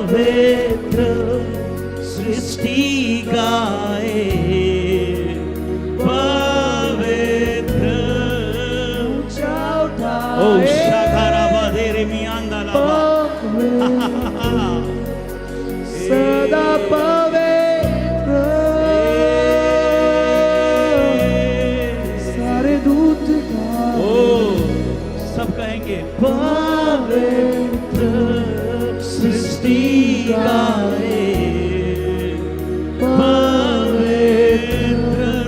पवित्र सृष्टि गाए, पवित्र ओ शाखाराबादेरे मियांदालाबा सदा पवित्र सारे दूत गाए। ओ सब कहेंगे पवित्र सृष्टि गाए, पवित्र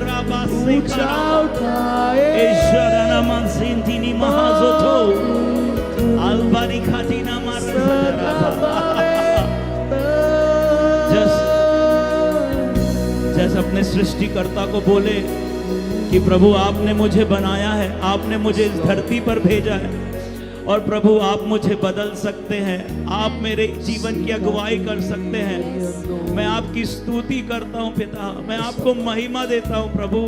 रबा से उठाए ईश्वरना मनसिंतिनी महाजोतो अलबानी खाटीना जैसे अपने सृष्टिकर्ता को बोले कि प्रभु आपने मुझे बनाया है, आपने मुझे इस धरती पर भेजा है और प्रभु आप मुझे बदल सकते हैं, आप मेरे जीवन की अगुवाई कर सकते हैं। मैं आपकी स्तुति करता हूँ पिता, मैं आपको महिमा देता हूँ प्रभु।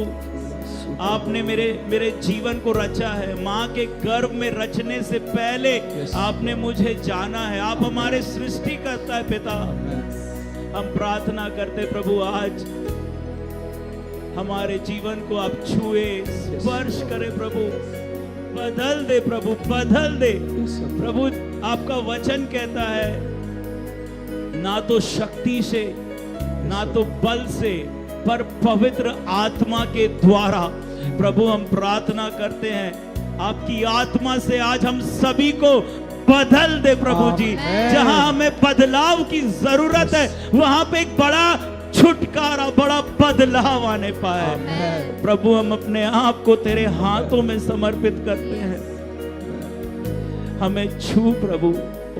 आपने मेरे जीवन को रचा है, माँ के गर्भ में रचने से पहले आपने मुझे जाना है। आप हमारे सृष्टि करता है पिता। हम प्रार्थना करते प्रभु आज हमारे जीवन को आप छुए, स्पर्श करें प्रभु, बदल दे प्रभु, बदल दे प्रभु। आपका वचन कहता है ना तो शक्ति से ना तो बल से पर पवित्र आत्मा के द्वारा। प्रभु हम प्रार्थना करते हैं आपकी आत्मा से आज हम सभी को बदल दे प्रभु जी। जहां हमें बदलाव की जरूरत है वहां पे एक बड़ा छुटकारा, बड़ा बदलाव आने पाए। प्रभु हम अपने आप को तेरे हाथों में समर्पित करते हैं, हमें छू प्रभु।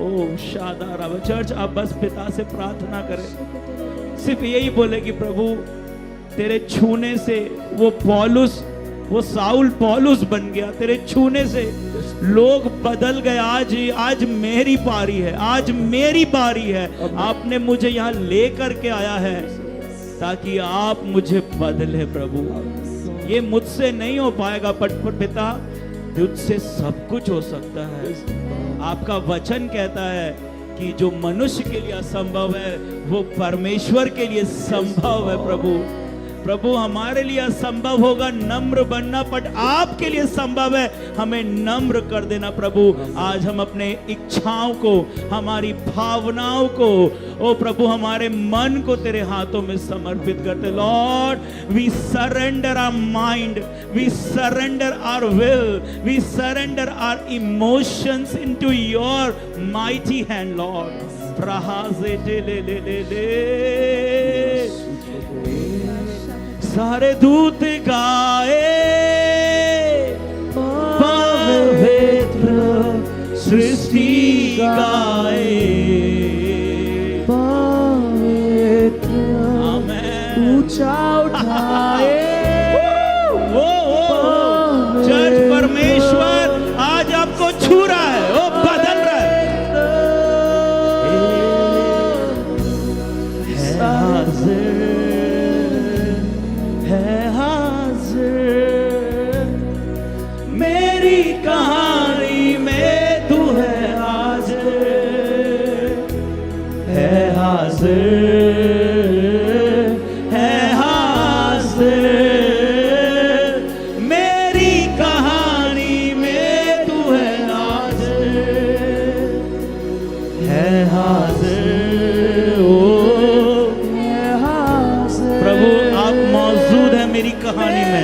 ओ शादारा चर्च आप बस पिता से प्रार्थना करें, सिर्फ यही बोले कि प्रभु तेरे छूने से वो साउल पौलुस बन गया, तेरे छूने से लोग बदल गए। आज मेरी पारी है, आज मेरी बारी है। आपने मुझे यहाँ लेकर के आया है ताकि आप मुझे बदले प्रभु। ये मुझसे नहीं हो पाएगा पर पिता तुझसे सब कुछ हो सकता है। आपका वचन कहता है कि जो मनुष्य के लिए असंभव है वो परमेश्वर के लिए संभव है प्रभु। प्रभु हमारे लिए असंभव होगा नम्र बनना, बट आपके लिए संभव है हमें नम्र कर देना प्रभु। आज हम अपने इच्छाओं को, हमारी भावनाओं को, ओ प्रभु हमारे मन को तेरे हाथों में समर्पित करते। Lord we surrender our mind, we surrender our will, we surrender our emotions into your mighty hand Lord. प्रहाजे ले ले ले ले सारे दूत गाए, पवित्र सृष्टि गाए, पवित्र ऊंचा उठाए। चर्च परमेश्वर आज आपको छू रहा है, वो बदल रहा है। मेरी कहानी में तू है हाजिर, है हाजिर, है हाजिर। मेरी कहानी में तू है हाजिर, है हाजिर, ओ है हाजिर। प्रभु आप मौजूद है मेरी कहानी में।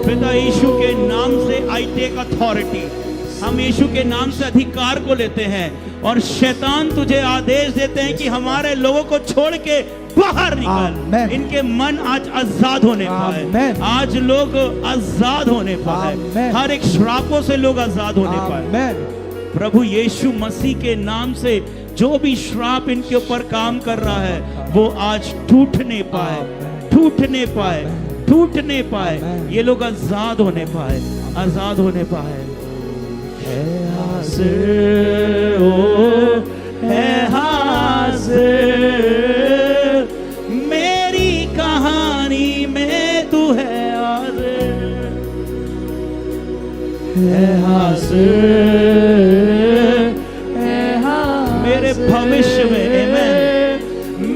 पिता यीशु के नाम से आई टेक अथॉरिटी, हम यीशु के नाम से अधिकार को लेते हैं और शैतान तुझे आदेश देते हैं कि हमारे लोगों को छोड़ के बाहर निकल। इनके मन आज आजाद होने पाए, आज लोग आजाद होने पाए, हर एक श्रापों से लोग आजाद होने पाए। प्रभु यीशु मसीह के नाम से जो भी श्राप इनके ऊपर काम कर रहा है वो आज टूटने पाए, टूटने पाए, टूटने पाए। ये लोग आजाद होने पाए, आजाद होने पाए। है हाजिर, ओ है हाजिर, मेरी कहानी में तू है हाजिर, है हाजिर, है हाजिर, मेरे भविष्य में, आमेन,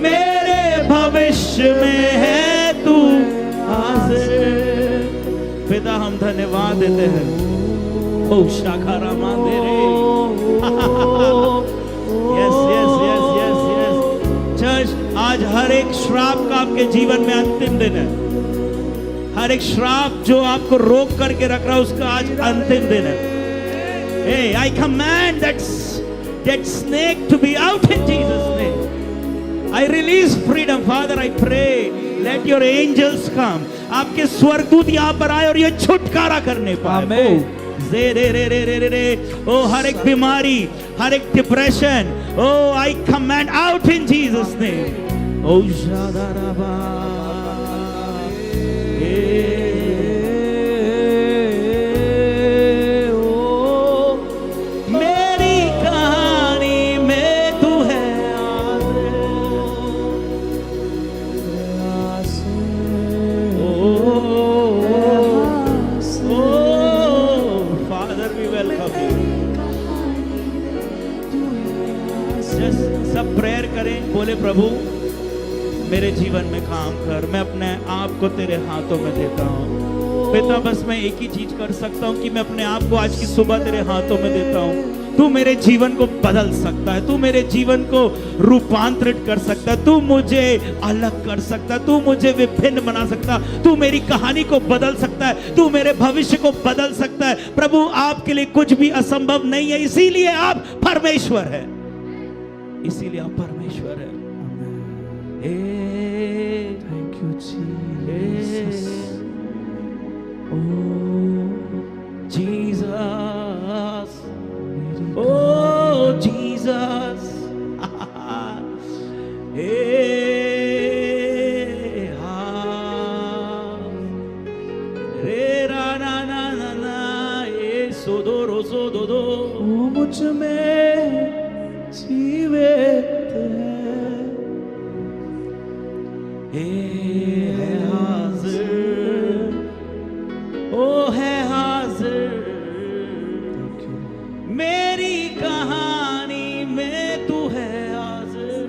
मेरे भविष्य में है तू हाजिर। पिता हम धन्यवाद देते हैं, ओ शाखारा मांदे रे। Yes yes yes yes yes. Church, आज हर एक श्राप का आपके जीवन में अंतिम दिन है। हर एक श्राप जो आपको रोक करके रख रहा है उसका आज अंतिम दिन है। Hey, I command that snake to be out in Jesus' name. I release freedom, Father. I pray, let your angels come. आपके स्वर्गदूत यहाँ पर आए और ये छुटकारा करने पाए। आमीन। ओ हर एक बीमारी, हर एक depression, oh I command out in Jesus' name. Oh शादाराबा, मेरी कहानी में तू है Father, we welcome you. सब प्रेयर करें, बोले प्रभु मेरे जीवन में काम कर, मैं अपने आप को तेरे हाथों में देता हूँ। पिता बस मैं एक ही चीज कर सकता हूँ कि मैं अपने आप को आज की सुबह तेरे हाथों में देता हूँ। तू मेरे जीवन को बदल सकता है, तू मेरे जीवन को रूपांतरित कर सकता है, तू मुझे अलग कर सकता है, तू मुझे विभिन्न बना सकता है, तू मेरी कहानी को बदल सकता है, तू मेरे भविष्य को बदल सकता है। प्रभु आपके लिए कुछ भी असंभव नहीं है, इसीलिए आप परमेश्वर है, इसीलिए आप परमेश्वर है। Thank you, Jesus. Oh, Jesus. Oh, Jesus. Re ra na na na na, sodo ro sodo do. वो मुझ में जीवित है हाजिर, ओ है हाजिर, मेरी कहानी में तू है हाजिर।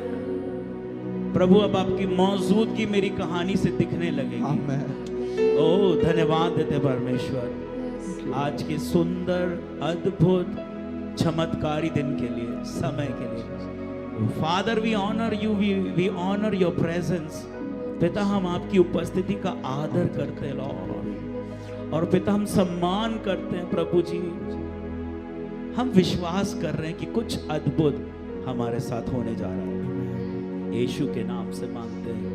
प्रभु अब आपकी मौजूदगी मेरी कहानी से दिखने लगेगी। आमीन। ओ धन्यवाद देते परमेश्वर आज के सुंदर अद्भुत चमत्कारी दिन के लिए, समय के लिए। Father we honour you, we honour your presence. पिता हम आपकी उपस्थिति का आदर करते हैं लॉर्ड, और पिता हम सम्मान करते हैं प्रभु जी। हम विश्वास कर रहे हैं कि कुछ अद्भुत हमारे साथ होने जा रहा है। यीशु के नाम से मांगते हैं,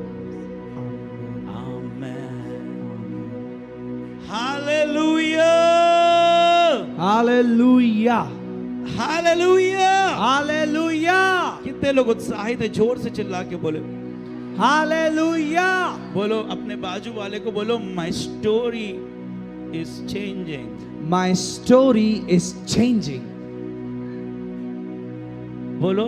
आमीन। Hallelujah, hallelujah, hallelujah, hallelujah. कितने लोग उत्साहित है? जोर से चिल्ला के बोले हालेलुया। बोलो अपने बाजू वाले को बोलो, my story is changing, my story is changing. बोलो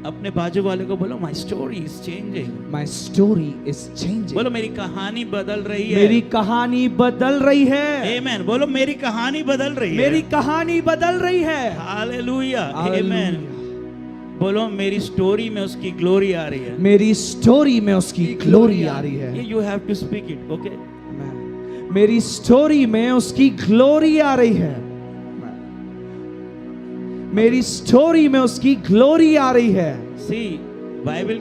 अपने बाजू वाले को बोलो, my story is changing, my story is changing. बोलो मेरी कहानी बदल रही है, मेरी कहानी बदल रही है। आमीन। बोलो मेरी कहानी बदल रही है, मेरी कहानी बदल रही है। हालेलुया, आमीन। बोलो मेरी स्टोरी में उसकी ग्लोरी आ रही है, मेरी स्टोरी में उसकी ग्लोरी आ रही है। You have to speak it, okay. मेरी स्टोरी में उसकी ग्लोरी आ रही है, मेरी स्टोरी में उसकी ग्लोरी आ रही है। सी बाइबल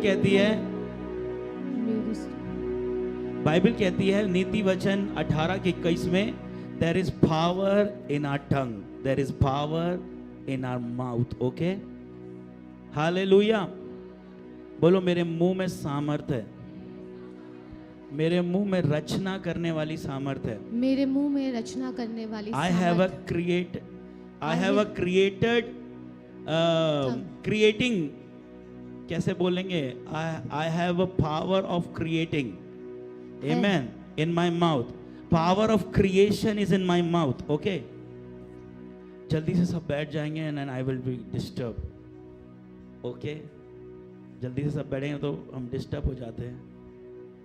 कहती है नीति वचन 18 के 21 में, there is power in our tongue, there is power in our mouth, okay. Hallelujah. बोलो मेरे मुंह में सामर्थ है, मेरे मुंह में रचना करने वाली सामर्थ है। मेरे मुंह में रचना करने वाली I have a created creating कैसे बोलेंगे? I have a power of creating, amen, in my mouth. Power of creation is in my mouth. Okay, जल्दी से सब बैठ जाएंगे and I will be disturb. Okay, जल्दी से सब बैठेंगे तो हम डिस्टर्ब हो जाते हैं.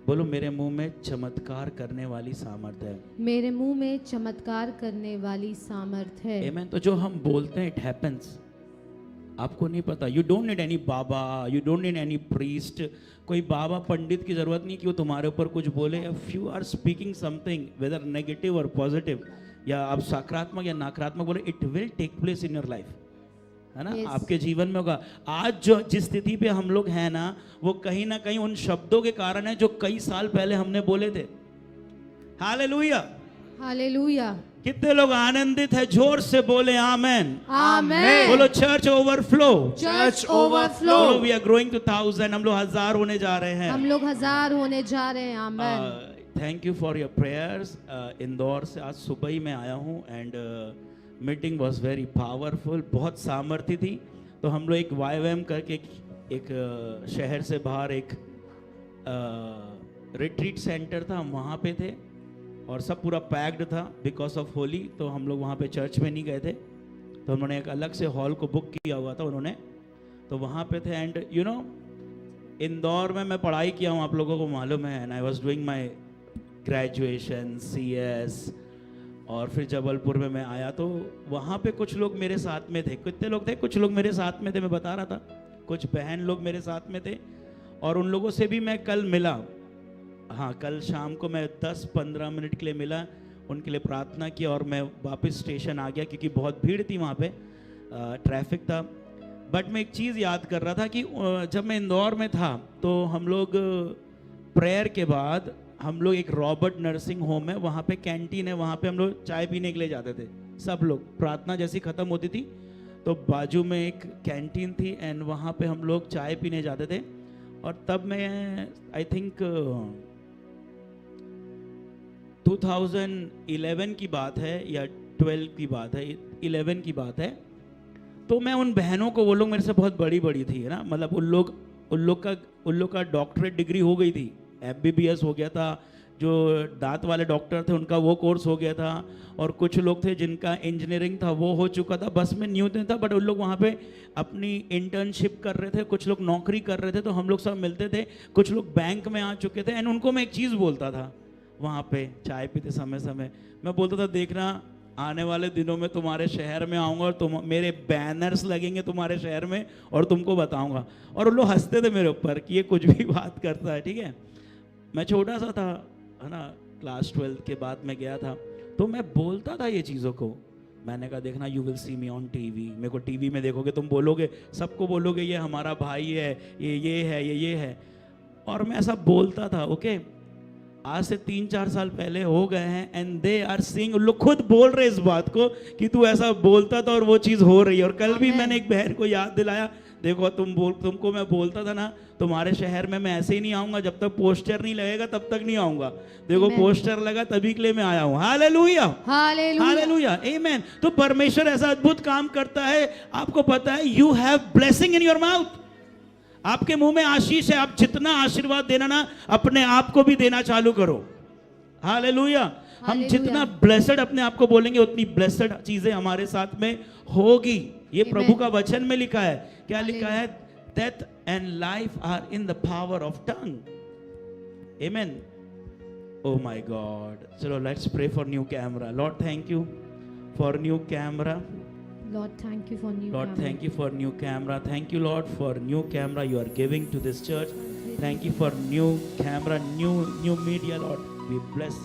बोलो, मेरे मुंह में चमत्कार करने वाली सामर्थ है. मेरे मुंह में चमत्कार करने वाली सामर्थ है. आमेन. तो जो हम बोलते हैं इट हैपेंस. आपको नहीं पता. You don't need any Baba, you don't need any priest. कोई बाबा पंडित की जरूरत नहीं कि वो तुम्हारे ऊपर कुछ बोले. If you are speaking something whether negative और पॉजिटिव, या आप सकारात्मक या नकारात्मक बोले, it will take place in your life, है ना? Yes. आपके जीवन में होगा. आज जो जिस स्थिति पे हम लोग हैं ना, वो कहीं ना कहीं उन शब्दों के कारण है जो कई साल पहले हमने बोले थे. हालेलुया. हालेलुया. कितने लोग आनंदित है? जोर से बोले आमेन. आमेन. बोलो चर्च ओवरफ्लो. Church overflow. बोलो वी आर ग्रोइंग टू 1000. हम लोग 1000 होने जा रहे हैं. हम लोग 1000 होने जा रहे हैं. Amen. Thank you for your prayers. Indore से आज सुबह ही मैं आया हूँ and meeting was very powerful. बहुत सामर्थ्य थी. तो हम लोग एक YWAM करके एक शहर से बाहर एक रिट्रीट सेंटर था, हम वहाँ पे थे और सब पूरा पैक्ड था बिकॉज ऑफ होली. तो हम लोग वहाँ पे चर्च में नहीं गए थे, तो उन्होंने एक अलग से हॉल को बुक किया हुआ था उन्होंने, तो वहाँ पे थे. एंड यू नो, इंदौर में मैं पढ़ाई किया हूँ, आप लोगों को मालूम है. And I was doing my graduation CS. और फिर जबलपुर में मैं आया तो वहाँ पे कुछ लोग मेरे साथ में थे. कितने लोग थे? कुछ लोग मेरे साथ में थे, मैं बता रहा था. कुछ बहन लोग मेरे साथ में थे और उन लोगों से भी मैं कल मिला. हाँ, कल शाम को मैं 10-15 मिनट के लिए मिला, उनके लिए प्रार्थना किया और मैं वापस स्टेशन आ गया क्योंकि बहुत भीड़ थी वहाँ पे, ट्रैफिक था. बट मैं एक चीज़ याद कर रहा था कि जब मैं इंदौर में था तो हम लोग प्रेयर के बाद हम लोग एक रॉबर्ट नर्सिंग होम है, वहाँ पे कैंटीन है, वहाँ पे हम लोग चाय पीने के लिए जाते थे. सब लोग प्रार्थना जैसी ख़त्म होती थी तो बाजू में एक कैंटीन थी एंड वहाँ पे हम लोग चाय पीने जाते थे. और तब मैं आई थिंक 2011 की बात है या 12 की बात है, 11 की बात है. तो मैं उन बहनों को, वो लोग मेरे से बहुत बड़ी बड़ी थी, है ना, मतलब उन लोग का डॉक्टरेट डिग्री हो गई थी, MBBS हो गया था. जो दांत वाले डॉक्टर थे उनका वो कोर्स हो गया था और कुछ लोग थे जिनका इंजीनियरिंग था वो हो चुका था. बस में न्यू था, बट उन लोग वहाँ पे अपनी इंटर्नशिप कर रहे थे, कुछ लोग नौकरी कर रहे थे. तो हम लोग सब मिलते थे, कुछ लोग बैंक में आ चुके थे. एंड उनको मैं एक चीज़ बोलता था वहाँ पे चाय पीते समय मैं बोलता था, देखना आने वाले दिनों में तुम्हारे शहर में आऊँगा और तुम, मेरे बैनर्स लगेंगे तुम्हारे शहर में और तुमको बताऊँगा. और उन लोग हंसते थे मेरे ऊपर कि ये कुछ भी बात करता है. ठीक है, मैं छोटा सा था, है ना, क्लास 12 के बाद मैं गया था, तो मैं बोलता था ये चीज़ों को. मैंने कहा, देखना you will see me on TV. मेरे को TV में देखोगे, तुम बोलोगे, सबको बोलोगे ये हमारा भाई है, ये है, ये है. और मैं ऐसा बोलता था. ओके, आज से 3-4 साल पहले हो गए हैं एंड दे आर सीइंग. लोग खुद बोल रहे इस बात को कि तू ऐसा बोलता था और वो चीज़ हो रही है. और कल भी मैंने एक बहन को याद दिलाया, देखो तुमको मैं बोलता था ना, तुम्हारे शहर में मैं ऐसे ही नहीं आऊंगा, जब तक पोस्टर नहीं लगेगा तब तक नहीं आऊंगा. देखो पोस्टर लगा तभी के लिए मैं आया हूँ. हालेलुया, हालेलुया, आमेन. तो परमेश्वर ऐसा अद्भुत काम करता है. आपको पता है, you have blessing in your mouth. आपके मुंह में आशीष है. आप जितना आशीर्वाद देना ना, अपने आप को भी देना चालू करो. हालेलुया. हम जितना ब्लेसड अपने आप को बोलेंगे उतनी ब्लेसड चीजें हमारे साथ में होगी. ये प्रभु का वचन में लिखा है. क्या लिखा है? Death and life are in the power of tongue. Amen. Oh my god. चलो let's pray for new camera. Lord thank you for new camera. Lord, thank you for new Lord, camera. thank you for new camera. Thank you, Lord, for new camera you are giving to this church. Thank you for new camera, new media, Lord. We bless.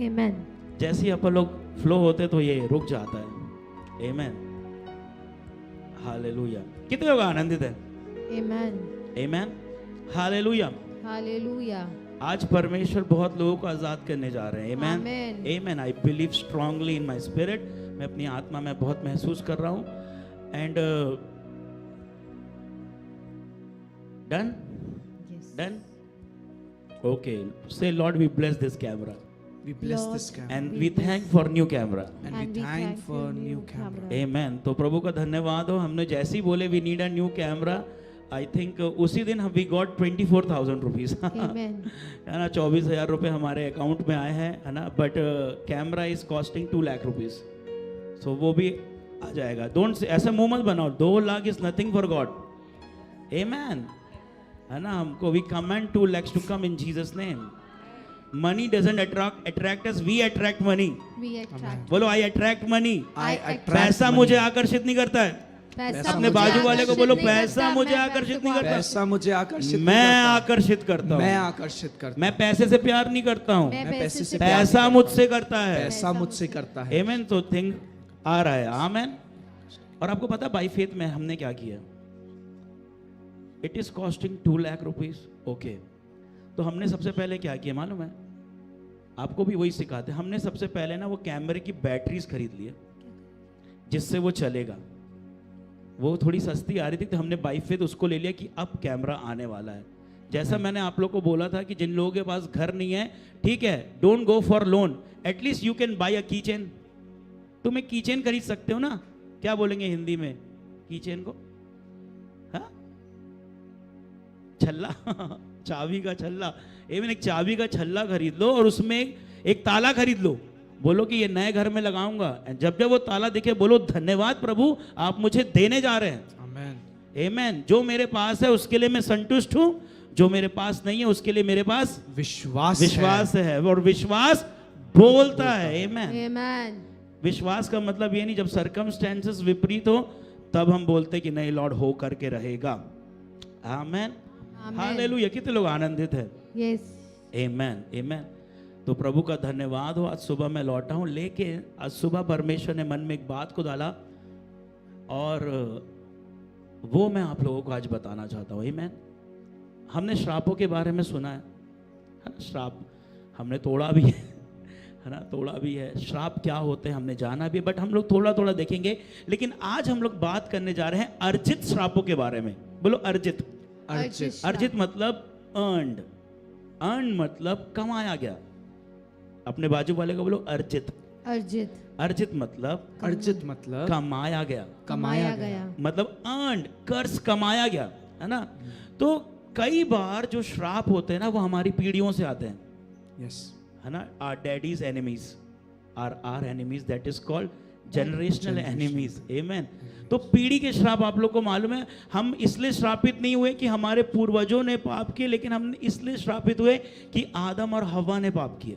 Amen. जैसे ही अपन लोग flow होते तो ये रुक जाता है. Amen. Hallelujah. कितने लोग आनंदित हैं? Amen. Amen. Hallelujah. Hallelujah. आज परमेश्वर बहुत लोगों को आजाद करने जा रहे हैं. Amen. Amen. Amen. I believe strongly in my spirit. मैं अपनी आत्मा में बहुत महसूस कर रहा हूँ. And done. Yes. Done? Okay. Say, Lord, we bless this camera. We bless Lord, this camera. and we thank for new camera. And and we thank for new camera. Amen. तो प्रभु का धन्यवाद हो, हमने जैसे ही बोले we need a new camera, I think उसी दिन वी गॉट 24,000 रुपीज Amen. है ना, 24,000 रुपये हमारे अकाउंट में आए हैं, है ना, but camera is costing 2 lakh rupees, so वो भी आ जाएगा। डोंट ऐसा मुंह मत बनाओ, 2 lakh is nothing for God. Amen, है ना, हमको we command 2 lakhs to come in Jesus name. Money doesn't attract us, we attract money. We attract. बोलो I attract money. I attract पैसा money. मुझे आकर्षित नहीं करता है। पैसा अपने मुझे बाजू वाले को बोलो आकर्षित नहीं पैसा करता, मुझे मैं आकर्षित नहीं पैसे को करता, पैसा मुझे आकर्षित मैं नहीं करता। आकर्षित करता मैं हूँ। आकर्षित करता मैं पैसे से प्यार नहीं करता हूँ, मैं पैसे से प्यार पैसा नहीं मुझसे करता है। पैसा मुझसे करता है। आमेन। तो थिंग आ रहा है। आमेन। और आपको पता बाय फेथ में हमने क्या किया, it is costing 2 lakh rupees. Okay, तो हमने सबसे पहले क्या किया मालूम है, आपको भी वही सिखाते हैं। हमने सबसे पहले ना वो कैमरे की बैटरीज खरीद लिए जिससे वो चलेगा। वो थोड़ी सस्ती आ रही थी तो हमने बाय फेथ उसको ले लिया कि अब कैमरा आने वाला है। जैसा मैंने आप लोग को बोला था कि जिन लोगों के पास घर नहीं है, ठीक है, don't go for loan, at least you can buy a key chain. तुम एक की चेन खरीद सकते हो ना, क्या बोलेंगे हिंदी में की चेन को, हाँ, छल्ला चाबी का छल्ला। एक चाबी का छल्ला खरीद लो और उसमें एक ताला खरीद लो, बोलो कि ये नए घर में लगाऊंगा। जब जब वो ताला दिखे बोलो धन्यवाद प्रभु आप मुझे देने जा रहे हैं। आमेन। आमेन। जो मेरे पास है उसके लिए मैं संतुष्ट हूं, जो मेरे पास नहीं है उसके लिए मेरे पास विश्वास है और विश्वास बोलता है। आमेन। Amen. विश्वास का मतलब ये नहीं जब सरकमस्टेंसेस विपरीत हो तब हम बोलते कि नहीं लॉर्ड हो करके रहेगा। आमेन। हालेलुया। कितने लोग आनंदित हैं? Yes. आमेन। आमेन। तो प्रभु का धन्यवाद हो, आज सुबह मैं लौटा हूं, लेकिन आज सुबह परमेश्वर ने मन में एक बात को डाला और वो मैं आप लोगों को आज बताना चाहता हूं। आमेन। हमने श्रापों के बारे में सुना है ना, श्राप हमने तोड़ा भी है ना, तोड़ा भी है। श्राप क्या होते हैं हमने जाना भी है, बट हम लोग थोड़ा थोड़ा देखेंगे। लेकिन आज हम लोग बात करने जा रहे हैं अर्जित श्रापों के बारे में। बोलो अर्जित। अर्जित। अर्जित मतलब अर्नड, अर्न मतलब कमाया गया। अपने बाजू वाले को बोलो अर्जित। अर्जित। अर्जित मतलब अर्जित मतलब कमाया गया, कमाया गया। मतलब अर्नड, कर्ज कमाया गया, है ना। तो कई बार जो श्राप होते हैं ना वो हमारी पीढ़ियों से आते हैं, यस, है ना। Our daddies enemies are enemies, that is called generational enemies. Amen. तो पीढ़ी के श्राप आप लोग को मालूम है, हम इसलिए श्रापित नहीं हुए कि हमारे पूर्वजों ने पाप किए, लेकिन हम इसलिए श्रापित हुए कि आदम और हव्वा ने पाप किए।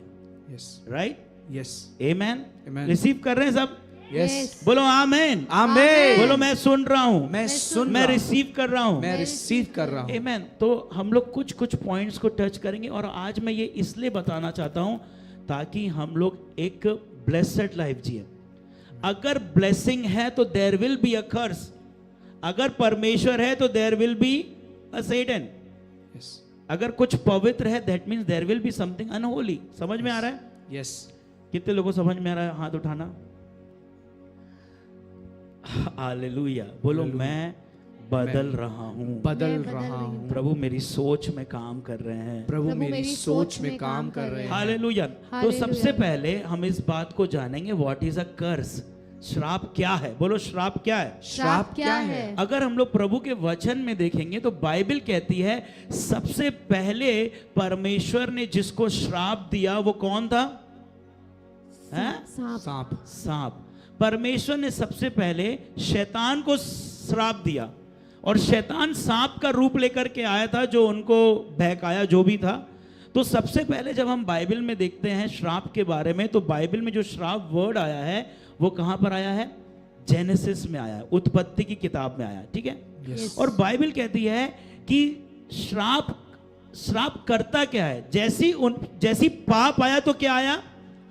Yes, right. यस, आमेन। Amen. रिसीव कर रहे हैं सब? यस। बोलो आमेन। आमेन। बोलो मैं सुन रहा हूं, मैं मैं रिसीव कर रहा हूं। मैं रिसीव कर रहा हूं। आमेन। तो हम लोग कुछ कुछ पॉइंट्स को टच करेंगे और आज मैं ये इसलिए बताना चाहता हूं ताकि हम लोग एक ब्लेस्ड लाइफ जिए। अगर ब्लेसिंग है तो there will be a curse, अगर परमेश्वर है तो there will be a Satan. Yes, अगर कुछ पवित्र है that means there will be something unholy. समझ में आ रहा है? यस। कितने लोगों को समझ में आ रहा है? हाथ उठाना। हालेलुया। बोलो मैं बदल रहा हूं, बदल मैं बदल रहा रही हूं। प्रभु मेरी सोच में काम कर रहे हैं। प्रभु मेरी सोच में काम कर रहे हैं। हालेलुया। तो हालेलुया। सबसे पहले हम इस बात को जानेंगे व्हाट इज अ कर्स। श्राप क्या है? बोलो श्राप क्या है? श्राप क्या है? अगर हम लोग प्रभु के वचन में देखेंगे तो बाइबल कहती है सबसे पहले परमेश्वर ने जिसको श्राप दिया वो कौन था? सांप। सांप। सांप। परमेश्वर ने सबसे पहले शैतान को श्राप दिया और शैतान सांप का रूप लेकर के आया था जो उनको बहकाया जो भी था। तो सबसे पहले जब हम बाइबल में देखते हैं श्राप के बारे में तो बाइबल में जो श्राप वर्ड आया है वो कहां पर आया है? जेनेसिस में आया है, उत्पत्ति की किताब में आया है। ठीक है। यस। और बाइबल कहती है कि श्राप करता क्या है? जैसी पाप आया तो क्या आया?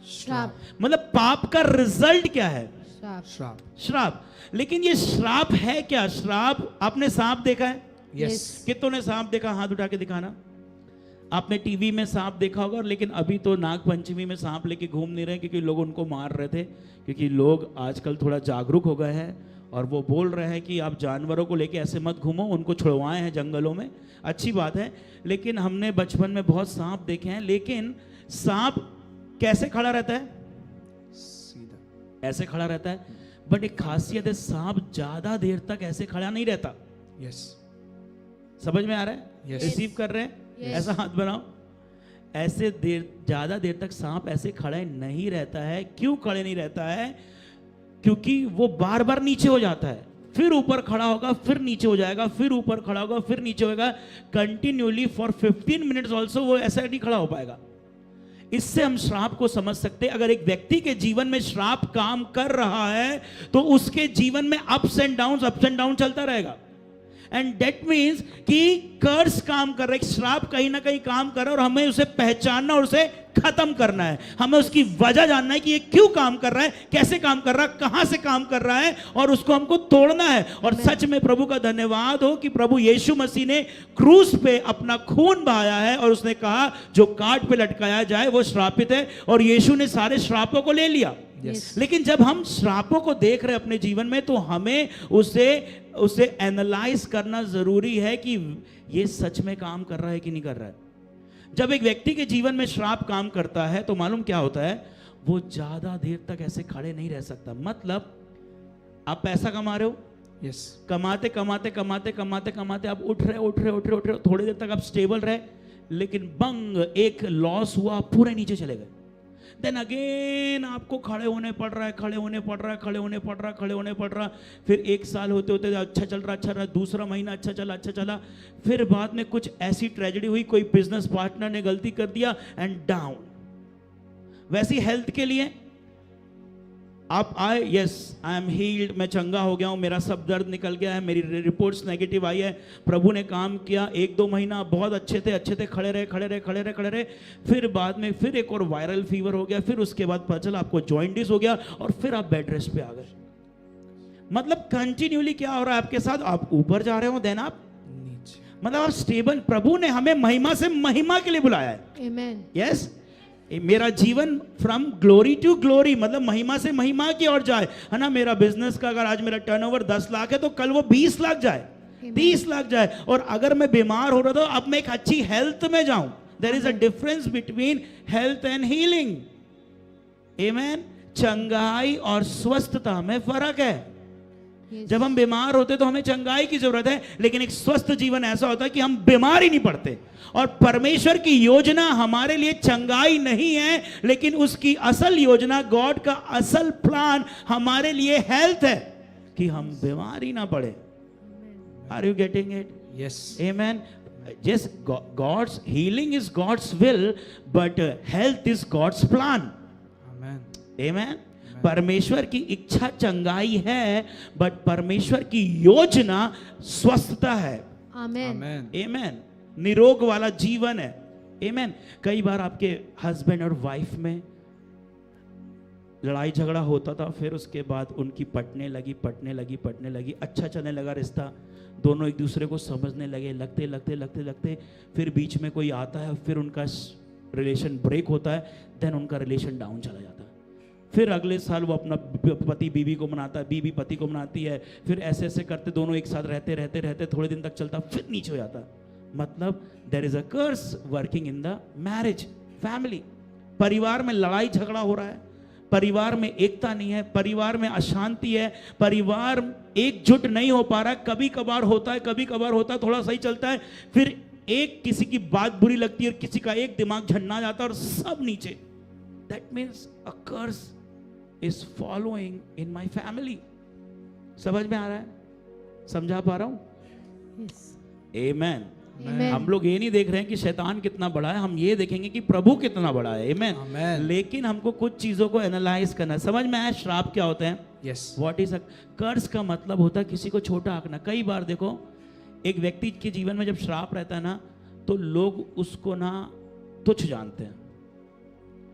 श्राप। मतलब पाप का रिजल्ट क्या है? श्राप। श्राप। श्राप। लेकिन ये श्राप है क्या? श्राप, आपने सांप देखा है? यस। कितनों ने सांप देखा? हाथ उठा के दिखाना। आपने टीवी में सांप देखा होगा, लेकिन अभी तो नाग पंचमी में सांप लेके घूम नहीं रहे क्योंकि लोग उनको मार रहे थे, क्योंकि लोग आजकल थोड़ा जागरूक हो गए हैं और वो बोल रहे हैं कि आप जानवरों को लेके ऐसे मत घूमो, उनको छुड़वाए हैं जंगलों में। अच्छी बात है, लेकिन हमने बचपन में बहुत सांप देखे हैं। लेकिन सांप कैसे खड़ा रहता है? सीधा। ऐसे खड़ा रहता है, बट एक खासियत है, सांप ज्यादा देर तक ऐसे खड़ा नहीं रहता। यस। समझ में आ रहा है? Yes. रिसीव कर रहे हैं? Yes. ऐसा हाथ बनाओ। ऐसे ज्यादा देर तक सांप ऐसे खड़ा नहीं रहता है। क्यों खड़े नहीं रहता है? क्योंकि वो बार बार नीचे हो जाता है, फिर ऊपर खड़ा होगा, फिर नीचे हो जाएगा, फिर ऊपर खड़ा होगा, फिर नीचे होगा, कंटिन्यूली फॉर 15 मिनट्स ऑल्सो वो ऐसा नहीं खड़ा हो पाएगा। इससे हम श्राप को समझ सकते हैं। अगर एक व्यक्ति के जीवन में श्राप काम कर रहा है तो उसके जीवन में अप्स एंड डाउन चलता रहेगा। एंड डेट मीन्स कि कर्स काम कर रहा है, श्राप कहीं ना कहीं काम कर रहा है, और हमें उसे पहचानना और उसे खत्म करना है। हमें उसकी वजह जानना है कि ये क्यों काम कर रहा है, कैसे काम कर रहा है, कहां से काम कर रहा है, और उसको हमको तोड़ना है। और सच में प्रभु का धन्यवाद हो कि प्रभु यीशु मसीह ने क्रूस पे अपना खून बहाया है, और उसने कहा जो काट पे लटकाया जाए वो श्रापित है, और यीशु ने सारे श्रापों को ले लिया। Yes. लेकिन जब हम श्रापों को देख रहे हैं अपने जीवन में, तो हमें उसे एनालाइज करना जरूरी है कि ये सच में काम कर रहा है कि नहीं कर रहा है। जब एक व्यक्ति के जीवन में श्राप काम करता है तो मालूम क्या होता है, वो ज्यादा देर तक ऐसे खड़े नहीं रह सकता। मतलब आप पैसा कमा रहे हो, यस। कमाते आप उठ रहे, थोड़ी देर तक आप स्टेबल रहे, लेकिन बंग एक लॉस हुआ, पूरे नीचे चले गए। देन अगेन आपको खड़े होने पड़ रहा है। फिर 1 साल होते अच्छा चल रहा, दूसरा महीना अच्छा चला, फिर बाद में कुछ ऐसी ट्रेजेडी हुई, कोई बिजनेस पार्टनर ने गलती कर दिया एंड डाउन। वैसी हेल्थ के लिए आप आए, यस आई एम हील्ड, मैं चंगा हो गया हूं, मेरा सब दर्द निकल गया है, मेरी रिपोर्ट्स नेगेटिव आई है, प्रभु ने काम किया, 1-2 महीना बहुत अच्छे थे, खड़े रहे, फिर बाद में फिर एक और वायरल फीवर हो गया, फिर उसके बाद पता चला आपको जॉइंटिस हो गया, और फिर आप बेड रेस्ट पे आ गए। मतलब कंटिन्यूली क्या हो रहा है आपके साथ? आप ऊपर जा रहे हो, देन आप नीचे। मतलब आप स्टेबल। प्रभु ने हमें महिमा से महिमा के लिए बुलाया है। Amen. यस, मेरा जीवन फ्रॉम ग्लोरी टू ग्लोरी, मतलब महिमा से महिमा की ओर जाए, है ना। मेरा बिजनेस का अगर आज मेरा टर्नओवर 10 लाख है तो कल वो 20 लाख जाए, 30 लाख जाए। और अगर मैं बीमार हो रहा था, अब मैं एक अच्छी हेल्थ में जाऊं। There is a difference between health and healing. Amen. चंगाई और स्वस्थता में फर्क है। Yes. जब हम बीमार होते तो हमें चंगाई की जरूरत है, लेकिन एक स्वस्थ जीवन ऐसा होता है कि हम बीमार ही नहीं पड़ते। और परमेश्वर की योजना हमारे लिए चंगाई नहीं है, लेकिन उसकी असल योजना, गॉड का असल प्लान हमारे लिए हेल्थ है, कि हम बीमार ही ना पड़े। Are you getting it? Yes. Amen. Yes, God's healing is God's will, but health is God's plan. Amen. Amen. परमेश्वर की इच्छा चंगाई है, बट परमेश्वर की योजना स्वस्थता है। Amen. आमेन। Amen. निरोग वाला जीवन है। Amen. कई बार आपके हस्बैंड और वाइफ में लड़ाई झगड़ा होता था, फिर उसके बाद उनकी पटने लगी, अच्छा चलने लगा रिश्ता, दोनों एक दूसरे को समझने लगे, लगते फिर बीच में कोई आता है, फिर उनका रिलेशन ब्रेक होता है, देन उनका रिलेशन डाउन चला जाता है। फिर अगले साल वो अपना पति बीवी को मनाता है, बीवी पति को मनाती है, फिर ऐसे करते दोनों एक साथ रहते थोड़े दिन तक चलता, फिर नीचे हो जाता। मतलब there is a curse working in the marriage family. परिवार में लड़ाई झगड़ा हो रहा है, परिवार में एकता नहीं है, परिवार में अशांति है, परिवार एकजुट नहीं हो पा रहा है। कभी कभार होता है, थोड़ा सही चलता है, फिर एक किसी की बात बुरी लगती है और किसी का एक दिमाग झन्ना जाता है और सब नीचे। That means a curse is following in my family. समझ में आ रहा है? समझा पा रहा हूं? Yes. आमेन। Amen. हम लोग ये नहीं देख रहे हैं कि शैतान कितना बड़ा है, हम ये देखेंगे कि प्रभु कितना बड़ा है। आमेन। Amen. लेकिन हमको कुछ चीजों को एनालाइज करना है। समझ में आया श्राप क्या होते हैं? यस। व्हाट इज अ कर्स? का मतलब होता है किसी को छोटा आंकना। कई बार देखो, एक व्यक्ति के जीवन में जब श्राप रहता है ना, तो लोग उसको ना तुच्छ जानते हैं।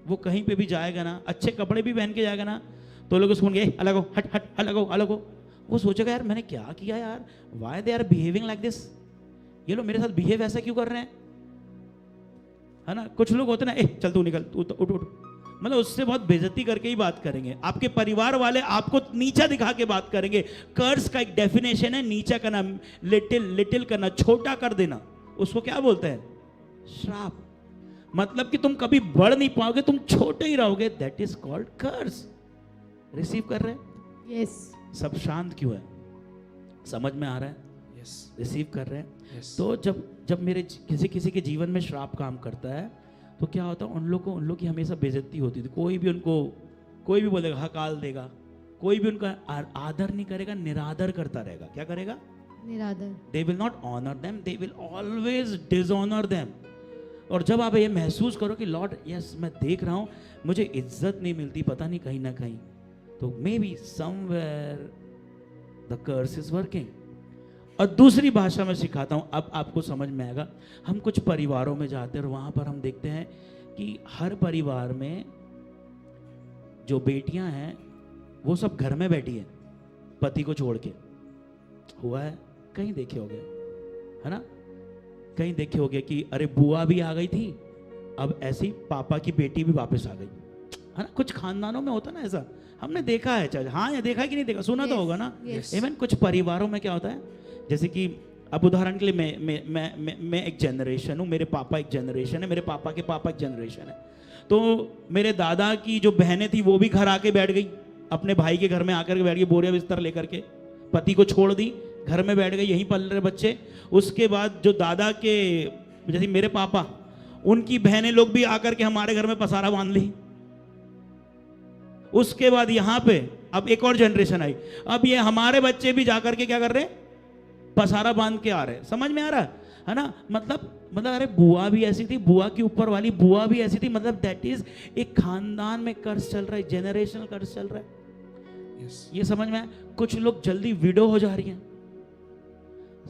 वो कहीं पे भी जाएगा ना, अच्छे कपड़े भी पहन के जाएगा ना, तो लोग उसको बोलेंगे अलग हो, हट अलग हो। वो सोचेगा यार मैंने क्या किया यार, why they are behaving like this, ये लोग मेरे साथ बिहेव ऐसा क्यों कर रहे हैं, है ना। कुछ लोग होते ना, चल तू निकल, तू उठ, मतलब उससे बहुत बेइज्जती करके ही बात करेंगे। आपके परिवार वाले आपको नीचा दिखा के बात करेंगे। कर्स का एक डेफिनेशन है नीचा करना, लिटिल करना, छोटा कर देना, उसको क्या बोलते हैं? श्राप। मतलब कि तुम कभी बढ़ नहीं पाओगे, तुम छोटे ही रहोगे, that is called curse. Receive कर रहे हैं? यस। सब शांत क्यों है? समझ में आ रहा है? Yes. रिसीव कर रहे हैं? Yes. तो जब मेरे किसी के जीवन में श्राप काम करता है तो क्या होता है, उन लोग की हमेशा बेइज्जती होती थी। कोई भी बोलेगा, हकाल देगा, कोई भी उनका आदर नहीं करेगा, निरादर करता रहेगा। क्या करेगा? निरादर। They will not honour them, they will always dishonour them. और जब आप ये महसूस करो कि लॉर्ड यस मैं देख रहा हूं मुझे इज्जत नहीं मिलती, पता नहीं कहीं ना कहीं, तो maybe somewhere the curse is working. और दूसरी भाषा में सिखाता हूं, अब आपको समझ में आएगा। हम कुछ परिवारों में जाते हैं और वहां पर हम देखते हैं कि हर परिवार में जो बेटियां हैं वो सब घर में बैठी है पति को छोड़ के। हुआ है? कहीं देखे होगे, है ना? कहीं देखे होगे कि अरे बुआ भी आ गई थी, अब ऐसी पापा की बेटी भी वापस आ गई, है ना? कुछ खानदानों में होता ना ऐसा, हमने देखा है। चाहे हाँ, या देखा है कि नहीं देखा, सुना तो होगा ना। इवन कुछ परिवारों में क्या होता है, जैसे कि अब उदाहरण के लिए मैं एक जनरेशन हूँ, मेरे पापा एक जनरेशन है, मेरे पापा के पापा एक जनरेशन है। तो मेरे दादा की जो बहनें थी वो भी घर आके बैठ गई, अपने भाई के घर में आकर के बैठ गई, बोरिया बिस्तर लेकर के, पति को छोड़ दी, घर में बैठ गई, यहीं पल रहे बच्चे। उसके बाद जो दादा के जैसे मेरे पापा, उनकी बहनें लोग भी आकर के हमारे घर में पसारा बांध ली। उसके बाद यहाँ पे अब एक और जनरेशन आई, अब ये हमारे बच्चे भी जाकर के क्या कर रहे हैं, पसारा बांध के आ रहे हैं। समझ में आ रहा है ना? मतलब अरे बुआ भी ऐसी थी, बुआ की ऊपर वाली बुआ भी ऐसी थी, मतलब दैट इज एक खानदान में कर्ज चल रहा है, जनरेशनल कर्ज चल रहा है। Yes. ये समझ में आया? कुछ लोग जल्दी विडो हो जा रही हैं।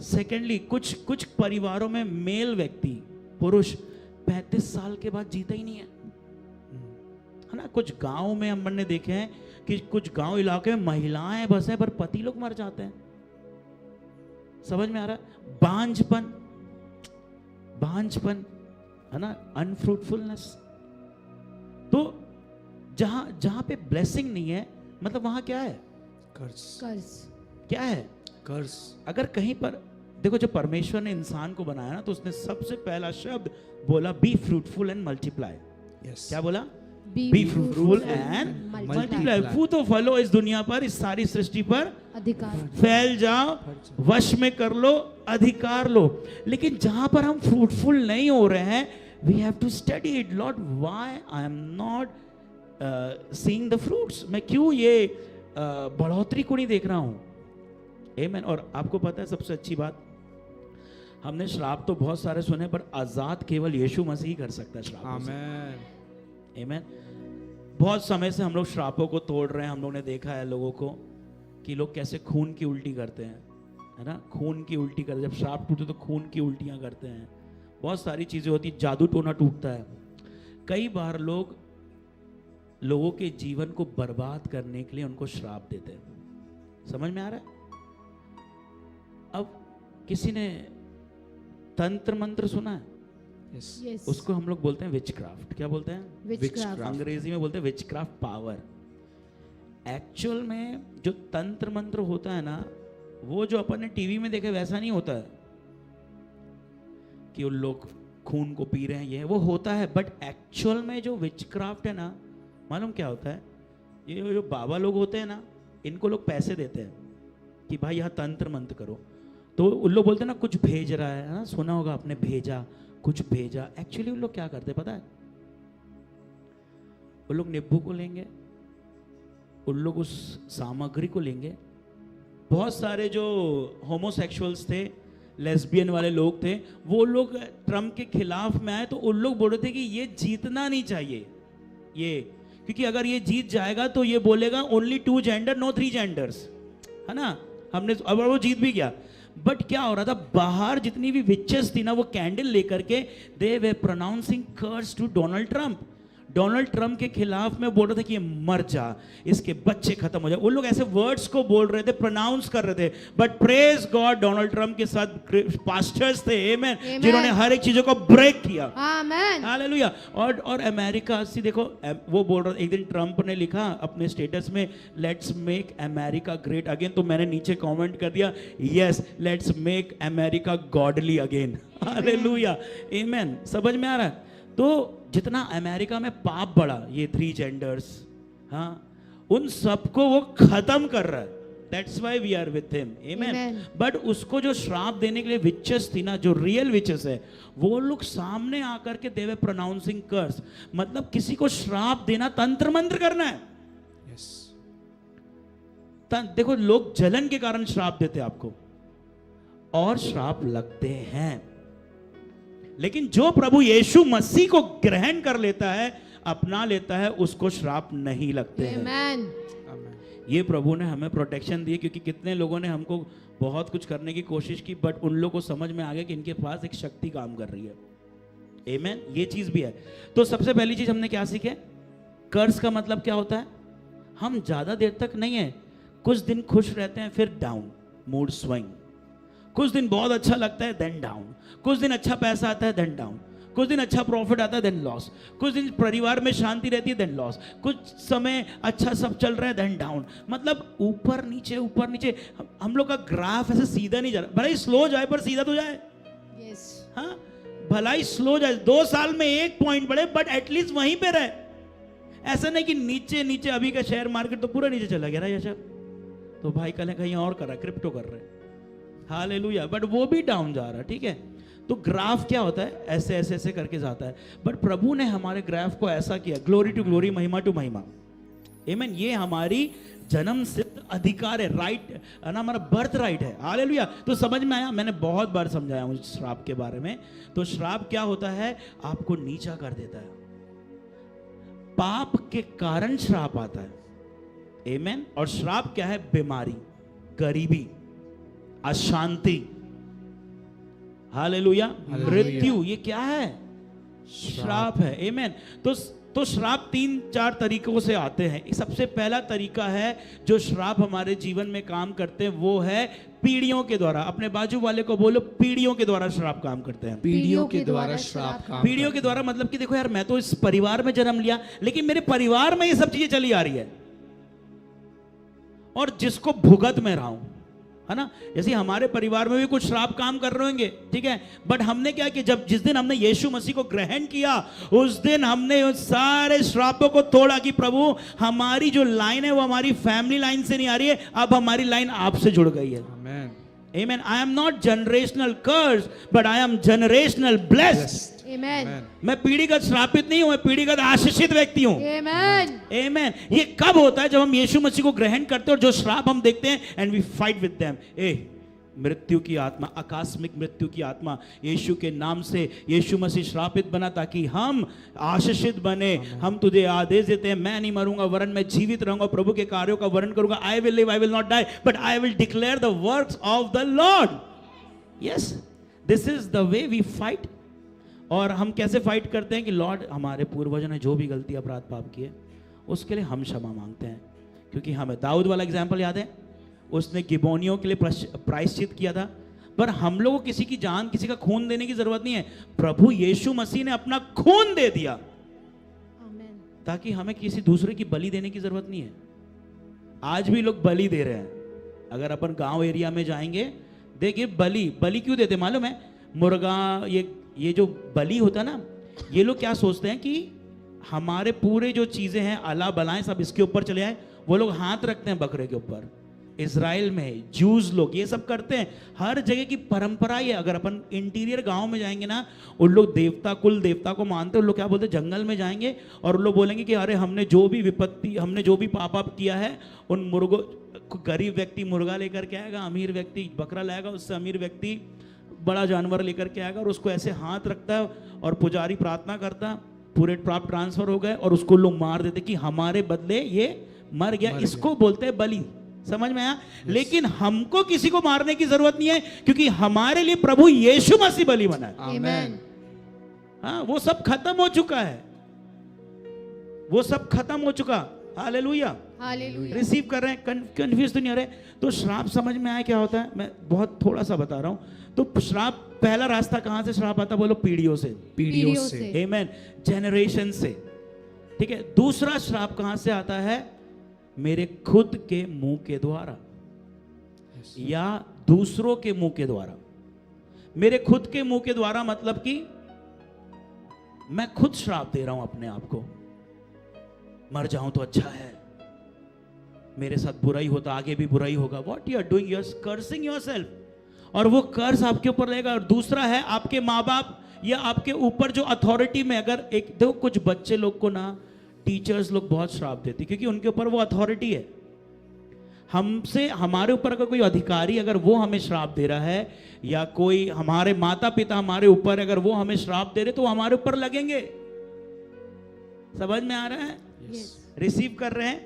सेकेंडली कुछ परिवारों में मेल व्यक्ति पुरुष 35 साल के बाद जीता ही नहीं है ना? कुछ गांव में हमने देखे हैं कि कुछ गांव इलाके में महिलाएं बस हैं पर पति लोग मर जाते हैं। समझ में आ रहा है? बांझपन है ना, अनफ्रूटफुलनेस। तो जहां पे ब्लेसिंग नहीं है, मतलब वहां क्या है? कर्ज। कर्ज। क्या है? कर्ज। अगर कहीं पर देखो, जब परमेश्वर ने इंसान को बनाया ना, तो उसने सबसे पहला शब्द बोला be fruitful and multiply. Yes. क्या बोला? Be fruitful and multiply. फूटो फलो इस दुनिया पर, इस सारी सृष्टि पर अधिकार। फैल जाओ, वश में कर लो, अधिकार लो। लेकिन जहां पर हम फ्रूटफुल नहीं हो रहे हैं, we have to study it. Lord why I am not seeing the fruits? मैं क्यों ये बढ़ोतरी को नहीं देख रहा हूं? आमेन। और आपको पता है सबसे अच्छी बात, हमने श्राप तो बहुत सारे सुने, पर आजाद केवल यीशु मसीह ही कर सकता है श्राप। आमेन। आमेन। बहुत समय से हम लोग श्रापों को तोड़ रहे हैं। हम लोग ने देखा है लोगों को कि लोग कैसे खून की उल्टी करते हैं, है ना? खून की उल्टी करते, जब श्राप टूटे तो खून की उल्टियां करते हैं। बहुत सारी चीजें होती, जादू टोना टूटता है। कई बार लोगों के जीवन को बर्बाद करने के लिए उनको श्राप देते हैं। समझ में आ रहा है? अब किसी ने तंत्र मंत्र सुना है? Yes. Yes. उसको हम लोग बोलते हैं विचक्राफ्ट। क्या बोलते हैं? Witchcraft. अंग्रेजी में बोलते हैं विचक्राफ्ट पावर। एक्चुअल में जो तंत्र मंत्र होता है ना, वो जो अपन ने टीवी में देखे वैसा नहीं होता है कि उन लोग खून को पी रहे हैं, ये वो होता है। बट एक्चुअल में जो विचक्राफ्ट है ना, मालूम क्या होता है? ये जो बाबा लोग होते हैं ना, इनको लोग पैसे देते हैं कि भाई यहाँ तंत्र मंत्र करो। तो उन लोग बोलते हैं ना कुछ भेज रहा है ना, सुना होगा आपने, भेजा, कुछ भेजा। एक्चुअली उन लोग क्या करते हैं पता है? उन लोग नींबू को लेंगे, उन लोग उस सामग्री को लेंगे। बहुत सारे जो होमोसेक्सुअल्स थे, लेस्बियन वाले लोग थे, वो लोग ट्रम्प के खिलाफ में आए, तो उन लोग बोल रहे थे कि ये जीतना नहीं चाहिए ये, क्योंकि अगर ये जीत जाएगा तो ये बोलेगा ओनली 2 जेंडर नो 3 जेंडर्स, है ना? हमने अब वो जीत भी गया। बट क्या हो रहा था, बाहर जितनी भी विचेस थी ना, वो कैंडल लेकर के they were pronouncing curse to Donald Trump. Donald Trump के खिलाफ में बोल रहे थे कि ये मर जा, इसके बच्चे खत्म हो जाए। वो लोग ऐसे वर्ड्स को बोल रहे थे, प्रोनाउंस कर रहे थे। But praise God, Donald Trump के साथ पास्टर्स थे, आमेन, जिन्होंने हर एक चीजों को ब्रेक किया। आमेन। हालेलुया। और अमेरिका सी देखो, वो बोल रहा, एक दिन ट्रंप ने लिखा अपने स्टेटस में, let's make America great again. तो मैंने नीचे कमेंट कर दिया, yes let's make America godly again. Hallelujah, amen. समझ में आ रहा है? तो जितना अमेरिका में पाप बढ़ा, ये 3 जेंडर्स, हाँ, उन सबको वो खत्म कर रहा है। That's why we are with him, amen. But उसको जो श्राप देने के लिए विचेस थी ना, जो रियल विचेस है, वो लोग सामने आकर के दे वर प्रोनाउंसिंग कर्स। मतलब किसी को श्राप देना तंत्र मंत्र करना है। देखो, लोग जलन के कारण श्राप देते आपको और श्राप लगते हैं, लेकिन जो प्रभु यीशु मसीह को ग्रहण कर लेता है, अपना लेता है, उसको श्राप नहीं लगते हैं। ये प्रभु ने हमें प्रोटेक्शन दी, क्योंकि कितने लोगों ने हमको बहुत कुछ करने की कोशिश की, बट उन लोगों को समझ में आ गया कि इनके पास एक शक्ति काम कर रही है। आमेन। ये चीज भी है। तो सबसे पहली चीज हमने क्या सीखे? कर्ज का मतलब क्या होता है? हम ज्यादा देर तक नहीं है, कुछ दिन खुश रहते हैं, फिर डाउन, मूड स्विंग। कुछ दिन बहुत अच्छा लगता है, देन डाउन। कुछ दिन अच्छा पैसा आता है, देन डाउन। कुछ दिन अच्छा प्रॉफिट आता है, देन लॉस। कुछ दिन परिवार में शांति रहती है, देन लॉस। कुछ समय अच्छा सब चल रहा है, देन डाउन। मतलब ऊपर नीचे ऊपर नीचे। हम लोग का ग्राफ ऐसे सीधा नहीं जा रहा। भले ही स्लो जाए पर सीधा तो जाए। yes. हाँ, भला ही स्लो जाए, 2 साल में 1 पॉइंट बढ़े, बट एटलीस्ट वहीं पे रहे। ऐसा नहीं कि नीचे नीचे। अभी का शेयर मार्केट तो पूरा नीचे चला गया ना, तो भाई कल कहीं और कर रहा है, क्रिप्टो कर रहे हैं, हालेलुया, बट वो भी डाउन जा रहा है। ठीक है, तो ग्राफ क्या होता है? ऐसे ऐसे ऐसे करके जाता है। बट प्रभु ने हमारे ग्राफ को ऐसा किया, ग्लोरी टू ग्लोरी, महिमा टू महिमा। आमीन। ये हमारी जन्म सिद्ध अधिकार है, राइट है ना, हमारा बर्थ राइट है। हालेलुया। तो समझ में आया? मैंने बहुत बार समझाया हूं श्राप के बारे में। तो श्राप क्या होता है? आपको नीचा कर देता है। पाप के कारण श्राप आता है। आमीन। और श्राप क्या है? बीमारी, गरीबी, अशांति, हालेलुया, मृत्यु। ये क्या है? श्राप है। आमीन। तो श्राप 3-4 तरीकों से आते हैं। सबसे पहला तरीका है जो श्राप हमारे जीवन में काम करते हैं, वो है पीढ़ियों के द्वारा। अपने बाजू वाले को बोलो, पीढ़ियों के द्वारा श्राप काम करते हैं। पीढ़ियों के द्वारा श्राप काम। पीढ़ियों के द्वारा मतलब कि देखो यार, मैं तो इस परिवार में जन्म लिया, लेकिन मेरे परिवार में ये सब चीजें चली आ रही है, और जिसको भुगत में रहा हूं, है ना। जैसे हमारे परिवार में भी कुछ श्राप काम कर रहे होंगे, ठीक है, बट हमने क्या किया? जिस दिन हमने यीशु मसीह को ग्रहण किया, उस दिन हमने उस सारे श्रापों को तोड़ा कि प्रभु, हमारी जो लाइन है वो हमारी फैमिली लाइन से नहीं आ रही है, अब हमारी लाइन आपसे जुड़ गई है। आमेन। Amen. I am not generational cursed, but I am generational blessed. Amen. मैं पीढ़ीगत श्रापित नहीं हूं, मैं पीढ़ीगत आशीषित व्यक्ति हूं। Amen. Amen. ये कब होता है? जब हम यीशु मसीह को ग्रहण करते हैं और जो श्राप हम देखते हैं, and we fight with them. मृत्यु की आत्मा, आकस्मिक मृत्यु की आत्मा, यीशु के नाम से यीशु मसीह श्रापित बना ताकि हम आशीषित बने। हम तुझे आदेश देते हैं, मैं नहीं मरूंगा वरन मैं जीवित रहूंगा, प्रभु के कार्यों का वर्णन करूंगा। I will live, I will not die, but I will declare the works of the Lord. Yes, this is the way we fight. और हम कैसे फाइट करते हैं कि लॉर्ड, हमारे पूर्वजों ने जो भी गलती अपराध पाप किए, उसके लिए हम क्षमा मांगते हैं। क्योंकि हमें दाऊद वाला एग्जाम्पल याद है, उसने गिबोनियों के लिए प्रायश्चित किया था, पर हम लोगों को किसी की जान, किसी का खून देने की जरूरत नहीं है। प्रभु यीशु मसीह ने अपना खून दे दिया, ताकि हमें किसी दूसरे की बलि देने की जरूरत नहीं है। आज भी लोग बलि दे रहे हैं। अगर अपन गांव एरिया में जाएंगे, देखिए बलि क्यों देते मालूम है? मुर्गा, ये जो बलि होता है ना, ये लोग क्या सोचते हैं कि हमारे पूरे जो चीजें हैं, अला बलाएं, सब इसके ऊपर चले आए। वो लोग हाथ रखते हैं बकरे के ऊपर। इजराइल में जूस लोग ये सब करते हैं। हर जगह की परंपरा है। अगर अपन इंटीरियर गांव में जाएंगे ना, उन लोग देवता, कुल देवता को मानते हैं। उन लोग क्या बोलते हैं? जंगल में जाएंगे और उन लोग बोलेंगे कि अरे हमने जो भी विपत्ति, हमने जो भी पाप किया है, उन मुर्गों, गरीब व्यक्ति मुर्गा लेकर के आएगा, अमीर व्यक्ति बकरा लाएगा, उससे अमीर व्यक्ति बड़ा जानवर लेकर के आएगा, और उसको ऐसे हाथ रखता है और पुजारी प्रार्थना करता, पूरे पाप ट्रांसफर हो गए, और उसको लोग मार देते कि हमारे बदले ये मर गया। इसको बोलते हैं बलि। समझ में आया? लेकिन हमको किसी को मारने की जरूरत नहीं है, क्योंकि हमारे लिए प्रभु यीशु मसीह बलि बना है। आमेन। हाँ, वो सब खत्म हो चुका है, वो सब खत्म हो चुका। Hallelujah, hallelujah. रिसीव कर रहे हैं? कंफ्यूज तो नहीं हो रहे? तो श्राप समझ में आया क्या होता है? मैं बहुत थोड़ा सा बता रहा हूं। तो श्राप, पहला रास्ता कहां से श्राप आता? बोलो, पीढ़ियों से। पीढ़ियों से। आमेन, जनरेशन से। ठीक है। दूसरा श्राप कहां से आता है? मेरे खुद के मुंह के द्वारा, या दूसरों के मुंह के द्वारा। मेरे खुद के मुंह के द्वारा मतलब कि मैं खुद श्राप दे रहा हूं अपने आप को, मर जाऊं तो अच्छा है, मेरे साथ बुराई होता आगे भी बुराई होगा। What you are doing, you are cursing yourself, और वो कर्ज आपके ऊपर रहेगा। और दूसरा है आपके माँ बाप या आपके ऊपर जो अथॉरिटी में, अगर एक देखो कुछ बच्चे लोग को ना टीचर्स लोग बहुत श्राप देते क्योंकि उनके ऊपर वो अथॉरिटी है। हमसे हमारे ऊपर अगर कोई अधिकारी अगर वो हमें श्राप दे रहा है, या कोई हमारे माता पिता हमारे ऊपर अगर वो हमें श्राप दे रहे तो हमारे ऊपर लगेंगे। समझ में आ रहा है? रिसीव कर रहे हैं?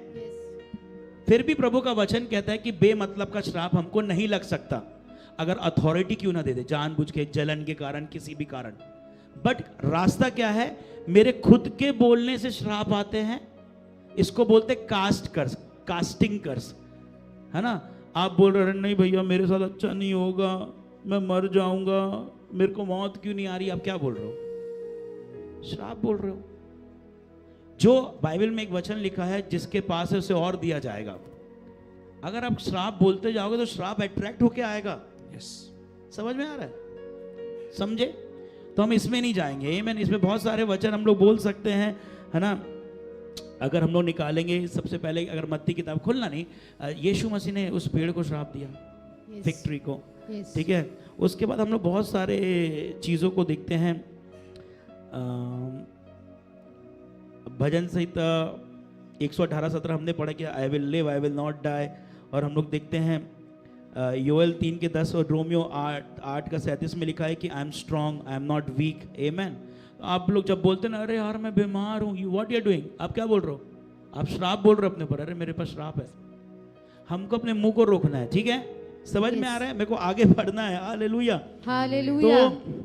फिर भी प्रभु का वचन कहता है कि बेमतलब का श्राप हमको नहीं लग सकता, अगर अथॉरिटी क्यों ना दे दे, जानबूझ के, जलन के कारण, किसी भी कारण। बट रास्ता क्या है? मेरे खुद के बोलने से श्राप आते हैं, इसको बोलते कास्ट कर्स, कास्टिंग कर्स, है ना। आप बोल रहे नहीं भैया मेरे साथ अच्छा नहीं होगा, मैं मर जाऊंगा, मेरे को मौत क्यों नहीं आ रही, आप क्या बोल रहे हो? श्राप बोल रहे हो। जो बाइबल में एक वचन लिखा है, जिसके पास है उसे और दिया जाएगा। अगर आप श्राप बोलते जाओगे तो श्राप अट्रैक्ट होके आएगा। समझ में आ रहा है? समझे? तो हम इसमें नहीं जाएंगे। आमीन। इसमें बहुत सारे वचन हम लोग बोल सकते हैं, है ना। अगर हम लोग निकालेंगे, सबसे पहले अगर मत्ती किताब खोलना नहीं, यीशु मसीह ने उस पेड़ को श्राप दिया, फिग ट्री को, ठीक है। उसके बाद हम लोग बहुत सारे चीज़ों को देखते हैं। भजन संहिता 118:17 हमने पढ़ा कि I will live, I will not die. और हम लोग देखते हैं योएल 3:10 और रोमियो 8:37 में लिखा है कि I am strong, I am not weak. Amen. आप लोग जब बोलते ना अरे यार मैं बीमार हूँ, you what you are doing, आप क्या बोल रहे हो? आप श्राप बोल रहे हो अपने ऊपर। अरे मेरे पास श्राप है। हमको अपने मुंह को रोकना है, ठीक है। समझ में आ रहा है? मेरे को आगे बढ़ना है। Hallelujah, hallelujah. तो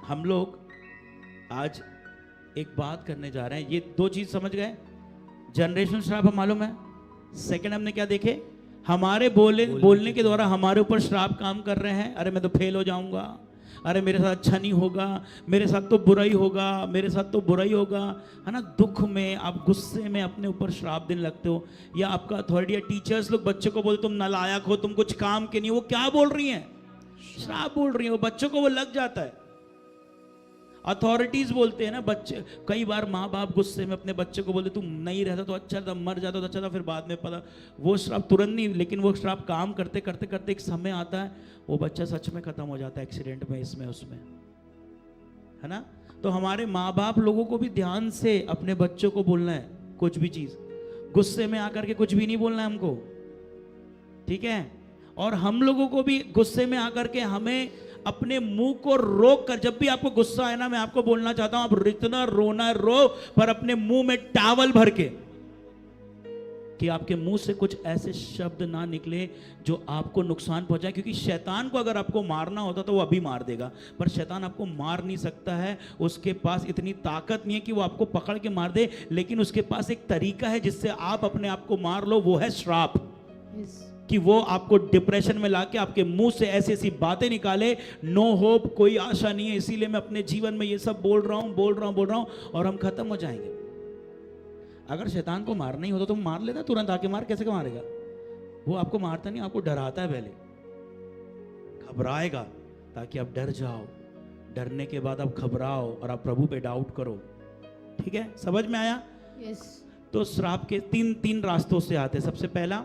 हम लोग आज एक बात करने जा रहे हैं। ये दो चीज समझ गए, जनरेशनल श्राप हम मालूम है। सेकंड हमने क्या देखे? हमारे बोलने के द्वारा हमारे ऊपर श्राप काम कर रहे हैं। अरे मैं तो फेल हो जाऊंगा, अरे मेरे साथ अच्छा नहीं होगा, मेरे साथ तो बुराई होगा, मेरे साथ तो बुराई होगा, है ना। दुख में, आप गुस्से में अपने ऊपर श्राप देने लगते हो। या आपका अथॉरिटी या टीचर्स लोग बच्चों को बोलते तुम नालायक हो, तुम कुछ काम के नहीं हो। वो क्या बोल रही हैं? श्राप बोल रही है। वो बच्चों को वो लग जाता है। अथॉरिटीज बोलते हैं ना, बच्चे कई बार माँ बाप गुस्से में अपने बच्चे को बोलते तुम नहीं रहता तो अच्छा था, मर जाता तो अच्छा था। फिर बाद में पता वो श्राप तुरंत नहीं, लेकिन वो श्राप काम करते करते करते एक समय आता है वो बच्चा सच में खत्म हो जाता है, एक्सीडेंट में, इसमें उसमें, है ना। तो हमारे माँ बाप लोगों को भी ध्यान से अपने बच्चों को बोलना है। कुछ भी चीज गुस्से में आकर के कुछ भी नहीं बोलना है हमको, ठीक है। और हम लोगों को भी गुस्से में आकर के हमें अपने मुंह को रोक कर, जब भी आपको गुस्सा आए ना, मैं आपको बोलना चाहता हूं, आप इतना रोना रो, पर अपने मुंह में टावल भर के, कि आपके मुंह से कुछ ऐसे शब्द ना निकले जो आपको नुकसान पहुंचाए। क्योंकि शैतान को अगर आपको मारना होता तो वो अभी मार देगा, पर शैतान आपको मार नहीं सकता है। उसके पास इतनी ताकत नहीं है कि वो आपको पकड़ के मार दे, लेकिन उसके पास एक तरीका है जिससे आप अपने आप को मार लो, वो है श्राप। कि वो आपको डिप्रेशन में लाके आपके मुंह से ऐसी ऐसी बातें निकाले, नो होप, कोई आशा नहीं है, इसीलिए मैं अपने जीवन में ये सब बोल रहा हूं, और हम खत्म हो जाएंगे। अगर शैतान को मारना ही होता तो मार लेता, तुरंत आके मार, कैसे मारेगा? वो आपको मारता नहीं, आपको डराता है, पहले घबराएगा ताकि आप डर जाओ, डरने के बाद आप घबराओ और आप प्रभु पे डाउट करो, ठीक है। समझ में आया? तो श्राप के तीन रास्तों से आते हैं। सबसे पहला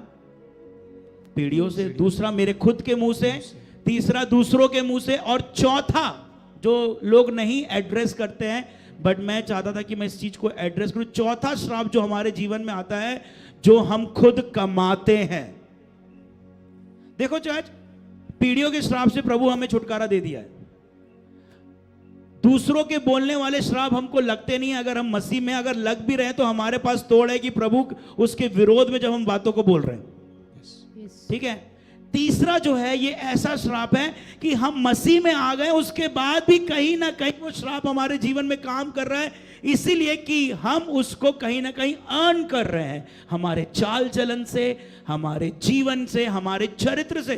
पीढ़ियों से, दूसरा मेरे खुद के मुंह से, तीसरा दूसरों के मुंह से, और चौथा जो लोग नहीं एड्रेस करते हैं, बट मैं चाहता था कि मैं इस चीज को एड्रेस करूं। चौथा श्राप जो हमारे जीवन में आता है, जो हम खुद कमाते हैं। देखो चर्च, पीढ़ियों के श्राप से प्रभु हमें छुटकारा दे दिया है। दूसरों के बोलने वाले श्राप हमको लगते नहीं। अगर हम मसीह में अगर लग भी रहे तो हमारे पास तोड़ है कि प्रभु उसके विरोध में जब हम बातों को बोल रहे हैं, ठीक है। तीसरा जो है, ये ऐसा श्राप है कि हम मसीह में आ गए, उसके बाद भी कहीं ना कहीं वो श्राप हमारे जीवन में काम कर रहा है, इसीलिए कि हम उसको कहीं ना कहीं अर्न कर रहे हैं, हमारे चाल चलन से, हमारे जीवन से, हमारे चरित्र से।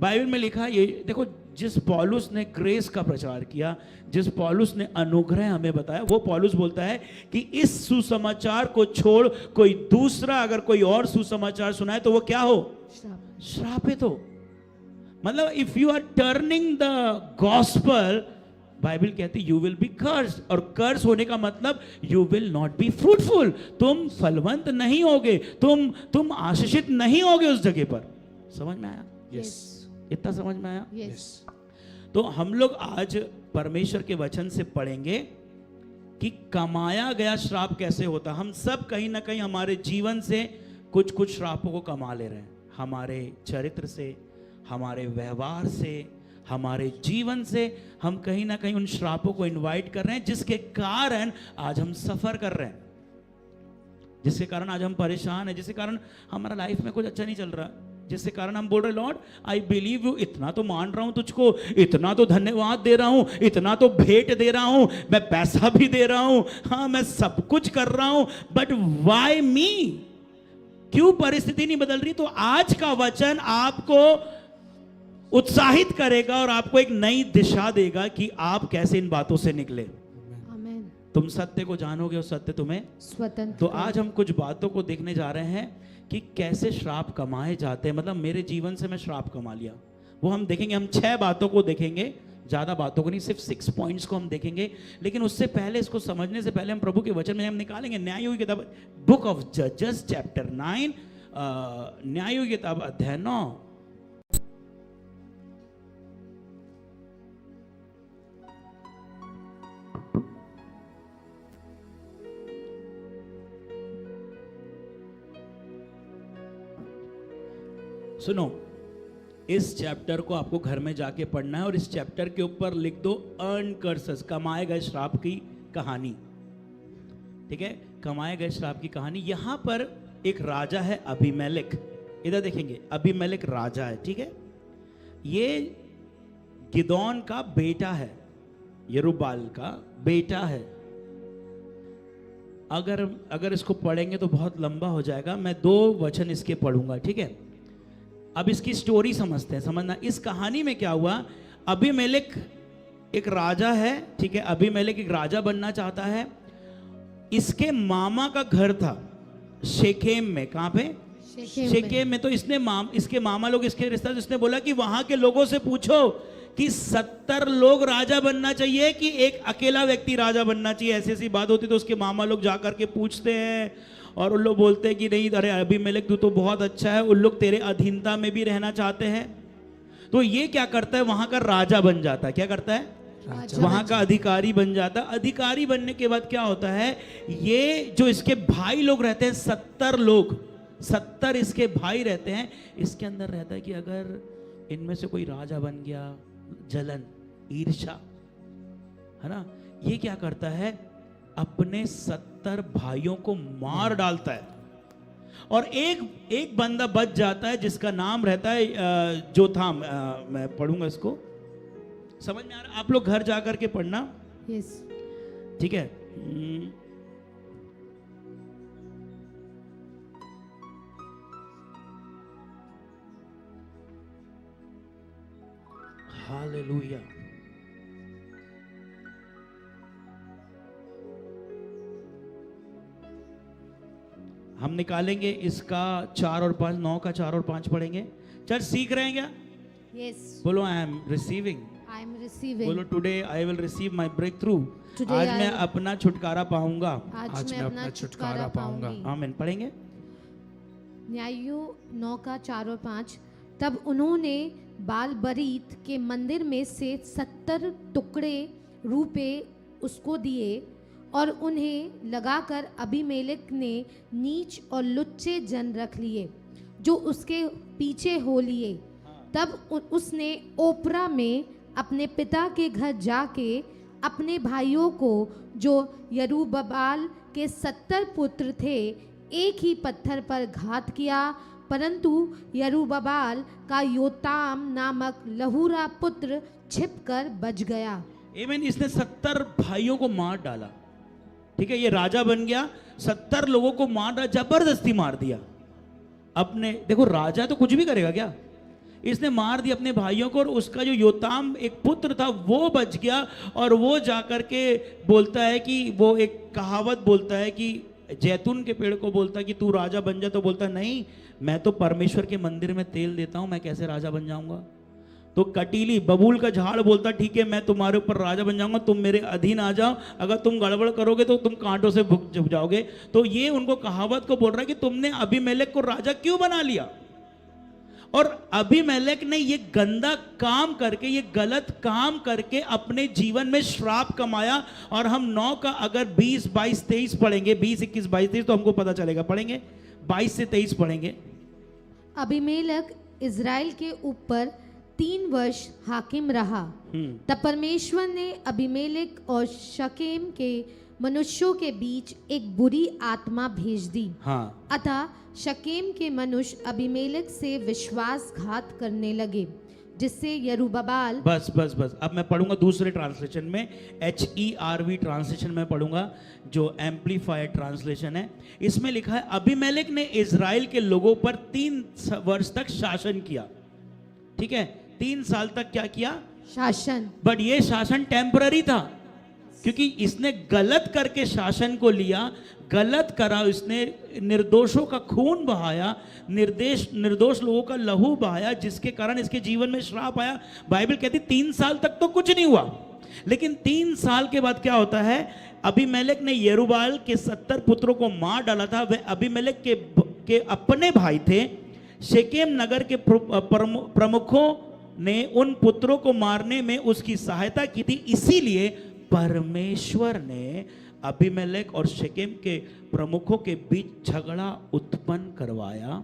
बाइबल में लिखा है, ये देखो, जिस पौलुस ने ग्रेस का प्रचार किया, जिस पौलुस ने अनुग्रह हमें बताया, वो पौलुस बोलता है कि इस सुसमाचार को छोड़ कोई दूसरा अगर कोई और सुसमाचार सुनाए तो वो क्या हो? श्रापित हो। मतलब if you are turning the gospel, Bible कहती यू विल बी कर्स्ड, और कर्स होने का मतलब you will not be fruitful, तुम फलवंत नहीं होगे, तुम आशीषित नहीं होगे उस जगह पर। समझ में आया? यस इतना समझ में आया? यस तो हम लोग आज परमेश्वर के वचन से पढ़ेंगे कि कमाया गया श्राप कैसे होता। हम सब कहीं ना कहीं हमारे जीवन से कुछ कुछ श्रापों को कमा ले रहे हैं, हमारे चरित्र से, हमारे व्यवहार से, हमारे जीवन से हम कहीं ना कहीं उन श्रापों को इनवाइट कर रहे हैं, जिसके कारण आज हम सफर कर रहे हैं, जिसके कारण आज हम परेशान हैं, जिसके कारण हमारा लाइफ में कुछ अच्छा नहीं चल रहा, जिसके कारण हम बोल रहे लॉर्ड आई बिलीव यू, इतना तो मान रहा हूं तुझको, इतना तो धन्यवाद दे रहा हूं, इतना तो भेंट दे रहा हूं, मैं पैसा भी दे रहा हूं, हाँ मैं सब कुछ कर रहा हूं, बट व्हाई मी, क्यों परिस्थिति नहीं बदल रही? तो आज का वचन आपको उत्साहित करेगा और आपको एक नई दिशा देगा कि आप कैसे इन बातों से निकले। आमेन। तुम सत्य को जानोगे और सत्य तुम्हें स्वतंत्र। तो आज हम कुछ बातों को देखने जा रहे हैं कि कैसे श्राप कमाए जाते हैं। मतलब मेरे जीवन से मैं श्राप कमा लिया, वो हम देखेंगे। हम 6 बातों को देखेंगे, ज़्यादा बातों को नहीं, सिर्फ 6 पॉइंट्स को हम देखेंगे। लेकिन उससे पहले, इसको समझने से पहले हम प्रभु के वचन में हम निकालेंगे न्यायों की किताब, बुक ऑफ जजेस चैप्टर 9, न्यायों की किताब अध्याय 9। सुनो, इस चैप्टर को आपको घर में जाके पढ़ना है और इस चैप्टर के ऊपर लिख दो अर्न कर्सेस, कमाए गए श्राप की कहानी। ठीक है, कमाए गए श्राप की कहानी। यहां पर एक राजा है अबीमेलेक, इधर देखेंगे, अबीमेलेक राजा है। ठीक है, ये गिदोन का बेटा है, यरूबाल का बेटा है। अगर इसको पढ़ेंगे तो बहुत लंबा हो जाएगा, मैं 2 वचन इसके पढ़ूंगा। ठीक है, अब इसकी स्टोरी समझते हैं। समझना, इस कहानी में क्या हुआ। अबीमेलेक एक राजा है, ठीक है, अबीमेलेक एक राजा बनना चाहता है। इसके मामा का घर था शेकेम में। कहां पे? शेकेम में। तो इसके मामा लोग, इसके रिश्तेदार, इसने बोला कि वहां के लोगों से पूछो कि 70 लोग राजा बनना चाहिए कि एक अकेला व्यक्ति राजा बनना चाहिए। ऐसी ऐसी बात होती तो उसके मामा लोग जाकर के पूछते हैं और उन लोग बोलते हैं कि नहीं, अरे अबीमेलेक तू तो बहुत अच्छा है, उन लोग तेरे अधीनता में भी रहना चाहते हैं। तो ये क्या करता है, वहां का राजा बन जाता है। क्या करता है? वहां का अधिकारी बन जाता है। अधिकारी बनने के बाद क्या होता है, ये जो इसके भाई लोग रहते हैं, 70 लोग, 70 इसके भाई रहते हैं। इसके अंदर रहता है कि अगर इनमें से कोई राजा बन गया, जलन, ईर्ष्या, है ना, ये क्या करता है, अपने 70 भाइयों को मार डालता है और एक बंदा बच जाता है जिसका नाम रहता है जोथाम। मैं पढ़ूंगा इसको, समझ में आ रहा? आप लोग घर जाकर के पढ़ना। यस। ठीक है, हालेलुया। हम निकालेंगे इसका 4 और 5, 9 का 4 और 5 पढ़ेंगे। चल, सीख रहे हैं क्या? यस। बोलो I am receiving. I am receiving. बोलो today I will receive my breakthrough. आज मैं अपना छुटकारा पाऊंगा। आज मैं अपना छुटकारा पाऊंगा। आमीन। पढ़ेंगे न्यायों 9 का 4 और 5। तब उन्होंने बाल बरीत के मंदिर में से 70 टुकड़े रुपए उसको दिए और उन्हें लगाकर अबीमेलेक ने नीच और लुच्चे जन रख लिए जो उसके पीछे हो लिए। तब उसने ओपरा में अपने पिता के घर जाके अपने भाइयों को, जो यरूब्बाल के 70 पुत्र थे, एक ही पत्थर पर घात किया, परंतु यरूब्बाल का योताम नामक लहूरा पुत्र छिपकर बच गया। आमीन। इसने 70 भाइयों को मार डाला। ठीक है, ये राजा बन गया, 70 लोगों को मार डाला, जबरदस्ती मार दिया। अपने, देखो राजा तो कुछ भी करेगा क्या, इसने मार दिया अपने भाइयों को। और उसका जो योताम एक पुत्र था वो बच गया और वो जाकर के बोलता है कि, वो एक कहावत बोलता है कि जैतून के पेड़ को बोलता है कि तू राजा बन जा, तो बोलता है नहीं, मैं तो परमेश्वर के मंदिर में तेल देता हूं, मैं कैसे राजा बन जाऊंगा। तो कटीली बबूल का झाड़ बोलता ठीक है मैं तुम्हारे ऊपर राजा बन जाऊंगा, तुम मेरे अधीन आ जाओ, अगर तुम गड़बड़ करोगे तो तुम कांटों से झुक जाओगे। तो ये उनको कहावत को बोल रहा है कि तुमने अबीमेलेक को राजा क्यों बना लिया। और अबीमेलेक ने ये गंदा काम करके, ये गलत काम करके अपने जीवन में श्राप कमाया। और हम 9 का अगर 20, 22, 23 पढ़ेंगे, 20, 21, 22, 23 तो हमको पता चलेगा। पढ़ेंगे 22 से 23 पढ़ेंगे। अबीमेलेक इज़राइल के ऊपर 3 वर्ष हाकिम रहा। तब परमेश्वर ने अबीमेलेक और शकेम के मनुष्यों के बीच एक बुरी आत्मा भेज दी। हाँ। अतः शकेम के मनुष्य अबीमेलेक से विश्वासघात करने लगे, जिससे यरूब्बाल। बस अब मैं पढ़ूंगा दूसरे ट्रांसलेशन में, HERV ट्रांसलेशन में पढ़ूंगा, जो एम्पलीफाइड ट्रांसलेशन है। इसमें लिखा है अबीमेलेक ने इज़राइल के लोगों पर 3 वर्ष तक शासन किया। ठीक है, 3 साल तक क्या किया? शासन। बट ये शासन टेम्पररी था, क्योंकि इसने गलत करके शासन को लिया, गलत करा, इसने निर्दोषों का खून बहाया, निर्दोष लोगों का लहू बहाया, जिसके कारण इसके जीवन में श्राप आया। बाइबल कहती 3 साल तक तो कुछ नहीं हुआ, लेकिन 3 साल के बाद क्या होता है? अबीमेलेक ने यरूब्बाल के 70 पुत्रों को मार डाला था। वे अबीमेलेक के अपने भाई थे। शेकेम नगर के प्रमुखों ने उन पुत्रों को मारने में उसकी सहायता की थी, इसीलिए परमेश्वर ने अबीमेलेक और शेकेम के प्रमुखों के बीच झगड़ा उत्पन्न करवाया,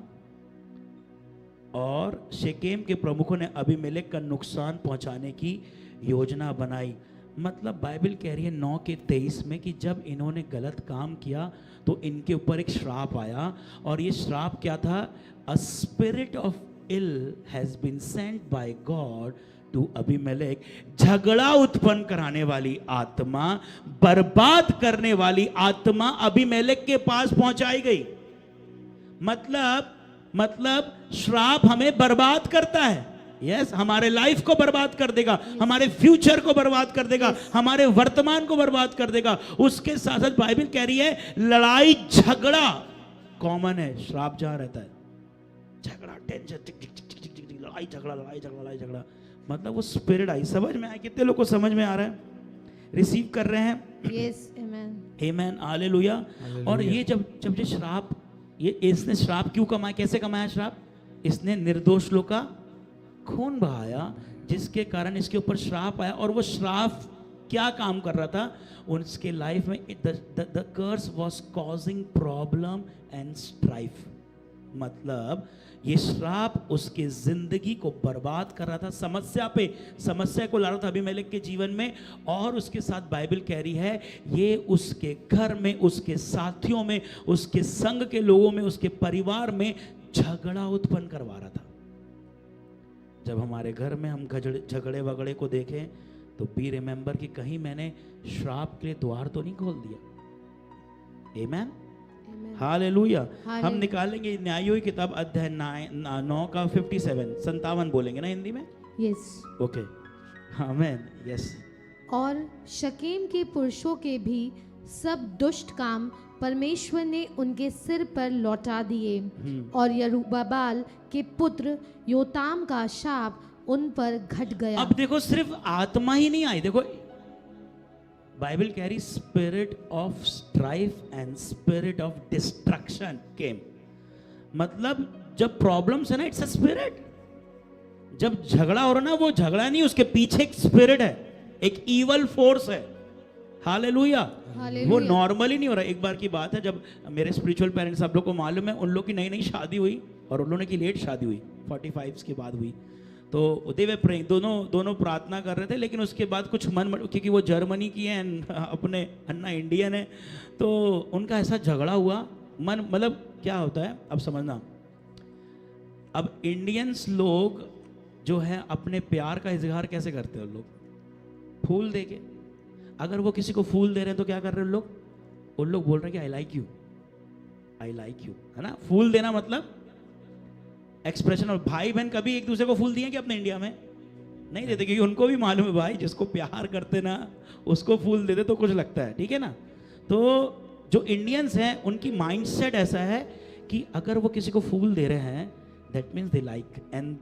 और शेकेम के प्रमुखों ने अबीमेलेक का नुकसान पहुंचाने की योजना बनाई। मतलब बाइबल कह रही है 9 के 23 में कि जब इन्होंने गलत काम किया तो इनके ऊपर एक श्राप आया, और ये श्राप क्या था? A spirit of ill has been sent by God to Abimelech. झगड़ा उत्पन्न कराने वाली आत्मा, बर्बाद करने वाली आत्मा अबीमेलेक के पास पहुंचाई गई। मतलब श्राप हमें बर्बाद करता है। यस, हमारे लाइफ को बर्बाद कर देगा, हमारे फ्यूचर को बर्बाद कर देगा, हमारे वर्तमान को बर्बाद कर देगा। उसके साथ साथ बाइबल कह रही है लड़ाई झगड़ा कॉमन है। श्राप जहां रहता है झगड़ा, टेंशन, लड़ाई झगड़ा, मतलब वो स्पिरिट आई। समझ में आया? कितने लोग को समझ में आ रहा है? रिसीव कर रहे हैं? यस, आमेन, आमेन, हालेलुया। और ये जब ये श्राप, ये इसने श्राप क्यों कमाया? कैसे कमाया श्राप? इसने निर्दोष लोग का खून बहाया, जिसके कारण इसके ऊपर श्राप आया। और वो श्राप क्या काम कर रहा था उसके लाइफ में? The curse was causing problem and strife. मतलब ये श्राप उसके जिंदगी को बर्बाद कर रहा था, समस्या को ला रहा था अबीमेलेक के जीवन में। और उसके साथ बाइबल कह रही है ये उसके घर में, उसके साथियों में, उसके संग के लोगों में, उसके परिवार में झगड़ा उत्पन्न करवा रहा था। जब हमारे घर में हम झगड़े वगड़े को देखें तो बी रिमेंबर कि कहीं मैंने श्राप के लिए द्वार तो नहीं खोल दिया। आमेन, हालेलुया। हम निकालेंगे न्यायों की किताब अध्याय 9 का 57 बोलेंगे ना हिंदी में? यस, ओके, आमेन, यस। और शकेम के पुरुषों के भी सब दुष्ट काम परमेश्वर ने उनके सिर पर लौटा दिए, और यरूब्बाल के पुत्र योताम का शाप उन पर घट गया। अब देखो, सिर्फ आत्मा ही नहीं आई, देखो बाइबल कह रही spirit of strife and spirit of destruction came. मतलब जब प्रॉब्लम्स है ना, इट्स अ स्पिरिट। जब झगड़ा हो रहा ना, वो झगड़ा नहीं, उसके पीछे एक स्पिरिट है, एक ईवल फोर्स है। हालेलुया। वो नॉर्मली नहीं हो रहा। एक बार की बात है, जब मेरे स्पिरिचुअल पेरेंट्स सब लोग को मालूम है, उन लोग की नई नई शादी हुई और उन लोगों की लेट शादी हुई, 45 के बाद हुई। तो दे वे प्रेइंग, दोनों प्रार्थना कर रहे थे, लेकिन उसके बाद कुछ क्योंकि वो जर्मनी की है, अपने अन्ना इंडियन है, तो उनका ऐसा झगड़ा हुआ। मतलब क्या होता है अब समझना। अब इंडियंस लोग जो है अपने प्यार का इजहार कैसे करते हैं? लोग फूल देके। अगर वो किसी को फूल दे रहे हैं तो क्या कर रहे हैं लोग? उन लोग बोल रहे हैं कि आई लाइक यू, है ना? फूल देना मतलब एक्सप्रेशन। और भाई बहन कभी एक दूसरे को फूल दिए कि अपने इंडिया में नहीं देते, क्योंकि उनको भी मालूम है भाई जिसको प्यार करते ना उसको फूल देते तो कुछ लगता है, ठीक है ना? तो जो इंडियंस हैं उनकी माइंडसेट ऐसा है कि अगर वो किसी को फूल दे रहे हैं that means they like, and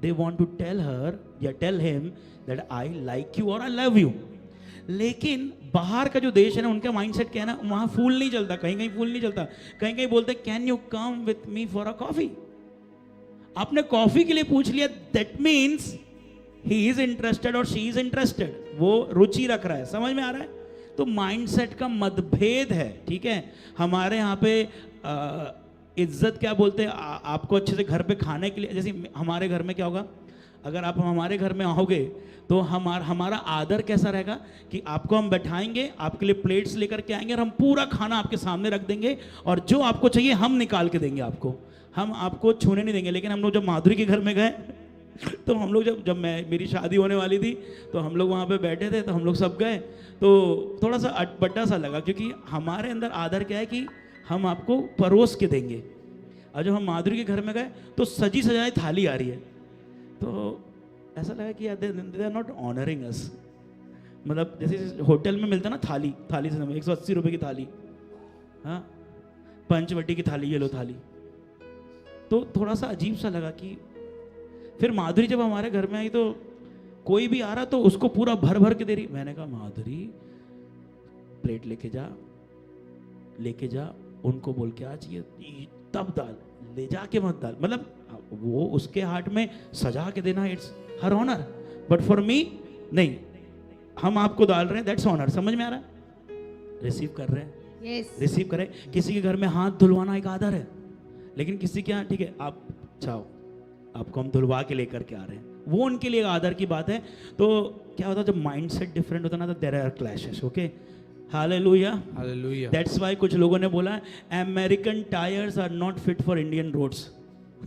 they want to tell her या tell him that I like you और आई लव यू। लेकिन बाहर का जो देश है ना, उनका माइंडसेट क्या है ना, वहां फूल नहीं चलता, कहीं कहीं फूल नहीं चलता, कहीं कहीं बोलते can you come with me for a coffee. आपने कॉफी के लिए पूछ लिया, that means he is interested और शी इज इंटरेस्टेड, वो रुचि रख रहा है। समझ में आ रहा है? तो माइंडसेट का मतभेद है, ठीक है। हमारे यहाँ पे इज्जत क्या बोलते हैं, आपको अच्छे से घर पे खाने के लिए, जैसे हमारे घर में क्या होगा, अगर आप हमारे घर में आओगे तो हमारा आदर कैसा रहेगा कि आपको हम बैठाएंगे, आपके लिए प्लेट्स लेकर के आएंगे और हम पूरा खाना आपके सामने रख देंगे और जो आपको चाहिए हम निकाल के देंगे आपको, हम आपको छूने नहीं देंगे। लेकिन हम लोग जब माधुरी के घर में गए तो हम लोग जब मेरी शादी होने वाली थी तो हम लोग वहाँ पे बैठे थे, तो हम लोग सब गए तो थोड़ा सा अटपटा सा लगा, क्योंकि हमारे अंदर आदर क्या है कि हम आपको परोस के देंगे। और जब हम माधुरी के घर में गए तो सजी सजाई थाली आ रही है, तो ऐसा लगा कि दे आर नॉट ऑनरिंग अस। मतलब जैसे होटल में मिलता ना थाली से 180 रुपये की थाली, हाँ, पंचवटी की थाली, ये लो थाली। तो थोड़ा सा अजीब सा लगा कि फिर माधुरी जब हमारे घर में आई तो कोई भी आ रहा तो उसको पूरा भर भर के दे रही। मैंने कहा माधुरी प्लेट लेके जा, उनको बोल के आ चाहिए तब डाल, ले जाके मत डाल। मतलब वो उसके हार्ट में सजा के देना, it's her honour, but for me नहीं, हम आपको डाल रहे हैं, दैट्स ऑनर। समझ में आ रहा है? रिसीव कर रहे हैं, यस, रिसीव करें। किसी के घर में हाथ धुलवाना एक आदर है, लेकिन किसी के यहाँ ठीक है आप चाहो, आपको हम धुलवा के लेकर के आ रहे हैं, वो उनके लिए आदर की बात है। तो क्या होता है जब माइंडसेट डिफरेंट होता है ना, तो there are clashes. Okay, hallelujah, hallelujah. That's why कुछ लोगों ने बोला American tyres are not fit for Indian roads.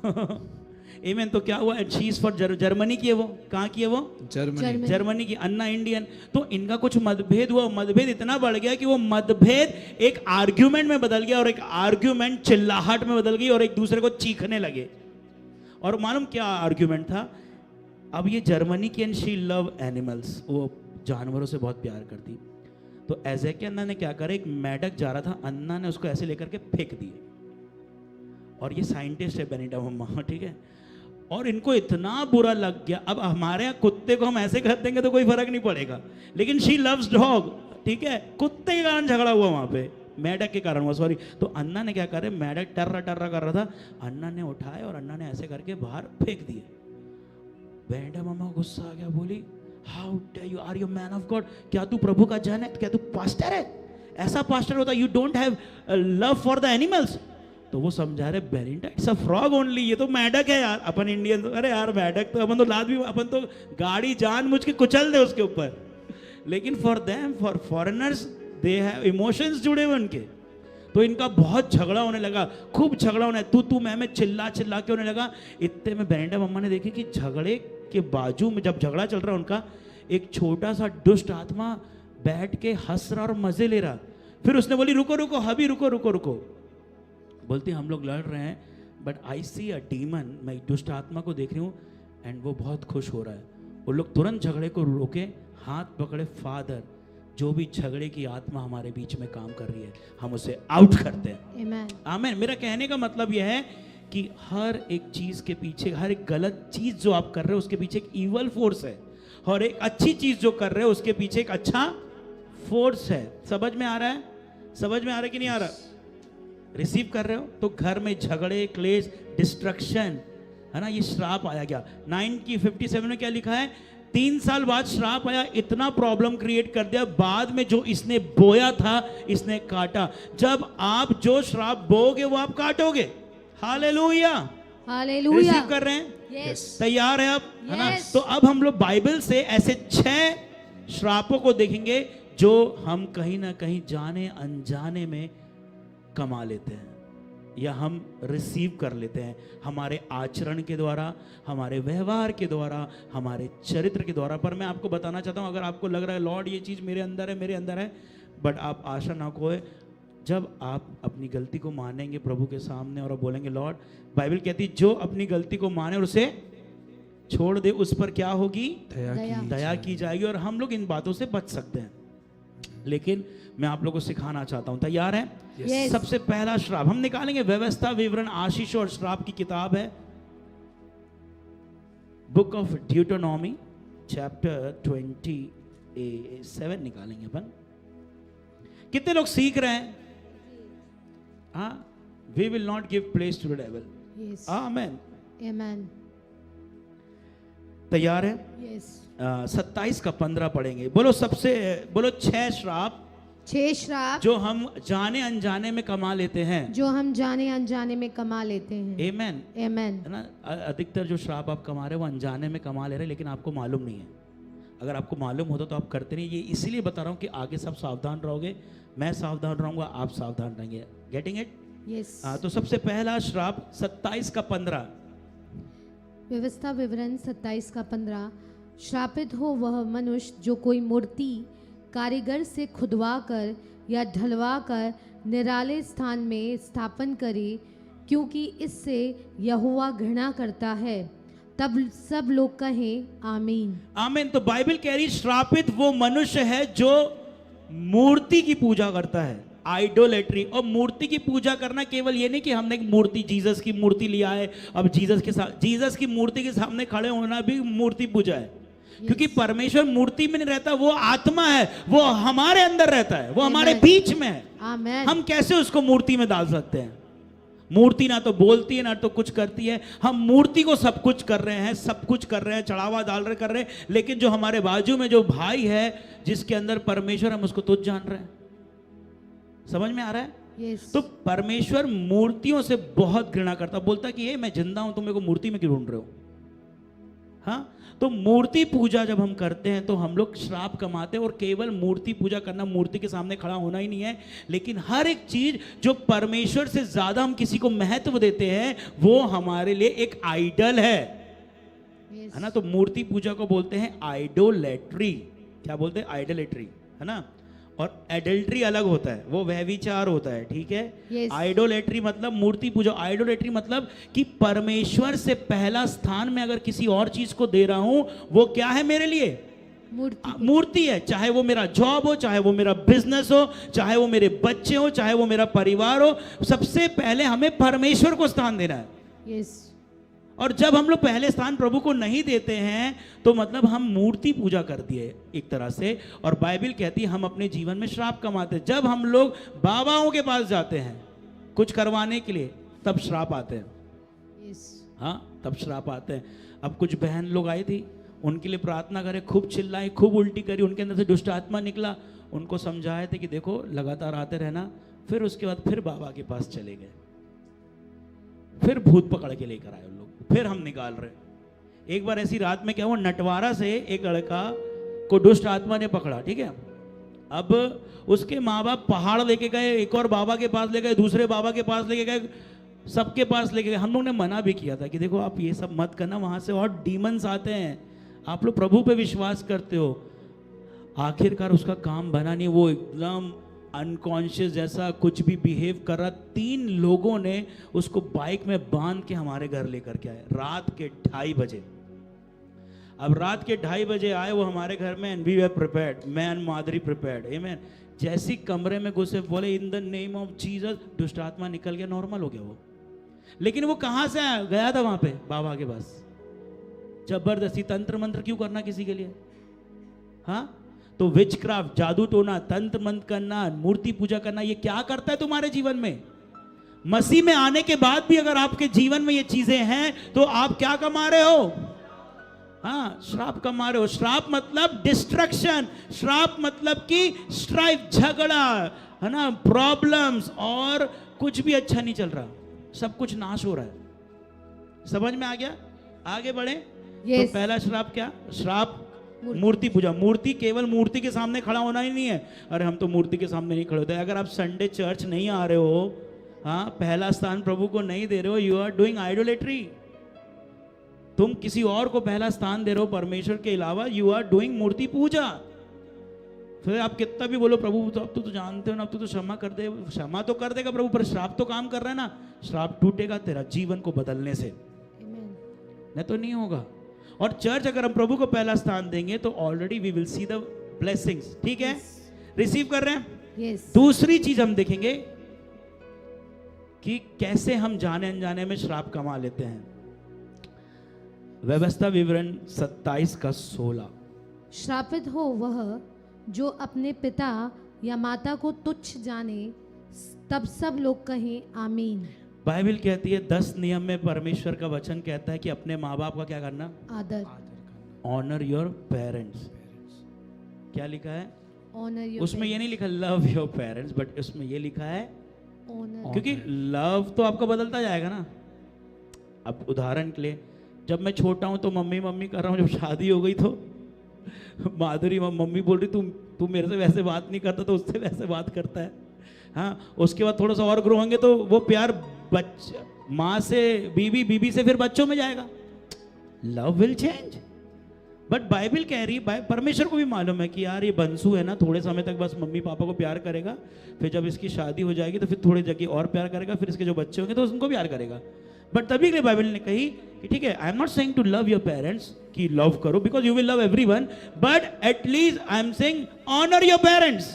Amen. तो क्या हुआ, शी इज फॉर जर्मनी की है, वो कहाँ की है, वो जर्मनी की, अन्ना इंडियन। तो इनका कुछ मतभेद हुआ, मतभेद इतना बढ़ गया कि वो मतभेद एक आर्ग्यूमेंट में बदल गया और एक आर्ग्यूमेंट चिल्लाहट में बदल गई और एक दूसरे को चीखने लगे। और मालूम क्या आर्ग्यूमेंट था? अब ये जर्मनी की एंड शी लव एनिमल्स, वो जानवरों से बहुत प्यार करती। तो एजेकिया अन्ना ने क्या करा, एक मेढक जा रहा था, अन्ना ने उसको ऐसे लेकर के फेंक दिए। और ये साइंटिस्ट है बेनिटा मम्मा, ठीक है, और इनको इतना बुरा लग गया। अब हमारे यहाँ कुत्ते को हम ऐसे कर देंगे तो कोई फर्क नहीं पड़ेगा, लेकिन शी लव्स डॉग, ठीक है, कुत्ते के कारण झगड़ा हुआ वहां पे, मेढक के कारण हुआ, सॉरी। तो अन्ना ने क्या करे, मेढक टर्रा टर्रा कर रहा था, अन्ना ने उठाए और अन्ना ने ऐसे करके बाहर फेंक दिए। बेनिटा मम्मा गुस्सा आ गया, बोली how dare you, are you man of God, क्या तू प्रभु का जन है, क्या तू पास्टर है? ऐसा पास्टर होता, you don't have love for the animals. तो वो समझा रहे Benita it's a frog only, ये तो मेढक है यार, अपन इंडियन, अरे यार मेढक तो अपन तो लाद भी, अपन तो गाड़ी जान मुझ के कुचल दे उसके ऊपर, लेकिन for them, for foreigners, they have emotions जुड़े हुए उनके। तो इनका बहुत झगड़ा होने लगा, खूब झगड़ा होने, तू मैं चिल्ला चिल्ला के होने लगा। इतने में बेनिटा मम्मा ने देखी कि झगड़े के बाजू में जब झगड़ा चल रहा उनका, एक छोटा सा दुष्ट आत्मा बैठ के हंस रहा और मजे ले रहा। फिर उसने बोली रुको रुको हबी, रुको रुको रुको। बोलती हम लोग लड़ रहे हैं, but I C a demon, मैं दुष्ट आत्मा को देख रही हूँ एंड वो बहुत खुश हो रहा है। वो लोग तुरंत झगड़े को रोके, हाथ पकड़े, फादर जो भी झगड़े की आत्मा हमारे बीच में काम कर रही है हम उसे आउट करते हैं। आमेन। आमेन। मेरा कहने का मतलब यह है कि हर एक चीज के पीछे, हर एक गलत चीज जो आप कर रहे हो उसके पीछे एक इवल फोर्स है, और एक अच्छी चीज जो कर रहे हो उसके पीछे एक अच्छा फोर्स है। समझ में आ रहा है? समझ में आ रहा है कि नहीं आ रहा? रिसीव कर रहे हो? तो घर में झगड़े, क्लेश, डिस्ट्रक्शन, है ना, ये श्राप आया। क्या 9:57 में क्या लिखा है? 3 साल बाद श्राप आया, इतना प्रॉब्लम क्रिएट कर दिया, बाद में जो इसने बोया था इसने काटा। जब आप जो श्राप बोगे वो आप काटोगे। Hallelujah, hallelujah. रिसीव कर रहे हैं? यस, तैयार है आप? है ना? Yes. तो अब हम लोग बाइबल से ऐसे 6 श्रापों को देखेंगे जो हम कहीं ना कहीं जाने अनजाने में कमा लेते हैं या हम रिसीव कर लेते हैं, हमारे आचरण के द्वारा, हमारे व्यवहार के द्वारा, हमारे चरित्र के द्वारा। पर मैं आपको बताना चाहता हूं, अगर आपको लग रहा है लॉर्ड ये चीज़ मेरे अंदर है, मेरे अंदर है, बट आप आशा ना खोए। जब आप अपनी गलती को मानेंगे प्रभु के सामने और बोलेंगे लॉर्ड, बाइबल कहती जो अपनी गलती को माने और उसे छोड़ दे उस पर क्या होगी? दया की जाएगी। और हम लोग इन बातों से बच सकते हैं। लेकिन मैं आप लोगों को सिखाना चाहता हूं, तैयार है? Yes. सबसे पहला श्राप हम निकालेंगे, व्यवस्था विवरण आशीष और श्राप की किताब है। बुक ऑफ ड्यूटोनॉमी चैप्टर 27 निकालेंगे अपन। कितने लोग सीख रहे हैं? हाँ, we will not give place to the devil. Yes. Amen. Amen. तैयार है? Yes. 27 का 15 पढ़ेंगे। बोलो 6 श्राप 6 श्राप जो हम जाने अनजाने में कमा लेते हैं। जो हम जाने अनजाने में कमा लेते हैं। आमेन। Amen. है ना? अधिकतर जो श्राप आप कमा रहे हो वो अनजाने में कमा ले रहे हैं, लेकिन आपको मालूम नहीं है। अगर आपको मालूम होता तो आप करते नहीं। ये इसीलिए बता रहा हूँ कि आगे सब सावधान रहोगे, मैं सावधान रहूंगा, आप सावधान रहेंगे। Getting it? Yes. तो सबसे पहला श्राप 27 का 15। व्यवस्था विवरण 27 का 15। श्रापित हो वह मनुष्य जो कोई मूर्ति कारीगर से खुदवा कर या ढलवा कर निराले स्थान में स्थापन करे, क्योंकि इससे यहोवा घृणा करता है। तब सब लोग कहें आमीन। आमीन। तो बाइबल कह रही श्रापित वो मनुष्य है जो मूर्ति की पूजा करता है, आइडोलेट्री। और मूर्ति की पूजा करना केवल ये नहीं कि हमने एक मूर्ति, जीसस की मूर्ति लिया है, अब जीसस की मूर्ति के सामने खड़े होना भी मूर्ति पूजा है। क्योंकि परमेश्वर मूर्ति में नहीं रहता, वो आत्मा है, वो हमारे अंदर रहता है, वो हमारे बीच में है। आमीन। हम कैसे उसको मूर्ति में डाल सकते हैं? मूर्ति ना तो बोलती है ना तो कुछ करती है। हम मूर्ति को सब कुछ कर रहे हैं, सब कुछ कर रहे हैं, चढ़ावा डाल रहे कर रहे हैं, लेकिन जो हमारे बाजू में जो भाई है जिसके अंदर परमेश्वर, हम उसको तुच्छ जान रहे हैं। समझ में आ रहा है? Yes. तो परमेश्वर मूर्तियों से बहुत घृणा करता, बोलता कि ये मैं जिंदा हूं, तुम मेरे को मूर्ति में क्यों ढूंढ रहे हो? हाँ, तो मूर्ति पूजा जब हम करते हैं तो हम लोग श्राप कमाते हैं। और केवल मूर्ति पूजा करना, मूर्ति के सामने खड़ा होना ही नहीं है, लेकिन हर एक चीज जो परमेश्वर से ज्यादा हम किसी को महत्व देते हैं वो हमारे लिए एक आइडल है। Yes. है ना? तो मूर्ति पूजा को बोलते हैं आइडोलेट्री। क्या बोलते हैं? आइडोलेट्री, है ना? और एडल्ट्री अलग होता है, वो व्यभिचार होता है, ठीक है? Yes. आइडोलेट्री मतलब मूर्ति पूजा। आइडोलेट्री मतलब कि परमेश्वर से पहला स्थान में अगर किसी और चीज को दे रहा हूं, वो क्या है मेरे लिए? मूर्ति है। चाहे वो मेरा जॉब हो, चाहे वो मेरा बिजनेस हो, चाहे वो मेरे बच्चे हो, चाहे वो मेरा परिवार हो, सबसे पहले हमें परमेश्वर को स्थान देना है। Yes. और जब हम लोग पहले स्थान प्रभु को नहीं देते हैं तो मतलब हम मूर्ति पूजा कर दिए एक तरह से। और बाइबल कहती है हम अपने जीवन में श्राप कमाते हैं। जब हम लोग बाबाओं के पास जाते हैं कुछ करवाने के लिए, तब श्राप आते हैं। Yes. हाँ, तब श्राप आते हैं। अब कुछ बहन लोग आई थी, उनके लिए प्रार्थना करे, खूब चिल्लाई, खूब उल्टी करी, उनके अंदर से दुष्ट आत्मा निकला। उनको समझाए थे कि देखो लगातार आते रहना। फिर उसके बाद फिर बाबा के पास चले गए, फिर भूत पकड़ के लेकर आए उन लोग, फिर हम निकाल रहे। एक बार ऐसी रात में क्या हुआ, नटवारा से एक लड़का को दुष्ट आत्मा ने पकड़ा, ठीक है? अब उसके माँ बाप पहाड़ लेके गए, एक और बाबा के पास ले गए, दूसरे बाबा के पास लेके गए, सबके पास लेके गए। हम लोग ने मना भी किया था कि देखो आप ये सब मत करना, वहां से और डीमंस आते हैं, आप लोग प्रभु पे विश्वास करते हो। आखिरकार उसका काम बना नहीं, वो एकदम अनकॉन्शियस जैसा कुछ भी बिहेव कर रहा। 3 लोगों ने उसको बाइक में बांध के हमारे घर लेकर के आए रात के 2:30 बजे। अब रात के 2:30 बजे आए वो हमारे घर में, एंड वी वर प्रिपेयर्ड, मैं एंड माधुरी प्रिपेयर्ड। आमेन। जैसी कमरे में घुसे बोले in the name of Jesus, दुष्ट आत्मा निकल गया, नॉर्मल हो गया वो। लेकिन वो कहां से आया? गया था वहां पे बाबा के पास। जबरदस्ती तंत्र मंत्र क्यों करना किसी के लिए? हाँ, तो विचक्राफ्ट, जादू टोना, तंत्र मंत्र करना, मूर्ति पूजा करना, ये क्या करता है तुम्हारे जीवन में? मसीह में आने के बाद भी अगर आपके जीवन में ये चीजें हैं तो आप क्या कमा रहे हो? हाँ, श्राप कमा रहे हो। श्राप मतलब डिस्ट्रक्शन, श्राप मतलब कि स्ट्राइफ, झगड़ा, है ना, प्रॉब्लम्स, और कुछ भी अच्छा नहीं चल रहा, सब कुछ नाश हो रहा है। समझ में आ गया? आगे बढ़े। Yes. तो पहला श्राप क्या? श्राप मूर्ति पूजा। मूर्ति, केवल मूर्ति के सामने खड़ा होना ही नहीं है। अरे हम तो मूर्ति के सामने नहीं खड़े होते। अगर आप संडे चर्च नहीं आ रहे हो, हाँ, पहला स्थान प्रभु को नहीं दे रहे हो, यू आर डूइंग आइडोलेट्री। तुम किसी और को पहला स्थान दे रहे हो परमेश्वर के अलावा, यू आर डूइंग मूर्ति पूजा। फिर आप कितना भी बोलो प्रभु तो अब तो जानते हो ना, अब तो क्षमा कर दे, क्षमा तो कर देगा प्रभु, पर श्राप तो काम कर रहा है ना। श्राप टूटेगा तेरा जीवन को बदलने से, नहीं तो नहीं होगा। और चर्च अगर हम प्रभु को पहला स्थान देंगे तो already we will see the blessings. ठीक है, रिसीव कर रहे हैं? Yes. दूसरी चीज हम देखेंगे कि कैसे हम जाने अनजाने में श्राप कमा लेते हैं। व्यवस्था विवरण 27 का 16। श्रापित हो वह जो अपने पिता या माता को तुच्छ जाने। तब सब लोग कहें आमीन। बाइबल कहती है 10 नियम में परमेश्वर का वचन कहता है कि अपने माँ बाप का क्या करना, आदर। Honour your parents. क्या लिखा है ऑनर योर। उसमें? ये नहीं लिखा लव योर पेरेंट्स, बट उसमें ये लिखा है ऑनर। क्योंकि लव तो आपका बदलता जाएगा ना। अब उदाहरण के लिए, जब मैं छोटा हूं तो मम्मी मम्मी कर रहा हूं, जब शादी हो गई तो माधुरी मम्मी बोल रही तू मेरे से वैसे बात नहीं करता, तो उससे वैसे बात करता है। हाँ, उसके बाद थोड़ा सा और ग्रो होंगे तो वो प्यार माँ से बीबी, बीबी से फिर बच्चों में जाएगा। Love will change. But Bible कह रही है, परमेश्वर को भी मालूम है कि यार ये बंसू है ना, थोड़े समय तक बस मम्मी पापा को प्यार करेगा, फिर जब इसकी शादी हो जाएगी तो फिर थोड़ी जगह और प्यार करेगा, फिर इसके जो बच्चे होंगे तो उनको प्यार करेगा। बट तभी के लिए बाइबल ने कही कि ठीक है, I am not saying to love your parents, कि लव करो because you will love everyone, but at least I am saying honour your parents.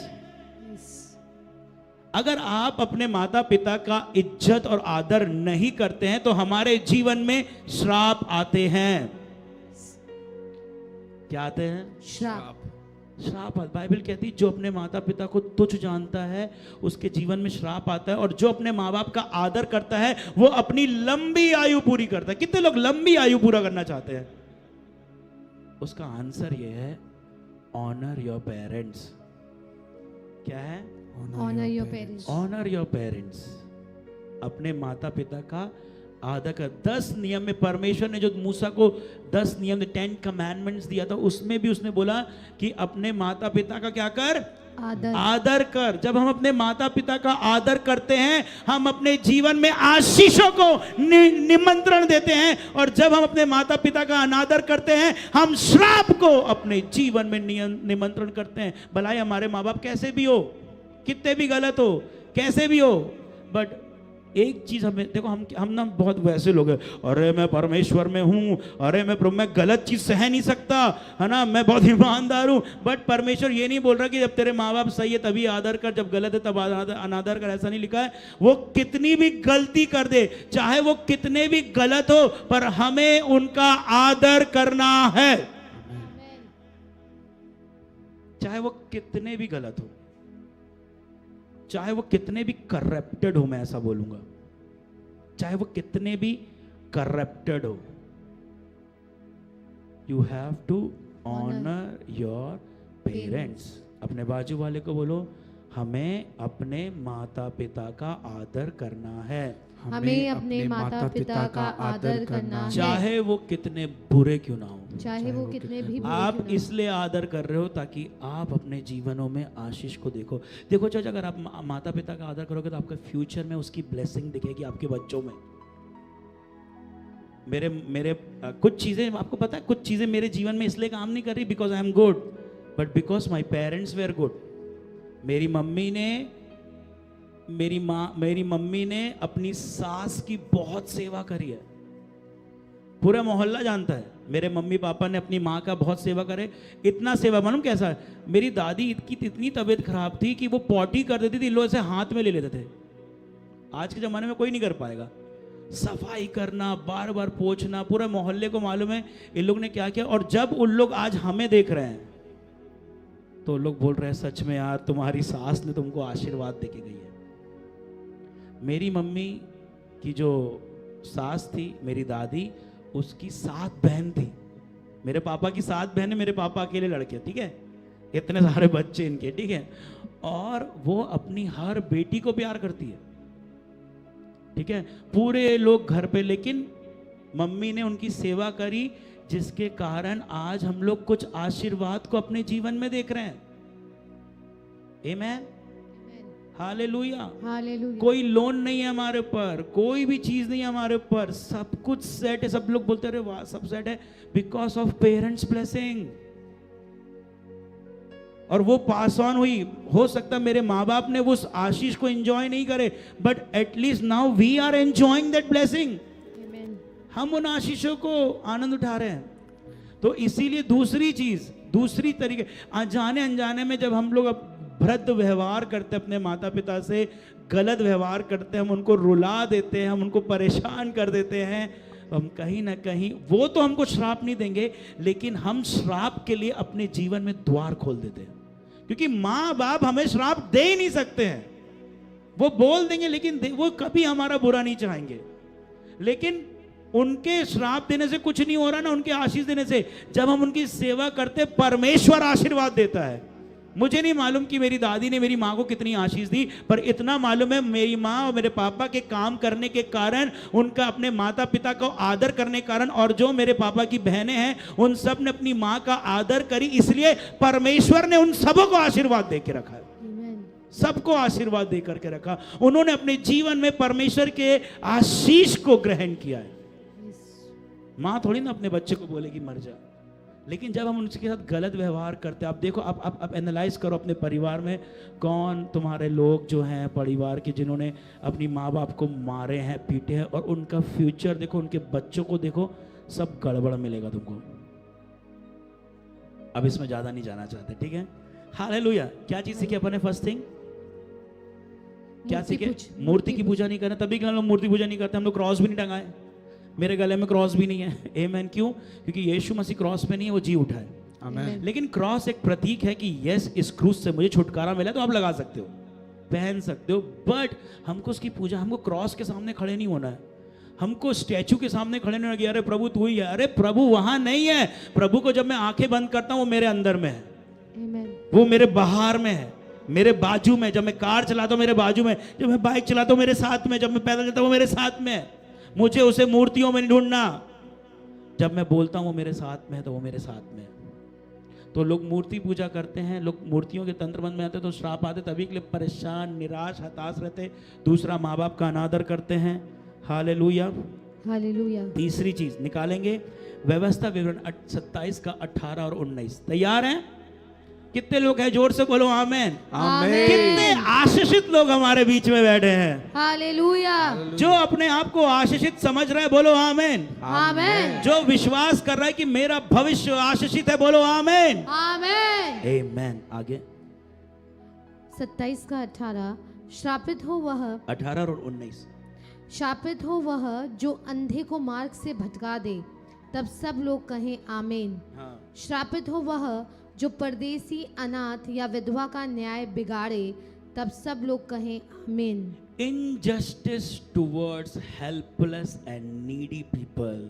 अगर आप अपने माता पिता का इज्जत और आदर नहीं करते हैं तो हमारे जीवन में श्राप आते हैं। क्या आते हैं? श्राप। श्राप। बाइबल कहती है जो अपने माता पिता को तुच्छ जानता है उसके जीवन में श्राप आता है, और जो अपने माँ बाप का आदर करता है वो अपनी लंबी आयु पूरी करता है। कितने लोग लंबी आयु पूरा करना चाहते हैं? उसका आंसर ये है, ऑनर योर पेरेंट्स। क्या है? Honour your parents. Honour your parents. अपने माता पिता का आदर कर। 10 नियम में परमेश्वर ने जो मूसा को 10 नियम 10 कमांडमेंट्स दिया था, उसमें भी उसने बोला कि अपने माता पिता का क्या कर? आदर। आदर कर। जब हम अपने माता पिता का आदर करते हैं हम अपने जीवन में आशीषों को निमंत्रण देते हैं, और जब हम अपने माता पिता का अनादर करते हैं हम श्राप को अपने जीवन में निमंत्रण करते हैं। भलाई हमारे माँ बाप कैसे भी हो, कितने भी गलत हो, कैसे भी हो, बट एक चीज हमें देखो, हम ना बहुत वैसे लोग हैं, अरे मैं परमेश्वर में हूं, अरे मैं गलत चीज सह नहीं सकता, है ना, मैं बहुत ईमानदार हूं। बट परमेश्वर ये नहीं बोल रहा कि जब तेरे माँ बाप सही है तभी आदर कर, जब गलत है तब अनादर कर। ऐसा नहीं लिखा है। वो कितनी भी गलती कर दे, चाहे वो कितने भी गलत हो, पर हमें उनका आदर करना है, चाहे वो कितने भी गलत हो, चाहे वो कितने भी करप्टेड हो। मैं ऐसा बोलूंगा, चाहे वो कितने भी करप्टेड हो, you have to honour your parents. अपने बाजू वाले को बोलो, हमें अपने माता पिता का आदर करना है। हमें अपने माता पिता का आदर करना है, चाहे वो कितने बुरे क्यों ना हो, चाहे वो कितने भी बुरे आप क्यों ना हो। इसलिए आदर कर रहे हो ताकि आप अपने जीवनों में आशीष को देखो। देखो चाचा, अगर आप माता पिता का आदर करोगे तो आपके फ्यूचर में उसकी ब्लेसिंग दिखेगी आपके बच्चों में। मेरे कुछ चीजें आपको पता है, कुछ चीजें मेरे जीवन में इसलिए काम नहीं कर रही because I am good, but because my parents were good. मेरी मम्मी ने अपनी सास की बहुत सेवा करी है। पूरा मोहल्ला जानता है मेरे मम्मी पापा ने अपनी माँ का बहुत सेवा करे। इतना सेवा मालूम कैसा है, मेरी दादी की इतनी तबीयत खराब थी कि वो पॉटी कर देती थी, इन लोग ऐसे हाथ में ले लेते थे। आज के ज़माने में कोई नहीं कर पाएगा। सफाई करना, बार बार पोंछना, पूरे मोहल्ले को मालूम है इन लोग ने क्या किया। और जब उन लोग आज हमें देख रहे हैं तो लोग बोल रहे हैं सच में यार तुम्हारी सास ने तुमको आशीर्वाद देके गई है। मेरी मम्मी की जो सास थी, मेरी दादी, उसकी 7 बहन थी। मेरे पापा की 7 बहन है, मेरे पापा अकेले लड़के, ठीक है, इतने सारे बच्चे इनके, ठीक है। और वो अपनी हर बेटी को प्यार करती है, ठीक है, पूरे लोग घर पे। लेकिन मम्मी ने उनकी सेवा करी जिसके कारण आज हम लोग कुछ आशीर्वाद को अपने जीवन में देख रहे हैं। आमेन, हालेलुया, हालेलुया। कोई लोन नहीं है हमारे ऊपर, कोई भी चीज नहीं है हमारे ऊपर, सब कुछ सेट है। सब लोग बोलते रहे वाह सब सेट है, बिकॉज ऑफ पेरेंट्स ब्लेसिंग। और वो पास ऑन हुई। हो सकता है मेरे माँ बाप ने वो उस आशीष को एंजॉय नहीं करे, but at least now we are enjoying that blessing. हम उन आशीषों को आनंद उठा रहे हैं। तो इसीलिए दूसरी चीज, दूसरी तरीके, अनजाने अनजाने में जब हम लोग भ्रद व्यवहार करते हैं अपने माता पिता से, गलत व्यवहार करते हैं, हम उनको रुला देते हैं, हम उनको परेशान कर देते हैं, हम कहीं ना कहीं, वो तो हमको श्राप नहीं देंगे, लेकिन हम श्राप के लिए अपने जीवन में द्वार खोल देते हैं। क्योंकि माँ बाप हमें श्राप दे ही नहीं सकते हैं, वो बोल देंगे लेकिन वो कभी हमारा बुरा नहीं चाहेंगे। लेकिन उनके श्राप देने से कुछ नहीं हो रहा ना, उनके आशीष देने से। जब हम उनकी सेवा करते, परमेश्वर आशीर्वाद देता है। मुझे नहीं मालूम कि मेरी दादी ने मेरी माँ को कितनी आशीष दी, पर इतना मालूम है मेरी माँ और मेरे पापा के काम करने के कारण, उनका अपने माता पिता को आदर करने के कारण, और जो मेरे पापा की बहनें हैं उन सब ने अपनी माँ का आदर करी, इसलिए परमेश्वर ने उन सबों को आशीर्वाद दे के रखा है। सबको आशीर्वाद दे करके रखा। उन्होंने अपने जीवन में परमेश्वर के आशीष को ग्रहण किया है। माँ थोड़ी ना अपने बच्चे को बोलेगी मर जा, लेकिन जब हम उनके साथ गलत व्यवहार करते हैं, आप देखो, आप एनालाइज करो अपने परिवार में कौन तुम्हारे लोग जो हैं परिवार के, जिन्होंने अपनी माँ बाप को मारे हैं, पीटे हैं, और उनका फ्यूचर देखो, उनके बच्चों को देखो, सब गड़बड़ मिलेगा तुमको। अब इसमें ज्यादा नहीं जाना चाहते, ठीक है। हालेलुया। क्या चीज सीखी अपन ने? फर्स्ट थिंग क्या सीखे? मूर्ति की पूजा नहीं करना। तभी हम लोग मूर्ति पूजा नहीं करते, हम लोग क्रॉस भी नहीं टंगाए, मेरे गले में क्रॉस भी नहीं है। आमेन। क्यों? क्योंकि यीशु मसीह क्रॉस पे नहीं है, वो जी उठा है। आमेन। लेकिन क्रॉस एक प्रतीक है कि यस, इस क्रूस से मुझे छुटकारा मिला, तो आप लगा सकते हो, पहन सकते हो, बट हमको उसकी पूजा, हमको क्रॉस के सामने खड़े नहीं होना है, हमको स्टैचू के सामने खड़े नहीं होना कि अरे प्रभु तू ही है। अरे प्रभु वहां नहीं है। प्रभु को जब मैं आंखें बंद करता हूं, वो मेरे अंदर में है, वो मेरे बाहर में है, मेरे बाजू में। जब मैं कार चलाता हूं मेरे बाजू में, जब मैं बाइक चलाता हूं मेरे साथ में, जब मैं पैदल चलता हूं वो मेरे साथ में है। मुझे उसे मूर्तियों में नहीं ढूंढना। जब मैं बोलता हूं वो मेरे साथ में है, तो वो मेरे साथ में है। तो लोग मूर्ति पूजा करते हैं, लोग मूर्तियों के तंत्र बंद में आते तो श्राप आते, तभी के लिए परेशान, निराश, हताश रहते। दूसरा, माँ बाप का अनादर करते हैं। Hallelujah, hallelujah. तीसरी चीज निकालेंगे, व्यवस्था विवरण 27 का 18 और 19। तैयार हैं? कितने लोग हैं? जोर से बोलो आमेन। आमेन। कितने आशीषित लोग हमारे बीच में बैठे हैं। हालेलुया। जो अपने आप को आशीषित समझ रहा है, बोलो आमेन। आमेन। जो विश्वास कर रहा है कि मेरा भविष्य आशीषित है, बोलो आमेन। आमेन। आमेन। आगे 27 का 18। श्रापित हो वह, 18 और 19। श्रापित हो वह जो अंधे को मार्ग से भटका दे, तब सब लोग कहें आमेन। हाँ। श्रापित हो वह जो परदेसी, अनाथ या विधवा का न्याय बिगाड़े, तब सब लोग कहें आमीन। Injustice towards helpless and needy people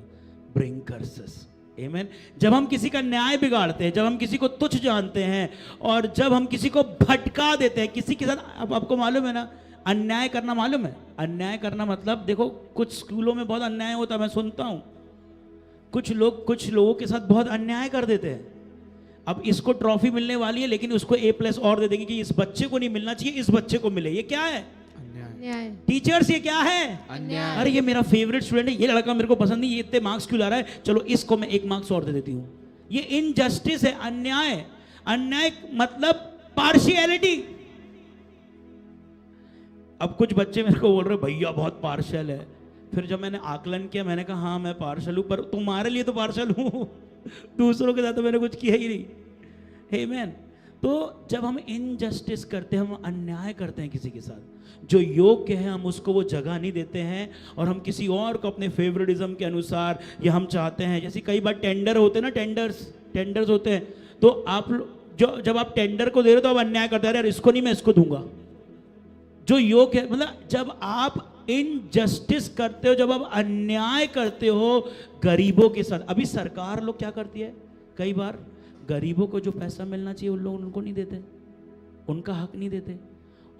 bring curses. Amen. जब हम किसी का न्याय बिगाड़ते हैं, जब हम किसी को तुच्छ जानते हैं, और जब हम किसी को भटका देते हैं किसी के साथ, अब आपको मालूम है ना, अन्याय करना मालूम है? अन्याय करना मतलब, देखो कुछ स्कूलों में बहुत अन्याय होता है, मैं सुनता हूं, कुछ लोगों के साथ बहुत अन्याय कर देते हैं। अब इसको ट्रॉफी मिलने वाली है, लेकिन उसको A+ और दे देंगे कि इस बच्चे को नहीं मिलना चाहिए, इस बच्चे को मिले। ये क्या है? अन्याय। टीचर्स, ये क्या है? अन्याय। अरे ये मेरा फेवरेट स्टूडेंट है, ये लड़का मेरे को पसंद नहीं, ये इतने मार्क्स क्यों ला रहा है, चलो इसको मैं 1 मार्क्स और दे देती हूँ। ये इनजस्टिस है, अन्याय। अन्याय मतलब पार्शियलिटी। अब कुछ बच्चे मेरे को बोल रहे भैया बहुत पार्शियल है। फिर जब मैंने आकलन किया, मैंने कहा हाँ मैं पार्शियल हूँ, पर तुम्हारे लिए तो पार्शियल हूँ, दूसरों के साथ तो मैंने कुछ किया ही नहीं। आमीन। तो जब हम इनजस्टिस करते हैं, हम अन्याय करते हैं किसी के साथ, जो योग्य है हम उसको वो जगह नहीं देते हैं, और हम किसी और को अपने फेवरेटिज्म के अनुसार, या हम चाहते हैं, जैसे कई बार टेंडर होते हैं ना, टेंडर्स होते हैं, तो आप जब आप टेंडर को दे रहे हो तो आप अन्याय करते हैं, अरे इसको नहीं मैं इसको दूंगा। जो योग्य है, मतलब जब आप इनजस्टिस करते हो, जब आप अन्याय करते हो गरीबों के साथ। अभी सरकार लोग क्या करती है, कई बार गरीबों को जो पैसा मिलना चाहिए उन लोग उनको नहीं देते, उनका हक नहीं देते,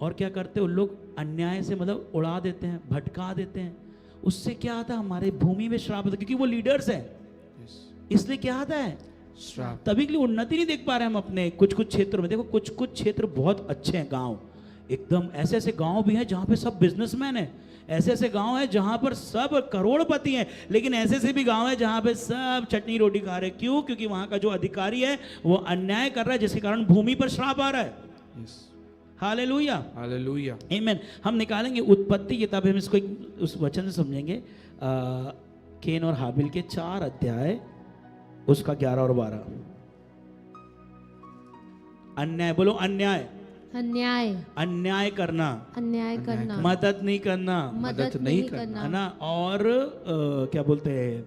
और क्या करते हैं उन लोग अन्याय से मतलब उड़ा देते हैं, भटका देते हैं। उससे क्या आता है, हमारे भूमि में श्राप आता है, क्योंकि वो लीडर्स हैं, इसलिए क्या आता है, श्राप। तभी के लिए उन्नति नहीं देख पा रहे हम अपने कुछ क्षेत्रों में। देखो कुछ क्षेत्र बहुत अच्छे हैं, गांव एकदम, ऐसे ऐसे गांव भी हैं जहां पे सब बिजनेसमैन हैं, ऐसे ऐसे गांव है जहां पर सब करोड़पति हैं, लेकिन ऐसे ऐसे भी गांव है जहां पे सब चटनी रोटी खा रहे हैं। क्यों? क्योंकि वहां का जो अधिकारी है वो अन्याय कर रहा है, जिसके कारण भूमि पर श्राप आ रहा है। हालेलुया, हालेलुया, आमीन। हम निकालेंगे उत्पत्ति किताब, हम इसको उस वचन से समझेंगे, केन और हाबिल के 4 अध्याय, उसका 11 और 12। अन्याय, बोलो अन्याय। अन्याय अन्याय करना, अन्याय करना, मदद नहीं करना, मदद नहीं करना, है ना। और क्या बोलते हैं,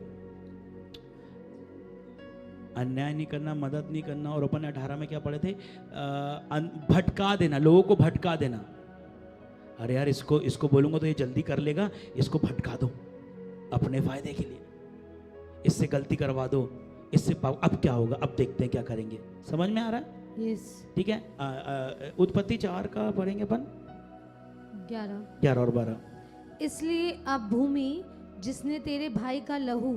अन्याय नहीं करना, मदद नहीं करना। और अपन 18 में क्या पढ़े थे, भटका देना, लोगों को भटका देना। अरे यार इसको बोलूंगा तो ये जल्दी कर लेगा, इसको भटका दो अपने फायदे के लिए, इससे गलती करवा दो, इससे अब क्या होगा, अब देखते हैं क्या करेंगे। समझ में आ रहा है? यस। ठीक है। उत्पत्ति 4 का पढ़ेंगे अपन, 11 और 12। इसलिए अब भूमि जिसने तेरे भाई का लहू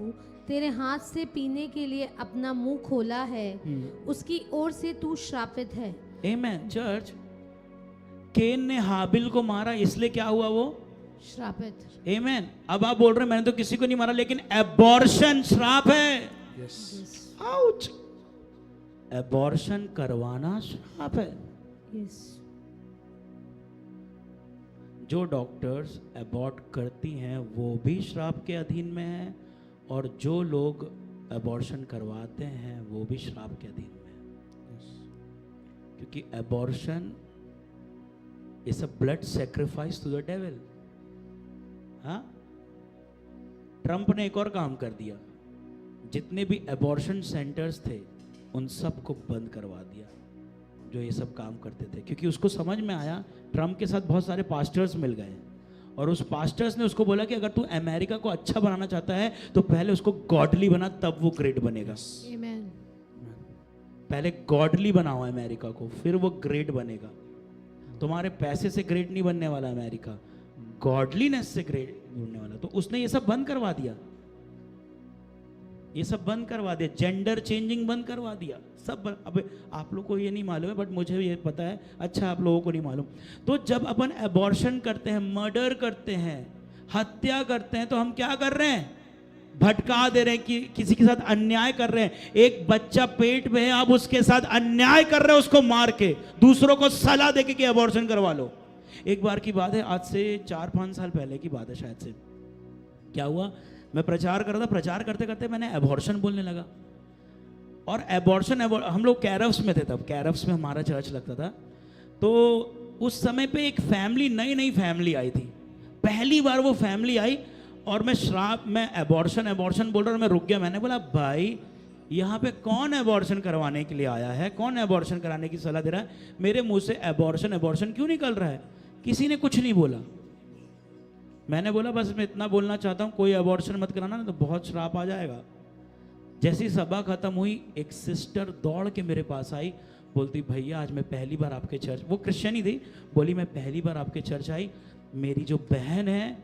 तेरे हाथ से पीने के लिए अपना मुंह खोला है, उसकी ओर से तू श्रापित है। आमेन। चर्च, केन ने हाबिल को मारा, इसलिए क्या हुआ, वो श्रापित। आमेन। अब आप बोल रहे हैं मैंने तो किसी को नहीं मारा, लेकिन एबॉर्शन श्राप है। आउच। एबॉर्शन करवाना श्राप है। यस। जो डॉक्टर्स एबॉर्ट करती हैं वो भी श्राप के अधीन में है, और जो लोग एबॉर्शन करवाते हैं वो भी श्राप के अधीन में है। क्योंकि abortion is a blood sacrifice to the devil. हाँ, ट्रंप ने एक और काम कर दिया, जितने भी एबॉर्शन सेंटर्स थे उन सबको बंद करवा दिया जो ये सब काम करते थे। क्योंकि उसको समझ में आया, ट्रंप के साथ बहुत सारे पास्टर्स मिल गए, और उस पास्टर्स ने उसको बोला कि अगर तू अमेरिका को अच्छा बनाना चाहता है तो पहले उसको गॉडली बना, तब वो ग्रेट बनेगा। आमेन। पहले गॉडली बनाओ अमेरिका को, फिर वो ग्रेट बनेगा। तुम्हारे पैसे से ग्रेट नहीं बनने वाला अमेरिका, गॉडलीनेस से ग्रेट बनने वाला। तो उसने ये सब बंद करवा दिया, ये सब बंद करवा दिया, जेंडर चेंजिंग बंद करवा दिया, सब बंद। अब आप लोग को ये नहीं मालूम है, बट मुझे ये पता है। अच्छा, आप लोगों को नहीं मालूम। तो जब अपन एबॉर्शन करते हैं, मर्डर करते हैं, हत्या करते हैं, तो हम क्या कर रहे हैं, भटका दे रहे हैं, कि किसी के साथ अन्याय कर रहे हैं। एक बच्चा पेट में है, आप उसके साथ अन्याय कर रहे हो, उसको मार के, दूसरों को सलाह देके कि एबॉर्शन करवा लो। एक बार की बात है, आज से 4-5 साल पहले की बात है शायद से। क्या हुआ, मैं प्रचार कर रहा था, प्रचार करते करते मैंने एबॉर्शन बोलने लगा। और एबॉर्शन हम लोग कैरव्स में थे, तब कैरव्स में हमारा चर्च लगता था। तो उस समय पे एक फैमिली, नई फैमिली आई थी, पहली बार वो फैमिली आई, और मैं एबॉर्शन बोल रहा हूँ। मैं रुक गया, मैंने बोला भाई यहाँ पे कौन एबॉर्शन करवाने के लिए आया है, कौन एबॉर्शन कराने की सलाह दे रहा है? मेरे मुंह से एबॉर्शन क्यों निकल रहा है? किसी ने कुछ नहीं बोला। मैंने बोला बस मैं इतना बोलना चाहता हूँ, कोई एबॉर्शन मत कराना, ना तो बहुत श्राप आ जाएगा। जैसी सभा खत्म हुई, एक सिस्टर दौड़ के मेरे पास आई, बोलती भैया आज मैं पहली बार आपके चर्च, वो क्रिश्चियन ही थी, बोली मैं पहली बार आपके चर्च आई, मेरी जो बहन है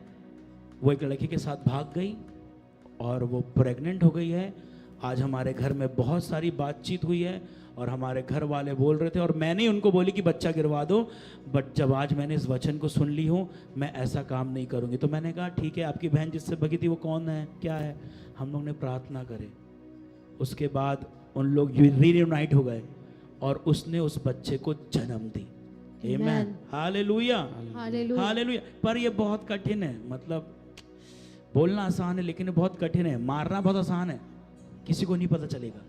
वो एक लड़के के साथ भाग गई और वो प्रेग्नेंट हो गई है। आज हमारे घर में बहुत सारी बातचीत हुई है और हमारे घर वाले बोल रहे थे, और मैंने उनको बोली कि बच्चा गिरवा दो, बट जब आज मैंने इस वचन को सुन ली हूँ, मैं ऐसा काम नहीं करूँगी। तो मैंने कहा ठीक है, आपकी बहन जिससे भगी थी वो कौन है, क्या है? हम लोग ने प्रार्थना करे, उसके बाद उन लोग रीयूनाइट हो गए और उसने उस बच्चे को जन्म दी। आमेन, हालेलुया, हालेलुया। पर ये बहुत कठिन है, मतलब बोलना आसान है लेकिन बहुत कठिन है, मारना बहुत आसान है, किसी को नहीं पता चलेगा,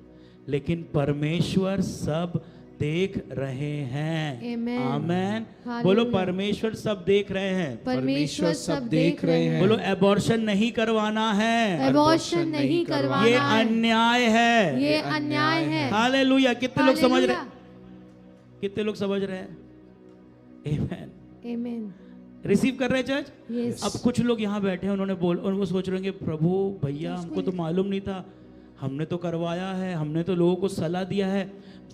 लेकिन परमेश्वर सब देख रहे हैं। आमेन। बोलो परमेश्वर सब देख रहे हैं, परमेश्वर सब देख रहे हैं। बोलो एबॉर्शन नहीं करवाना है, एबॉर्शन नहीं करवाना, ये अन्याय है, ये अन्याय है। हालेलुया। कितने लोग समझ रहे, कितने लोग समझ रहे हैं? आमेन, आमेन। रिसीव कर रहे हैं चर्च? Yes. अब कुछ लोग यहाँ बैठे हैं, उन्होंने और वो सोच रहे होंगे प्रभु भैया हमको तो मालूम नहीं था, हमने तो करवाया है, हमने तो लोगों को सलाह दिया है,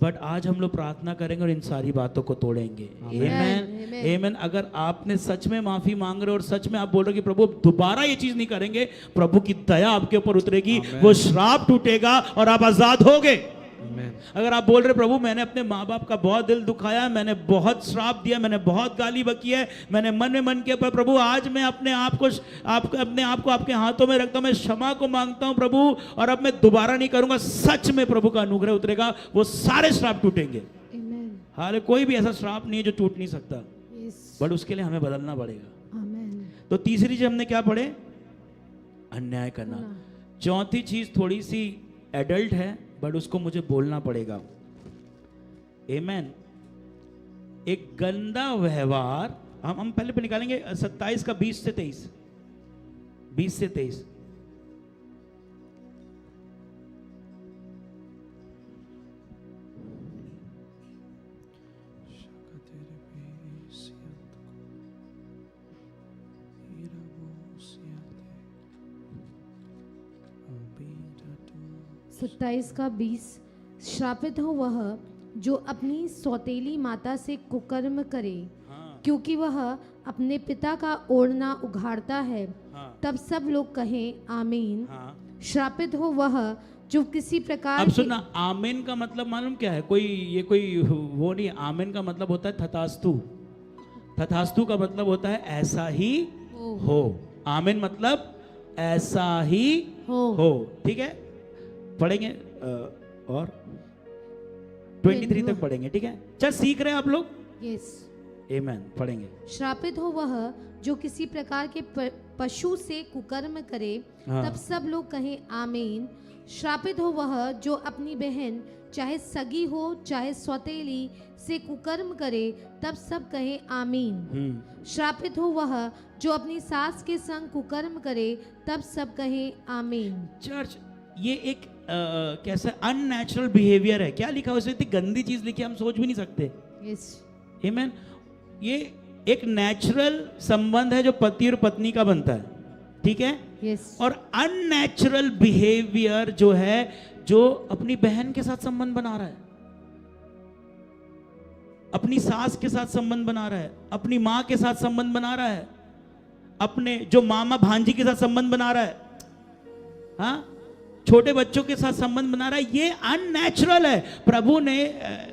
बट आज हम लोग प्रार्थना करेंगे और इन सारी बातों को तोड़ेंगे। आमेन, आमेन। अगर आपने सच में माफी मांग रहे और सच में आप बोल रहे कि प्रभु दोबारा ये चीज नहीं करेंगे, प्रभु की दया आपके ऊपर उतरेगी, वो श्राप टूटेगा और आप आजाद होगे। अगर आप बोल रहे प्रभु मैंने अपने माँ बाप का बहुत दिल दुखाया, मैंने बहुत श्राप दिया, मैंने बहुत गाली बकी है, मैंने मन में मन किया, पर प्रभु आज मैं अपने आप को आपके हाथों में रखता हूँ, मैं क्षमा को मांगता हूँ प्रभु, और अब मैं दोबारा नहीं करूंगा, सच में प्रभु का अनुग्रह उतरेगा, वो सारे श्राप टूटेंगे। हाल कोई भी ऐसा श्राप नहीं है जो टूट नहीं सकता, बट उसके लिए हमें बदलना पड़ेगा। तो तीसरी चीज हमने क्या पढ़े? अन्याय करना। चौथी चीज थोड़ी सी एडल्ट है, बट उसको मुझे बोलना पड़ेगा। आमेन। एक गंदा व्यवहार, हम पहले पे निकालेंगे 27 का 20 से 23, 20 से 23। सत्ताईस का 20। श्रापित हो वह जो अपनी सौतेली माता से कुकर्म करे, क्योंकि वह अपने पिता का ओढ़ना उघाड़ता है। तब सब लोग कहें आमीन। श्रापित हो वह जो किसी प्रकार अब सुनना, आमीन का मतलब मालूम क्या है? कोई वो नहीं। आमीन का मतलब होता है तथास्तु। तथास्तु का मतलब होता है ऐसा ही हो। आमीन मतलब ऐसा ही हो। ठीक है, पढ़ेंगे और 23 तक पढ़ेंगे। ठीक है, चल सीख रहे हैं आप लोग? यस, आमीन। पढ़ेंगे। श्रापित हो वह जो किसी प्रकार के पशु से कुकर्म करे। तब सब लोग कहें आमीन। श्रापित हो वह जो अपनी बहन चाहे सगी हो चाहे सौतेली से कुकर्म करे। तब सब कहें आमीन। श्रापित हो वह जो अपनी सास के संग कुकर्म करे। तब सब कहें आमीन। चर्च, ये एक कैसा अननेचुरल बिहेवियर है। क्या लिखा है उसमें? इतनी गंदी चीज लिखी, हम सोच भी नहीं सकते। यस, आमीन। ये एक नेचुरल संबंध है जो पति और पत्नी का बनता है। ठीक है। यस। और अननेचुरल बिहेवियर जो है, जो अपनी बहन के साथ संबंध बना रहा है, अपनी सास के साथ संबंध बना रहा है, अपनी माँ के साथ संबंध बना रहा है, अपने जो मामा भांजी के साथ संबंध बना रहा है, हाँ, छोटे बच्चों के साथ संबंध बना रहा है। ये अननेचुरल है। प्रभु ने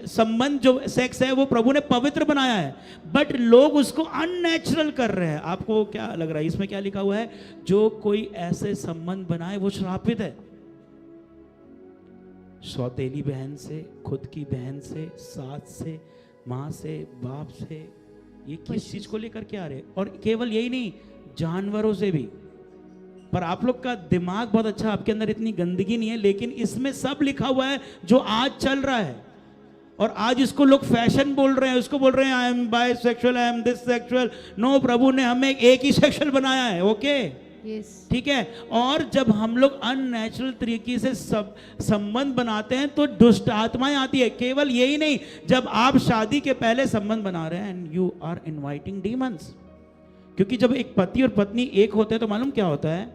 संबंध जो सेक्स है वो प्रभु ने पवित्र बनाया है, बट लोग उसको अननेचुरल कर रहे हैं। आपको क्या लग रहा है इसमें क्या लिखा हुआ है? जो कोई ऐसे संबंध बनाए वो श्रापित है। सौतेली बहन से, खुद की बहन से, सास से, माँ से, बाप से, ये किस चीज को लेकर के आ रहे? और केवल यही नहीं, जानवरों से भी। पर आप लोग का दिमाग बहुत अच्छा, आपके अंदर इतनी गंदगी नहीं है, लेकिन इसमें सब लिखा हुआ है जो आज चल रहा है। और आज इसको लोग फैशन बोल रहे हैं, उसको बोल रहे हैं I am bisexual, I am this sexual. No, प्रभु ने हमें एक ही सेक्सुअल बनाया है। ओके, ठीक है। और जब हम लोग अननेचुरल तरीके से सब संबंध बनाते हैं तो दुष्ट आत्माएं आती है। केवल यही नहीं, जब आप शादी के पहले संबंध बना रहे हैं and you are inviting demons. क्योंकि जब एक पति और पत्नी एक होते हैं तो मालूम क्या होता है?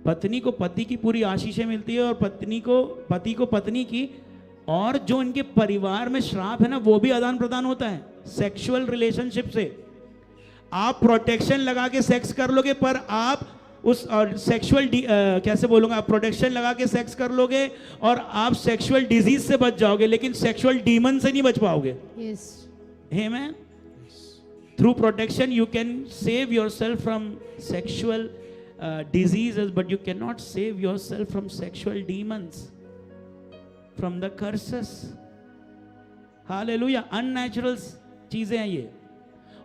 पत्नी को पति की पूरी आशीषें मिलती है और पति को पत्नी की, और जो इनके परिवार में श्राप है ना, वो भी आदान प्रदान होता है सेक्सुअल रिलेशनशिप से। आप प्रोटेक्शन लगा के सेक्स कर लोगे, पर आप उस सेक्सुअल कैसे बोलूंगा, आप प्रोटेक्शन लगा के सेक्स कर लोगे और आप सेक्सुअल डिजीज से बच जाओगे, लेकिन सेक्सुअल डीमन से नहीं बच पाओगे। Amen. Through protection you can save yourself from sexual diseases, but you cannot save yourself from sexual demons, from the curses. Hallelujah. Unnatural चीजें हैं ये,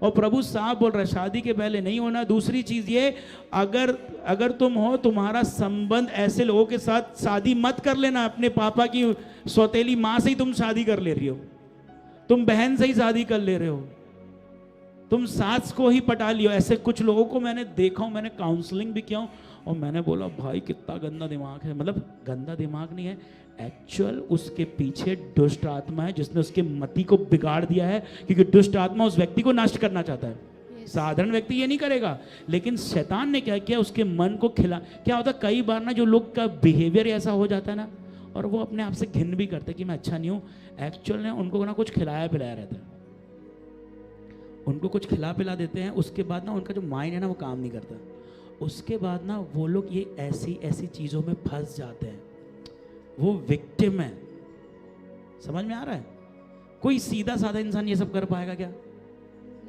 और प्रभु साहब बोल रहा है शादी के पहले नहीं होना। दूसरी चीज ये, अगर तुम हो, तुम्हारा संबंध ऐसे लोगों के साथ शादी मत कर लेना। अपने पापा की सौतेली माँ से ही तुम शादी कर ले रही हो, तुम बहन से ही शादी कर ले रहे हो, तुम सास को ही पटा लियो। ऐसे कुछ लोगों को मैंने देखा हूं, मैंने काउंसलिंग भी किया हूं, और मैंने बोला भाई कितना गंदा दिमाग है। मतलब गंदा दिमाग नहीं है, एक्चुअल उसके पीछे दुष्ट आत्मा है जिसने उसके मति को बिगाड़ दिया है, क्योंकि दुष्ट आत्मा उस व्यक्ति को नष्ट करना चाहता है। साधारण व्यक्ति ये नहीं करेगा, लेकिन शैतान ने क्या किया, उसके मन को खिला। क्या होता है कई बार ना, जो लोग का बिहेवियर ऐसा हो जाता है ना, और वो अपने आप से घिन भी करते कि मैं अच्छा नहीं हूँ, एक्चुअल ने उनको ना कुछ खिलाया पिलाया रहता है, उनको कुछ खिला पिला देते हैं। उसके बाद ना उनका जो माइंड है ना वो काम नहीं करता। उसके बाद ना वो लोग ये ऐसी चीज़ों में फंस जाते हैं, वो विक्टिम है। समझ में आ रहा है? कोई सीधा साधा इंसान ये सब कर पाएगा क्या?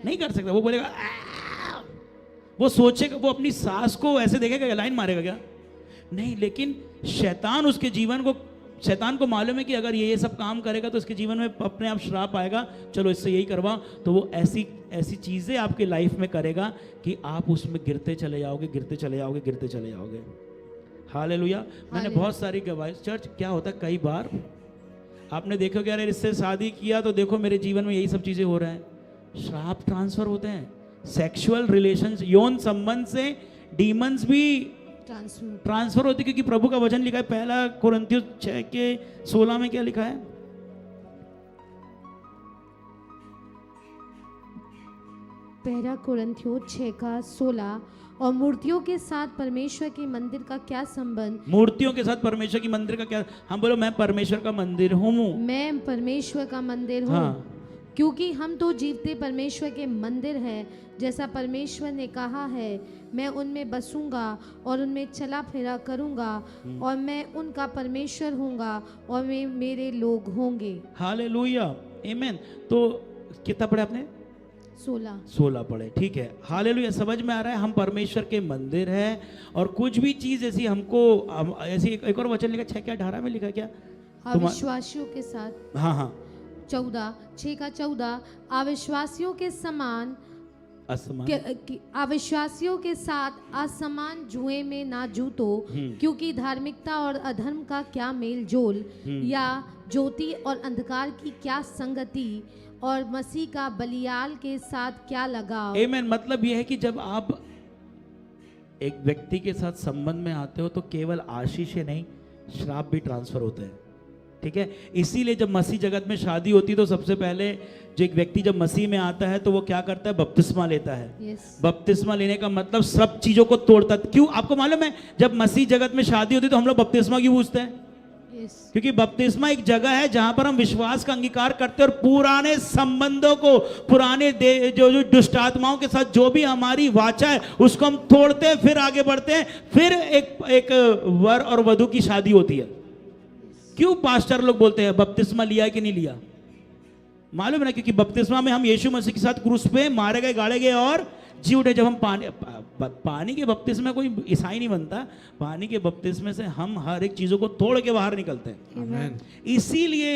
नहीं कर सकता। वो बोलेगा, वो सोचेगा, वो अपनी सास को ऐसे देखेगा, लाइन मारेगा क्या? नहीं। लेकिन शैतान उसके जीवन को, शैतान को मालूम है कि अगर ये सब काम करेगा तो इसके जीवन में अपने आप श्राप आएगा, चलो इससे यही करवा। तो वो ऐसी चीजें आपके लाइफ में करेगा कि आप उसमें गिरते चले जाओगे, गिरते चले जाओगे, गिरते चले जाओगे। हालेलुया। मैंने बहुत सारी गवाही, चर्च क्या होता है कई बार आपने देखो कि अरे इससे शादी किया तो देखो मेरे जीवन में यही सब चीजें हो रहा है, श्राप ट्रांसफर होते हैं। सेक्सुअल रिलेशंस, यौन संबंध से डीमंस भी ट्रांसफर होते, क्योंकि प्रभु का वचन लिखा है, पहला कुरिन्थियों 6:16 में क्या लिखा है? पहला कुरिन्थियों 6:16, और मूर्तियों के साथ परमेश्वर के मंदिर का क्या संबंध? मूर्तियों के साथ परमेश्वर की मंदिर का क्या? हम बोलो मैं परमेश्वर का मंदिर हूँ, मैं परमेश्वर का मंदिर हूँ। हाँ। क्योंकि हम तो जीवते परमेश्वर के मंदिर हैं, जैसा परमेश्वर ने कहा है, मैं उनमें बसूंगा और उनमें चला फिरा करूंगा, और मैं उनका परमेश्वर होऊंगा और वे मेरे लोग होंगे। हालेलुया, आमीन। तो कितना पढ़े आपने? 16 पढ़े, ठीक है। हालेलुया, समझ में आ रहा है हम परमेश्वर के मंदिर हैं, और कुछ भी चीज ऐसी हमको ऐसी एक और वचन लिखा 6:18 में लिखा क्या? अविश्वासियों के साथ, हाँ 6:14, अविश्वासियों के समान अविश्वासियों के साथ असमान जुए में ना जूतो, क्योंकि धार्मिकता और अधर्म का क्या मेल जोल, या ज्योति और अंधकार की क्या संगति, और मसीह का बलियाल के साथ क्या लगाव। आमीन। मतलब यह है कि जब आप एक व्यक्ति के साथ संबंध में आते हो तो केवल आशीष ही नहीं, श्राप भी ट्रांसफर होते हैं, ठीक है। इसीलिए जब मसीह जगत में शादी होती है तो सबसे पहले जो एक व्यक्ति जब मसीह में आता है तो वो क्या करता है? बपतिस्मा लेता है। बपतिस्मा लेने का मतलब सब चीजों को तोड़ता है। क्यों? आपको मालूम है जब मसीह जगत में शादी होती है तो हम लोग बपतिस्मा क्यों पूछते हैं? क्योंकि बपतिस्मा एक जगह है जहां पर हम विश्वास का अंगीकार करते हैं और पुराने संबंधों को, पुराने जो दुष्ट आत्माओं के साथ जो भी हमारी वाचा है उसको हम तोड़ते हैं, फिर आगे बढ़ते हैं, फिर एक वर और वधू की शादी होती है। क्यों पास्टर लोग बोलते हैं बपतिस्मा लिया कि नहीं लिया? मालूम है ना, क्योंकि बपतिस्मा में हम यीशु मसीह के साथ क्रूस पे मारे गए, गाड़े गए और जी उठे। जब हम पानी के बपतिस्मे कोई ईसाई नहीं बनता, पानी के बपतिस्मे से हम हर एक चीजों को तोड़ के बाहर निकलते हैं। इसीलिए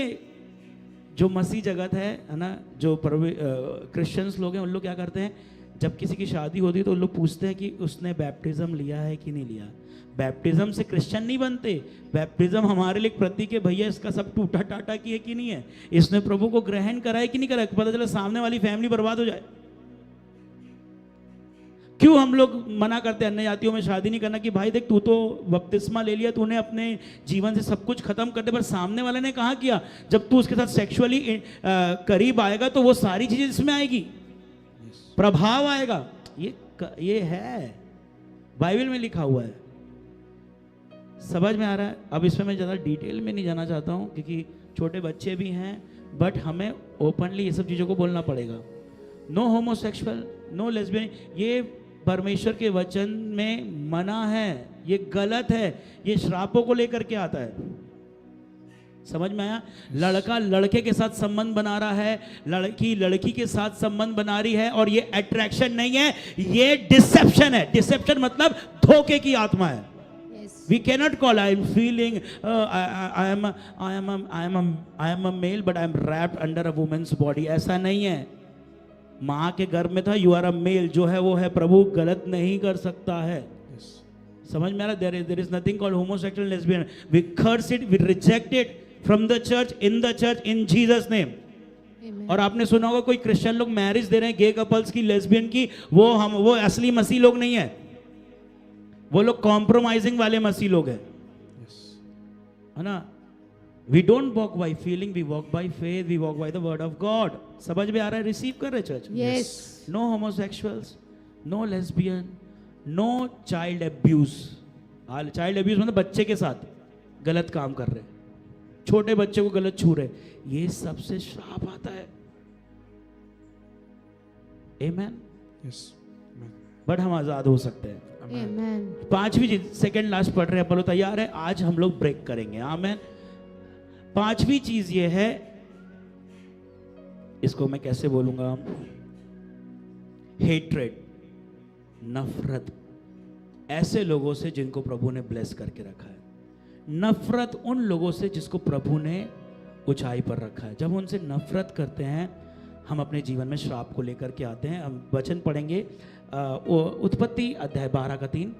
जो मसीह जगत है ना, जो क्रिश्चियंस लोग हैं, उन लोग क्या करते हैं, जब किसी की शादी होती है तो उन लोग पूछते हैं कि उसने बैप्टिज्म लिया है कि नहीं लिया। बैप्टिज्म से क्रिश्चियन नहीं बनते, बैप्टिज्म हमारे लिए प्रतीक है, भैया इसका सब टूटा टाटा की है कि नहीं है, इसने प्रभु को ग्रहण करा है कि नहीं करा। पता चला सामने वाली फैमिली बर्बाद हो जाए। क्यों हम लोग मना करते हैं अन्य जातियों में शादी नहीं करना कि भाई देख तू तो बपतिस्मा ले लिया, तूने अपने जीवन से सब कुछ खत्म कर दिया, पर सामने वाले ने कहा किया, जब तू उसके साथ सेक्सुअली करीब आएगा तो वो सारी चीजें इसमें आएगी, प्रभाव आएगा। ये है बाइबल में लिखा हुआ है, समझ में आ रहा है। अब इसमें मैं ज़्यादा डिटेल में नहीं जाना चाहता हूँ क्योंकि छोटे बच्चे भी हैं, बट हमें ओपनली ये सब चीज़ों को बोलना पड़ेगा। नो होमोसेक्सुअल, नो लेस्बियन, ये परमेश्वर के वचन में मना है, ये गलत है, ये श्रापों को लेकर के आता है। समझ में आया? लड़का लड़के के साथ संबंध बना रहा है, लड़की लड़की के साथ संबंध बना रही है, और ये अट्रैक्शन नहीं है, ये डिसेप्शन है। डिसेप्शन मतलब धोखे की आत्मा है। We cannot call I am feeling I am a male but I am wrapped under a woman's body, ऐसा नहीं है। माँ के गर्भ में था, you are a male, जो है वो है, प्रभु गलत नहीं कर सकता है। समझ में आ रहा? there is nothing called homosexual and lesbian. We curse it, we reject it from the church, in the church, in Jesus name. और आपने सुना होगा कोई क्रिश्चियन लोग मैरिज दे रहे हैं गे कपल्स की, लेस्बियन की, वो असली मसीह लोग नहीं है, वो लोग कॉम्प्रोमाइजिंग वाले मसीह लोग हैं, है ना। We don't walk by feeling, we walk by faith, we walk by the word of God. समझ में आ रहा है? रिसीव कर रहे church? Yes. No homosexuals, no lesbian, no child abuse. Child abuse मतलब बच्चे के साथ गलत काम कर रहे, छोटे बच्चे को गलत छू रहे, ये सबसे श्राप आता है। आमेन। यस। बट हम आजाद हो सकते हैं। आमेन। पांचवी चीज, सेकंड लास्ट पढ़ रहे हैं, बोलो तैयार है? आज हम लोग ब्रेक करेंगे। आमेन। पांचवी चीज ये है, इसको मैं कैसे बोलूंगा, हेट्रेड, नफरत ऐसे लोगों से जिनको प्रभु ने ब्लेस करके रखा है, नफरत उन लोगों से जिसको प्रभु ने ऊंचाई पर रखा है। जब उनसे नफरत करते हैं हम अपने जीवन में श्राप को लेकर के आते हैं। हम वचन पढ़ेंगे उत्पत्ति अध्याय 12 का 3।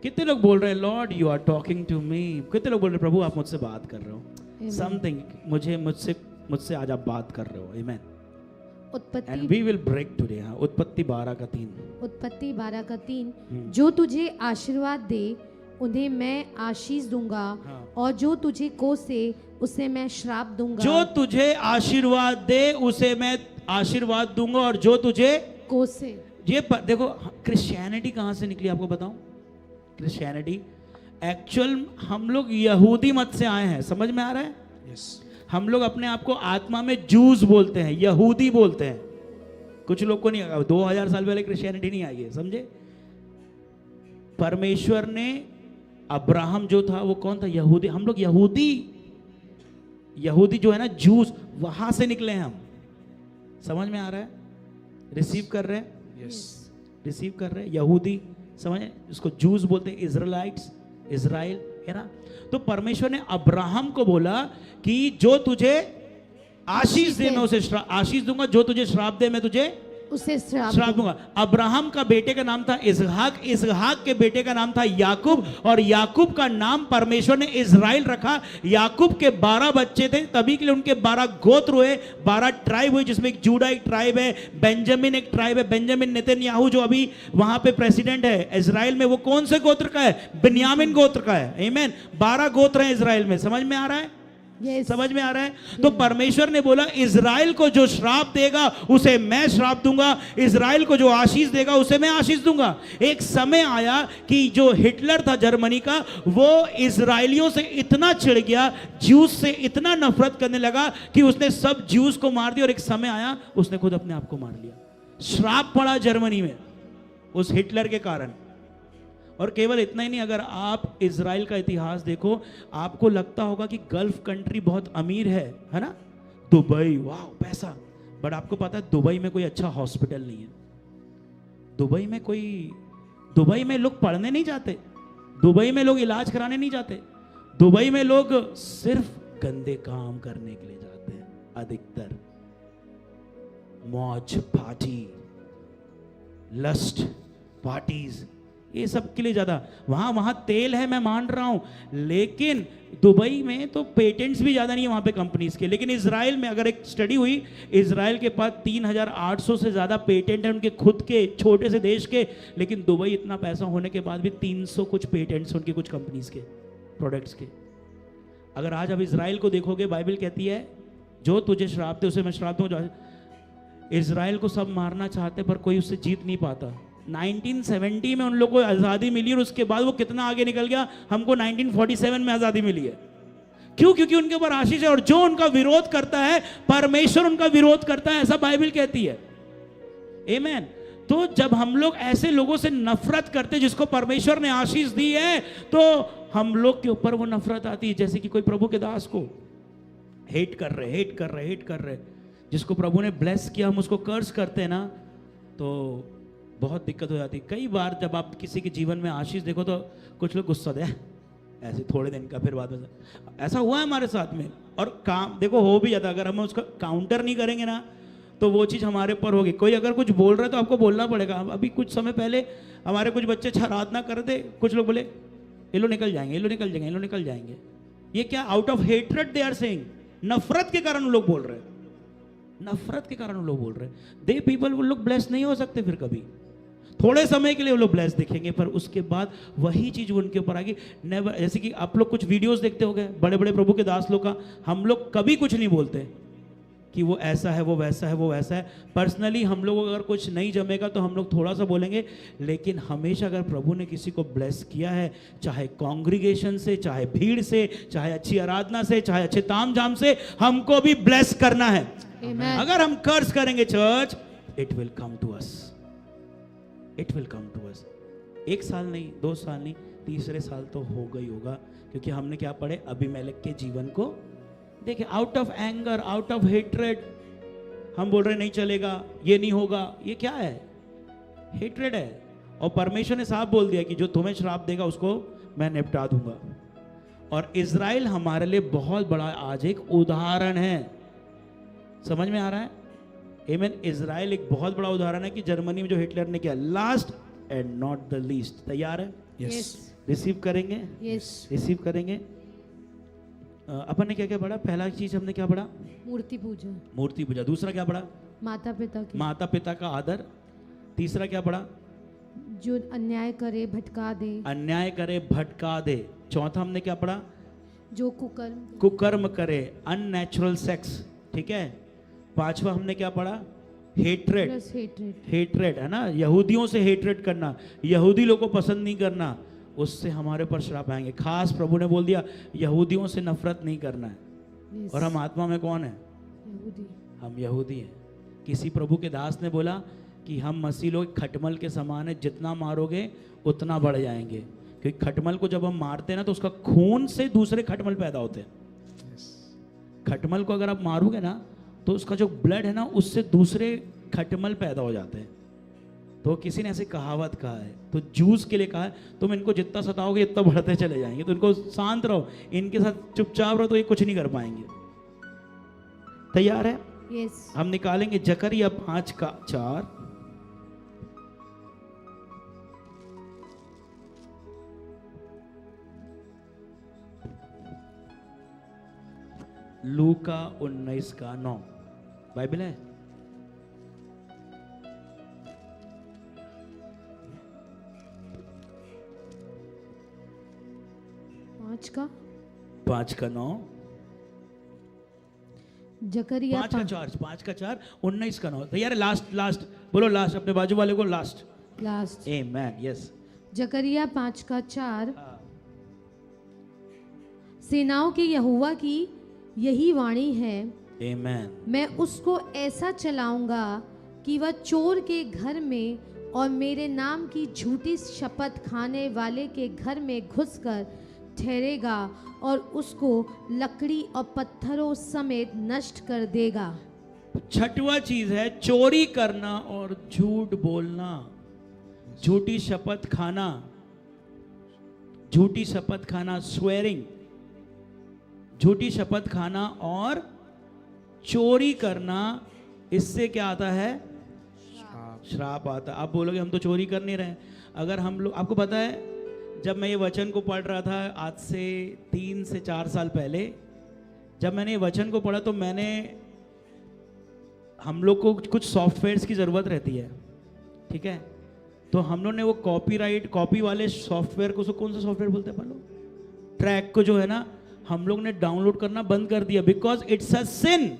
कितने लोग बोल रहे हैं Lord you are talking to me? कितने लोग बोल रहे हैं प्रभु आप मुझसे बात कर रहे हो? Amen. समथिंग मुझसे आज आप बात कर रहे हो। आमेन। एंड उत्पत्ति वी विल ब्रेक टुडे। हाँ, उत्पत्ति 12:3। उत्पत्ति 12:3 जो तुझे आशीर्वाद दे उन्हें मैं आशीष दूंगा, हाँ। और जो तुझे कोसे उसे मैं श्राप दूंगा। जो तुझे आशीर्वाद दे उसे मैं आशीर्वाद दूंगा, और जो तुझे कोसे। देखो क्रिश्चियनिटी कहां से निकली आपको बताऊं? क्रिश्चियनिटी एक्चुअल हम लोग यहूदी मत से आए हैं। समझ में आ रहा है? हम लोग अपने आप को आत्मा में जूस बोलते हैं, यहूदी बोलते हैं। कुछ लोग को नहीं, 2000 साल पहले क्रिश्चियनिटी नहीं आई है, समझे? परमेश्वर ने अब्राहम जो था वो कौन था? यहूदी। हम लोग यहूदी जो है ना, जूस, वहां से निकले हैं हम। समझ में आ रहा है? रिसीव कर रहे हैं? रिसीव कर रहे हैं। यहूदी समझे, इसको जूस बोलते हैं, इजराइलाइट्स, इजराइल है ना। तो परमेश्वर ने अब्राहम को बोला कि जो तुझे आशीष दे मैं उसे आशीष दूंगा, जो तुझे श्राप दे मैं तुझे उसे श्राप दूंगा। अब्राहम का बेटे का नाम था इसहाक, इसहाक के बेटे का नाम था याकूब, और याकूब का नाम परमेश्वर ने इजराइल रखा। याकूब के 12 बच्चे थे, तभी के लिए उनके 12 गोत्र हुए, 12 ट्राइब हुए, जिसमें एक जूडा एक ट्राइब है, बेंजामिन एक ट्राइब है। बेंजामिन नेतन्याहू जो अभी वहां पे प्रेसिडेंट है इजराइल में, वो कौन से गोत्र का है? बिन्यामिन गोत्र का है। आमीन। 12 गोत्र हैं इजराइल में। समझ में आ रहा है? समझ में आ रहा है? तो परमेश्वर ने बोला इजराइल को जो श्राप देगा उसे मैं श्राप दूंगा, इजराइल को जो आशीष देगा उसे मैं आशीष दूंगा। एक समय आया कि जो हिटलर था जर्मनी का, वो इजराइलियों से इतना चिढ़ गया, ज्यूस से इतना नफरत करने लगा कि उसने सब ज्यूस को मार दिया, और एक समय आया उसने खुद अपने आप को मार लिया। श्राप पड़ा जर्मनी में उस हिटलर के कारण। और केवल इतना ही नहीं, अगर आप इजराइल का इतिहास देखो, आपको लगता होगा कि गल्फ कंट्री बहुत अमीर है ना, दुबई, वाह पैसा, बट आपको पता है दुबई में कोई अच्छा हॉस्पिटल नहीं है। दुबई में लोग पढ़ने नहीं जाते, दुबई में लोग इलाज कराने नहीं जाते, दुबई में लोग सिर्फ गंदे काम करने के लिए जाते हैं। अधिकतर मौज, पार्टी, लस्ट, पार्टीज, ये सब के लिए ज्यादा। वहां तेल है, मैं मान रहा हूं, लेकिन दुबई में तो पेटेंट्स भी ज्यादा नहीं है वहां पे कंपनीज के। लेकिन इजराइल में अगर एक स्टडी हुई, इजराइल के पास 3800 से ज्यादा पेटेंट है उनके खुद के, छोटे से देश के। लेकिन दुबई इतना पैसा होने के बाद भी 300 कुछ पेटेंट्स उनके कुछ कंपनीज के, प्रोडक्ट्स के। अगर आज अब इजराइल को देखोगे, बाइबल कहती है जो तुझे श्राप दे उसे मैं श्राप दूंगा। इजराइल को सब मारना चाहते पर कोई उससे जीत नहीं पाता। 1970 में उन लोगों को आज़ादी मिली, और उसके बाद वो कितना आगे निकल गया। हमको 1947 में आज़ादी मिली है। क्यों? क्योंकि उनके ऊपर आशीष है, और जो उनका विरोध करता है परमेश्वर उनका विरोध करता है, ऐसा बाइबल कहती है। आमीन। तो जब हम लोग ऐसे लोगों से नफरत करते जिसको परमेश्वर ने आशीष दी है, तो हम लोग के ऊपर वो नफरत आती है। जैसे कि कोई प्रभु के दास को हेट कर रहे, जिसको प्रभु ने ब्लेस किया हम उसको कर्स करते हैं ना, तो बहुत दिक्कत हो जाती है। कई बार जब आप किसी के जीवन में आशीष देखो तो कुछ लोग गुस्सा दे, ऐसे थोड़े दिन का, फिर बाद में ऐसा हुआ है हमारे साथ में। और काम देखो हो भी जाता, अगर हम उसका काउंटर नहीं करेंगे ना तो वो चीज़ हमारे ऊपर होगी। कोई अगर कुछ बोल रहा है तो आपको बोलना पड़ेगा। अभी कुछ समय पहले हमारे कुछ बच्चे आराधना कर दे, कुछ लोग बोले ये लोग निकल जाएंगे। ये क्या? Out of hatred they are saying. नफरत के कारण लोग बोल रहे हैं। दे पीपल वो लोग ब्लेस नहीं हो सकते फिर कभी। थोड़े समय के लिए वो लोग ब्लेस दिखेंगे, पर उसके बाद वही चीज उनके ऊपर आएगी। नेवर। जैसे कि आप लोग कुछ वीडियोस देखते होंगे बड़े बड़े प्रभु के दास लोग का, हम लोग कभी कुछ नहीं बोलते कि वो ऐसा है, वो वैसा है। पर्सनली हम लोग अगर कुछ नहीं जमेगा तो हम लोग थोड़ा सा बोलेंगे, लेकिन हमेशा अगर प्रभु ने किसी को ब्लेस किया है, चाहे कॉन्ग्रीगेशन से, चाहे भीड़ से, चाहे अच्छी आराधना से, चाहे अच्छे ताम झाम से, हमको भी ब्लेस करना है। अगर हम कर्ज करेंगे church, it will come to us. एक साल नहीं, 2 साल नहीं, तीसरे साल तो होगा ही होगा। क्योंकि हमने क्या पढ़े? अबीमेलेक के जीवन को देखिए। Out of anger, out of hatred हम बोल रहे नहीं चलेगा, ये नहीं होगा। ये क्या है? हेट्रेड है। और परमेश्वर ने साफ बोल दिया कि जो तुम्हें श्राप देगा उसको मैं निपटा दूंगा। और इजराइल हमारे लिए बहुत बड़ा आज एक उदाहरण है। समझ में आ रहा है? आमीन। इजराइल एक बहुत बड़ा उदाहरण है कि जर्मनी में जो हिटलर ने किया। Last and not the least. तैयार है? यस रिसीव करेंगे? यस। रिसीव करेंगे। अपन ने क्या क्या पढ़ा? पहला चीज हमने क्या पढ़ा? मूर्ति पूजा, मूर्ति पूजा। दूसरा क्या पढ़ा? माता पिता की, माता पिता का आदर। तीसरा क्या पढ़ा? जो अन्याय करे भटका दे, अन्याय करे भटका दे। चौथा हमने क्या पढ़ा? जो कुकर्म, कुकर्म करे, अननेचुरल सेक्स। ठीक है। पांचवा हमने क्या पढ़ा? हेट्रेड। प्लस हेट्रेड, हेट्रेड है ना, यहूदियों से हेट्रेड करना, यहूदी लोगों को पसंद नहीं करना, उससे हमारे पर श्राप आएंगे। खास प्रभु ने बोल दिया यहूदियों से नफरत नहीं करना है। यस, और हम आत्मा में कौन है? यहूदी। हम यहूदी हैं। किसी प्रभु के दास ने बोला कि हम मसीह लोग खटमल के समान है, जितना मारोगे उतना बढ़ जाएंगे। क्योंकि खटमल को जब हम मारते हैं ना तो उसका खून से दूसरे खटमल पैदा होते हैं। खटमल को अगर आप मारोगे ना तो उसका जो ब्लड है ना उससे दूसरे खटमल पैदा हो जाते हैं। तो किसी ने ऐसे कहावत कहा है, तो जूस के लिए कहा है तुम इनको जितना सताओगे इतना बढ़ते चले जाएंगे, तो इनको शांत रहो, इनके साथ चुपचाप रहो तो ये कुछ नहीं कर पाएंगे। तैयार है? यस, हम निकालेंगे जकरिया 5:4। लूका 19:9 बाइबल है। पांच का 9, जकरिया 5:4, 19:9। तैयार है? लास्ट लास्ट बोलो, लास्ट अपने बाजू वाले को लास्ट। लास्ट, आमेन। यस। जकरिया 5:4, सेनाओं के यहोवा की यही वाणी है, आमेन। मैं उसको ऐसा चलाऊंगा कि वह चोर के घर में और मेरे नाम की झूठी शपथ खाने वाले के घर में घुसकर ठहरेगा और उसको लकड़ी और पत्थरों समेत नष्ट कर देगा। छठवां चीज है चोरी करना और झूठ बोलना, झूठी शपथ खाना, झूठी शपथ खाना, स्वेरिंग, झूठी शपथ खाना और चोरी करना। इससे क्या आता है? श्राप आता है। आप बोलोगे हम तो चोरी कर नहीं रहे। अगर हम लोग, आपको पता है जब मैं ये वचन को पढ़ रहा था आज से 3 से 4 साल पहले, जब मैंने ये वचन को पढ़ा तो हम लोग को कुछ सॉफ्टवेयर्स की ज़रूरत रहती है। ठीक है। तो हम लोग ने वो कॉपी वाले सॉफ्टवेयर को, कौन सा सॉफ्टवेयर बोलते हैं पालो, ट्रैक को जो है ना, हम लोग ने डाउनलोड करना बंद कर दिया। Because it's a sin.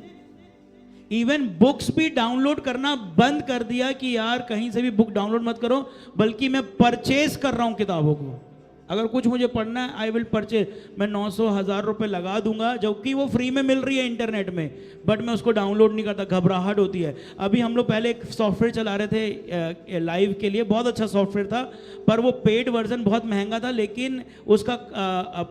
Even books भी डाउनलोड करना बंद कर दिया कि यार कहीं से भी बुक डाउनलोड मत करो, बल्कि मैं परचेज कर रहा हूं किताबों को। अगर कुछ मुझे पढ़ना है आई विल परचेज। मैं 900-1000 रुपए लगा दूंगा, जबकि वो फ्री में मिल रही है इंटरनेट में, बट मैं उसको डाउनलोड नहीं करता, घबराहट होती है। अभी हम लोग पहले एक सॉफ्टवेयर चला रहे थे लाइव के लिए, बहुत अच्छा सॉफ्टवेयर था, पर वो पेड वर्जन बहुत महंगा था, लेकिन उसका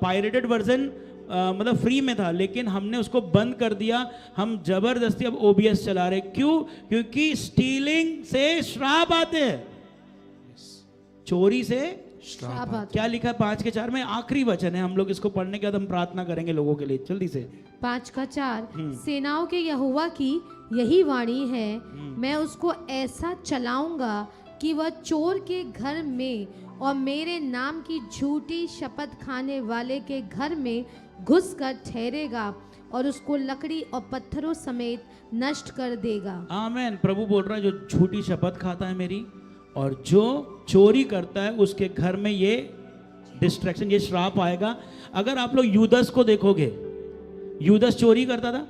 पायरेटेड वर्जन मतलब फ्री में था, लेकिन हमने उसको बंद कर दिया। हम जबरदस्ती अब OBS चला रहे। क्यों? क्योंकि स्टीलिंग से श्राप आते हैं, चोरी से श्राप आता। क्या लिखा है 5:4 में? आखिरी वचन है। हम लोग इसको पढ़ने के बाद हम प्रार्थना करेंगे लोगों के लिए। जल्दी से 5:4, सेनाओं के यहोवा की यही वाणी है, मैं उसको ऐसा चलाऊंगा कि वह चोर के घर में और मेरे नाम की झूठी शपथ खाने वाले के घर में घुसकर ठहरेगा और उसको लकड़ी और पत्थरों समेत नष्ट कर देगा। आमीन। प्रभु बोल रहा है जो झूठी शपथ खाता है मेरी और जो चोरी करता है उसके घर में ये डिस्ट्रैक्शन, ये श्राप आएगा। अगर आप लोग यूदस को देखोगे, यूदस चोरी करता था,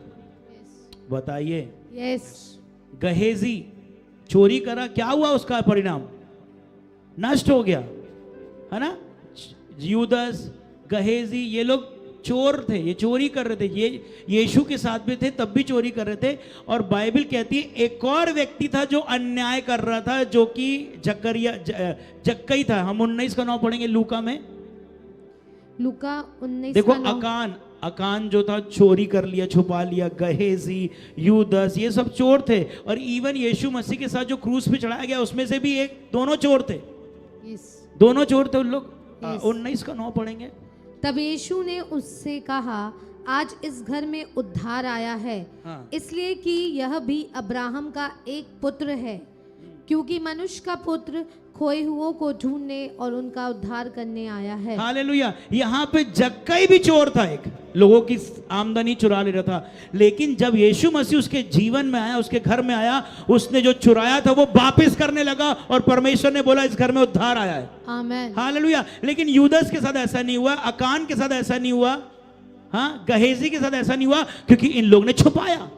बताइए। यस, गहेजी चोरी करा, क्या हुआ? उसका परिणाम नष्ट हो गया, है ना। यूदस, गहेजी, ये लोग चोर थे, ये चोरी कर रहे थे। ये यीशु के साथ भी थे, तब भी चोरी कर रहे थे। और बाइबल कहती है एक और व्यक्ति था जो अन्याय कर रहा था, जो कि जक्कई था। हम 19:9 पढ़ेंगे लूका में। लूका 19 देखो, का 9। अकान जो था चोरी कर लिया, छुपा लिया। गहेजी, यूदस, ये सब चोर थे। और इवन यीशु मसीह के साथ जो क्रूस पे चढ़ाया गया उसमें से भी दोनों चोर थे। दोनों चोर थे उन लोग। 19:9 पढ़ेंगे। तब यीशु ने उससे कहा, आज इस घर में उद्धार आया है, इसलिए कि यह भी अब्राहम का एक पुत्र है, क्योंकि मनुष्य का पुत्र खोए हुओं को ढूंढने और उनका उद्धार करने आया है। हालेलुया। यहाँ पे जक्कई भी चोर था, एक लोगों की आमदनी चुरा ले रहा था, लेकिन जब यीशु मसीह उसके जीवन में आया, उसके घर में आया, उसने जो चुराया था वो वापस करने लगा और परमेश्वर ने बोला इस घर में उद्धार आया है। आमेन। हालेलुया। लेकिन यूदस के साथ ऐसा नहीं हुआ, अकान के साथ ऐसा नहीं हुआ, हाँ, गहेजी के साथ ऐसा नहीं हुआ, क्योंकि इन लोग ने छुपाया।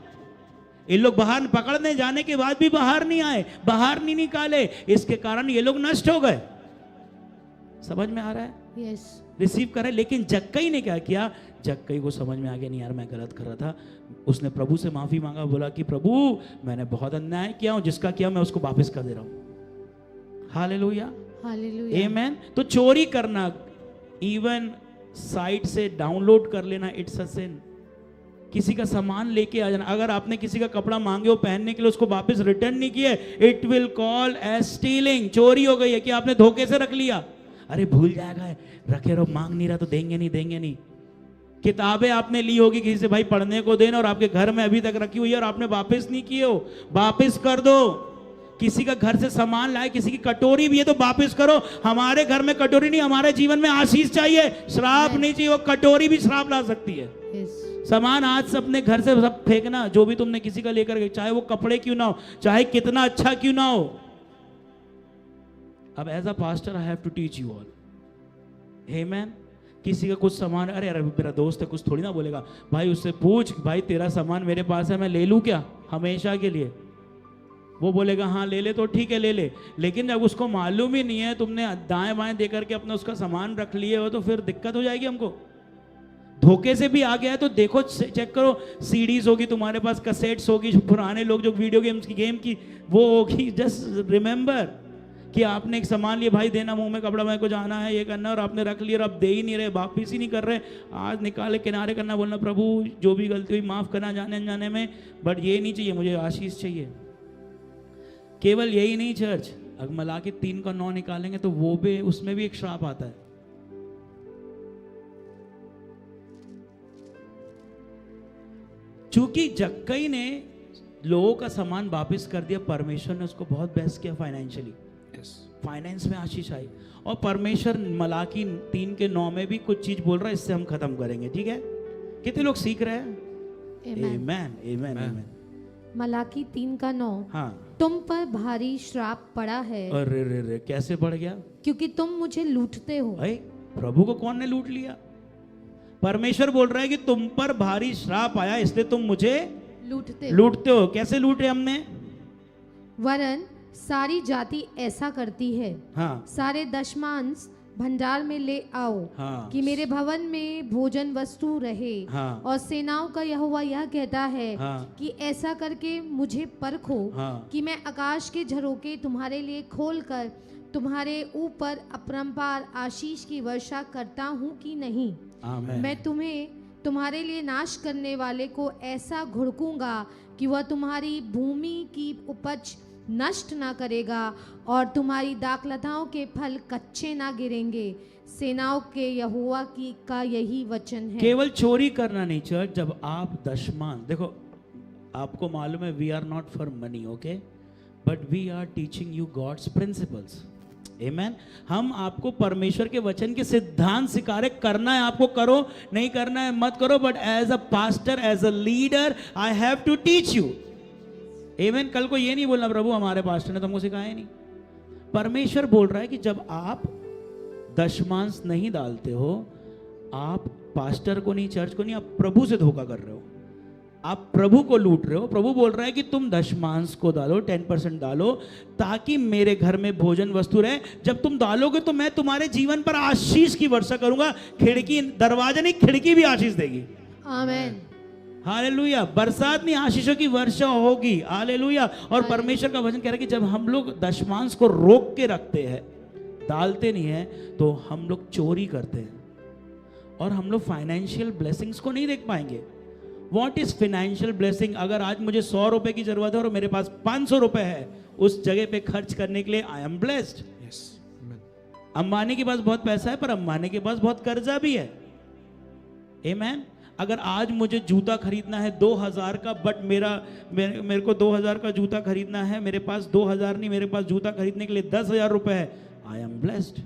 इन लोग बाहर पकड़ने जाने के बाद भी बाहर नहीं आए, बाहर नहीं निकाले, इसके कारण ये लोग नष्ट हो गए। समझ में आ रहा है? यस। रिसीव कर रहे। लेकिन जक्कई ने क्या किया? जक्कई को समझ में आ गया, नहीं यार मैं गलत कर रहा था। उसने प्रभु से माफी मांगा, बोला कि प्रभु मैंने बहुत अन्याय किया हूं, जिसका किया मैं उसको वापस कर दे रहा हूं। हालेलुया, हालेलुया, आमेन। तो चोरी करना, इवन साइट से डाउनलोड कर लेना, इट्स अ सिन। किसी का सामान लेके आ जाना, अगर आपने किसी का कपड़ा मांगे हो पहनने के लिए, उसको वापस रिटर्न नहीं किए, it will call as stealing. चोरी हो गई है कि आपने धोखे से रख लिया। अरे भूल जाएगा, रखे रहो, मांग नहीं रहा तो देंगे नहीं। किताबें आपने ली होगी किसी से, भाई पढ़ने को देना, और आपके घर में अभी तक रखी हुई है और आपने वापस नहीं किए हो, वापस कर दो। किसी का घर से सामान लाए, किसी की कटोरी भी है तो वापस करो। हमारे घर में कटोरी नहीं, हमारे जीवन में आशीष चाहिए, श्राप नहीं चाहिए। वो कटोरी भी श्राप ला सकती है। यस। सामान आज से अपने घर से सब फेंकना, जो भी तुमने किसी का लेकर गए, चाहे वो कपड़े क्यों ना हो, चाहे कितना अच्छा क्यों ना हो। अब as a pastor I have to teach you all, amen. किसी का कुछ सामान, अरे अरे मेरा दोस्त है, कुछ थोड़ी ना बोलेगा, भाई उससे पूछ, भाई तेरा सामान मेरे पास है, मैं ले लूं क्या हमेशा के लिए? वो बोलेगा हाँ ले ले, तो ठीक है ले ले। लेकिन जब उसको मालूम ही नहीं है, तुमने दाएं बाएं दे करके अपना उसका सामान रख लिए हो, तो फिर दिक्कत हो जाएगी हमको। धोखे से भी आ गया है तो देखो, चेक करो, सीडीज होगी तुम्हारे पास, कैसेट्स होगी, पुराने लोग जो वीडियो गेम्स की गेम की वो होगी। जस्ट रिमेंबर कि आपने एक सामान लिया, भाई देना, मुंह में कपड़ा, मेरे को जाना है, ये करना, और आपने रख लिया और आप दे ही नहीं रहे, वापिस ही नहीं कर रहे। आज निकाले किनारे करना, बोलना प्रभु जो भी गलती हुई माफ करना जाने अनजाने में, बट ये नहीं चाहिए, मुझे आशीष चाहिए। केवल यही नहीं चर्च, अगर मलाकी 3:9 निकालेंगे तो वो भी, उसमें भी एक श्राप आता है। चूंकि जक्कई ने लोगों का सामान वापस कर दिया, परमेश्वर ने उसको बहुत बेस्ट किया फाइनेंशियली। फाइनेंस में आशीष आई। और परमेश्वर मलाकी 3:9 में भी कुछ चीज बोल रहा है, इससे हम खत्म करेंगे, ठीक है? कितने लोग सीख रहे हैं? आमेन, आमेन, आमेन। मलाकी 3:9, हाँ, तुम पर भारी श्राप पड़ा है। अरे रे रे, कैसे पड़ गया? क्योंकि तुम मुझे लूटते हो। भाई प्रभु को कौन ने लूट लिया? परमेश्वर बोल रहा है कि तुम पर भारी श्राप आया, इसलिए तुम मुझे लूटते हो। कैसे लूटे हमने? वरन सारी जाति ऐसा करती है, हाँ, सारे दशमांश भंडार में ले आओ, हाँ, कि मेरे भवन में भोजन वस्तु रहे। हाँ, और सेनाओं का यहोवा यह कहता है, हाँ, कि ऐसा करके मुझे परखो, हाँ, कि मैं आकाश के झरोके तुम्हारे लिए खोलकर तुम्हारे ऊपर अपरंपार आशीष की वर्षा करता हूँ कि नहीं। आमेन। मैं तुम्हें तुम्हारे लिए नाश करने वाले को ऐसा घुड़कूंगा कि वह तुम्हारी भूमि की उपज नष्ट ना करेगा, और तुम्हारी दाखलताओं के फल कच्चे ना गिरेंगे। सेनाओं के यहोवा की का यही वचन है। केवल चोरी करना नहीं चर्च, जब आप दशमान, देखो आपको मालूम है we are not for money, okay, but we are teaching you God's principles, amen. हम आपको परमेश्वर के वचन के सिद्धांत सिखा रहे, करना है आपको करो, नहीं करना है मत करो, but as a pastor, as a leader I have to teach you, amen. कल को ये नहीं बोलना प्रभु हमारे पास्टर ने तो हमको सिखाया नहीं। परमेश्वर बोल रहा है कि जब आप दशमांश नहीं डालते हो, आप पास्टर को नहीं, चर्च को नहीं, आप प्रभु से धोखा कर रहे हो, आप प्रभु को लूट रहे हो। प्रभु बोल रहा है कि तुम दशमांश को डालो, 10% डालो, ताकि मेरे घर में भोजन वस्तु रहे। जब तुम डालोगे तो मैं तुम्हारे जीवन पर आशीष की वर्षा करूंगा। खिड़की, दरवाजा नहीं, खिड़की भी आशीष देगी। आमेन, हालेलुया। बरसात नहीं, आशीषों की वर्षा होगी। हालेलुया। और परमेश्वर का वचन कह रहा है कि जब हम लोग दशमांश को रोक के रखते हैं, डालते नहीं है, तो हम लोग चोरी करते हैं और हम लोग फाइनेंशियल ब्लेसिंग्स को नहीं देख पाएंगे। What is financial blessing? अगर आज मुझे 100 रुपए की जरूरत है और मेरे पास 500 रुपए है, उस जगह पे खर्च करने के लिए आई एम ब्लेस्ड। अंबानी के पास बहुत पैसा है, पर अंबानी के पास बहुत कर्जा भी है, आमेन। अगर आज मुझे जूता खरीदना है 2000 का, बट मेरे को 2000 का जूता खरीदना है, मेरे पास 2000 नहीं, मेरे पास जूता खरीदने के लिए 10,000 रुपए है, I am blessed.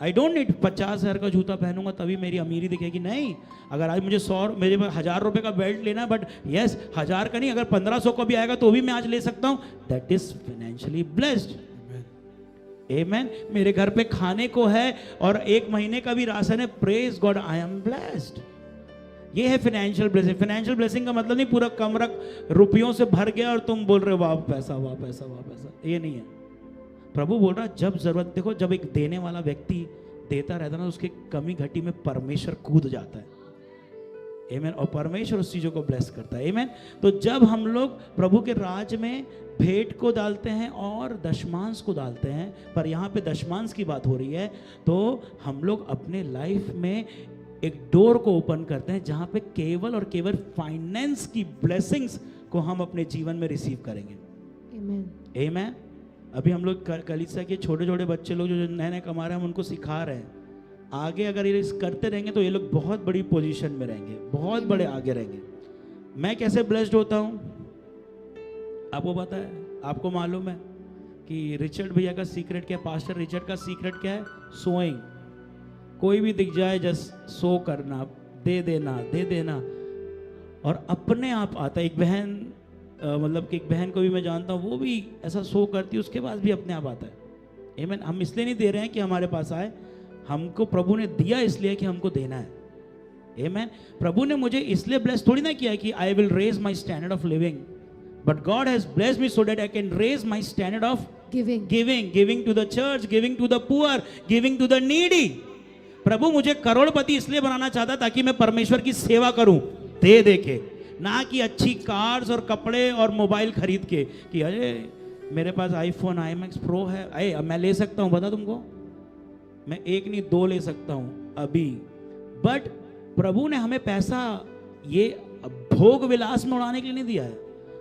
I don't need 50,000 का जूता पहनूंगा तभी मेरी अमीरी दिखेगी, नहीं। अगर आज मुझे मेरे पास 1000 रुपए का बेल्ट लेना है, बट यस 1000 का नहीं, अगर 1500 का भी आएगा तो भी मैं आज ले सकता हूं, दैट इज फाइनेंशियली ब्लेस्ड। आमेन। मेरे घर पे खाने को है और 1 महीने का भी राशन है, praise God, I am blessed. ये है फाइनेंशियल ब्लेसिंग। फाइनेंशियल ब्लेसिंग का मतलब नहीं पूरा कमरा रुपयों से भर गया और तुम बोल रहे हो वाह पैसा, वाह पैसा, वाह पैसा, ये नहीं है। प्रभु बोल रहा जब जरूरत, देखो जब एक देने वाला व्यक्ति देता रहता ना, उसके कमी घटी में परमेश्वर कूद जाता है। आमेन। और परमेश्वर उस चीजों को ब्लेस करता है। आमेन। तो जब हम लोग प्रभु के राज में भेंट को डालते हैं और दशमांश को डालते हैं, पर यहाँ पे दशमांश की बात हो रही है, तो हम लोग अपने लाइफ में एक डोर को ओपन करते हैं जहाँ पे केवल और केवल फाइनेंस की ब्लेसिंग्स को हम अपने जीवन में रिसीव करेंगे। आमेन। आमेन। अभी हम लोग कलीसिया के छोटे छोटे बच्चे लोग जो नए नए कमा रहे हैं, हम उनको सिखा रहे हैं। आगे अगर ये करते रहेंगे तो ये लोग बहुत बड़ी पोजीशन में रहेंगे, बहुत बड़े आगे रहेंगे। मैं कैसे ब्लेस्ड होता हूँ आपको पता है, आपको मालूम है कि रिचर्ड भैया का सीक्रेट क्या है, पास्टर रिचर्ड का सीक्रेट क्या है? सोइंग। कोई भी दिख जाए जस्ट सो करना, दे देना और अपने आप आता है। एक बहन मतलब कि एक बहन को भी मैं जानता हूँ, वो भी ऐसा सो करती है, उसके बाद भी अपने आप आता है। आमेन। हम इसलिए नहीं दे रहे हैं कि हमारे पास आए, हमको प्रभु ने दिया इसलिए कि हमको देना है। आमेन। प्रभु ने मुझे इसलिए ब्लेस थोड़ी ना किया कि I will raise my standard of living, but God has blessed me so that I can raise my standard of giving to the church, giving to the poor, giving to the needy. प्रभु मुझे करोड़पति इसलिए बनाना चाहता ताकि मैं परमेश्वर की सेवा करूं, दे के, ना कि अच्छी कार्स और कपड़े और मोबाइल खरीद के कि अरे मेरे पास आईफोन IMAX प्रो है, अरे मैं ले सकता हूँ, बता तुमको, मैं 1 नहीं 2 ले सकता हूँ अभी। बट प्रभु ने हमें पैसा ये भोग विलास में उड़ाने के लिए नहीं दिया है।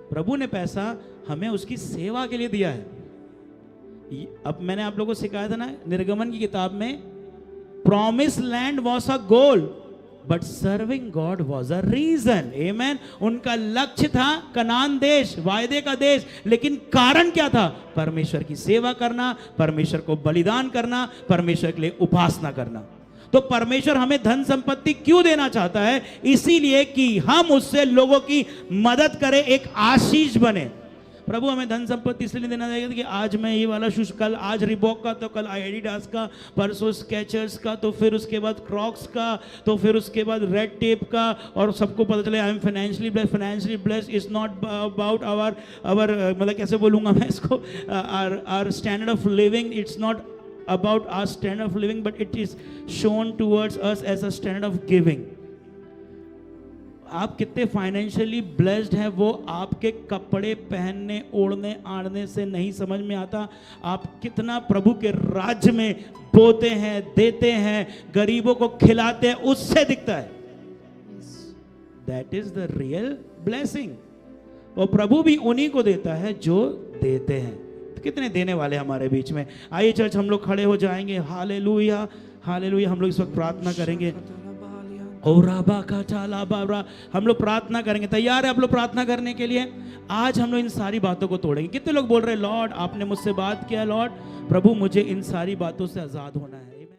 प्रभु ने पैसा हमें उसकी सेवा के लिए दिया है। अब मैंने आप लोगों को सिखाया था ना निर्गमन की किताब में, promise land was a goal but serving God was a reason. Amen. उनका लक्ष्य था कनान देश, वायदे का देश, लेकिन कारण क्या था? परमेश्वर की सेवा करना, परमेश्वर को बलिदान करना, परमेश्वर के लिए उपासना करना। तो परमेश्वर हमें धन संपत्ति क्यों देना चाहता है? इसीलिए कि हम उससे लोगों की मदद करें, एक आशीष बने। प्रभु हमें धन संपत्ति इसलिए देना चाहिए कि आज मैं ये वाला शूज, कल आज रिबॉक का, तो कल एडिडास का, परसों स्केचर्स का, तो फिर उसके बाद क्रॉक्स का, तो फिर उसके बाद रेड टेप का, और सबको पता चले I am financially blessed. Financially blessed is not about our मतलब कैसे बोलूँगा मैं इसको, our standard of living, it's not about our standard of living, but it is shown towards us as a standard of giving. आप कितने financially blessed हैं वो आपके कपड़े पहनने, ओढ़ने, आड़ने से नहीं समझ में आता। आप कितना प्रभु के राज्य में बोते हैं, देते हैं, गरीबों को खिलाते हैं, उससे दिखता है। That is the real blessing. और प्रभु भी उन्हीं को देता है जो देते हैं। कितने देने वाले हमारे बीच में। आइए चर्च हम लोग खड़े हो जाएंगे। Hallelujah, hallelujah. हम लोग इस वक्त प्रार्थना करेंगे। हम लोग प्रार्थना करेंगे। तैयार है आप लोग प्रार्थना करने के लिए? आज हम लोग इन सारी बातों को तोड़ेंगे। कितने लोग बोल रहे हैं लॉर्ड आपने मुझसे बात किया, लॉर्ड प्रभु मुझे इन सारी बातों से आजाद होना है।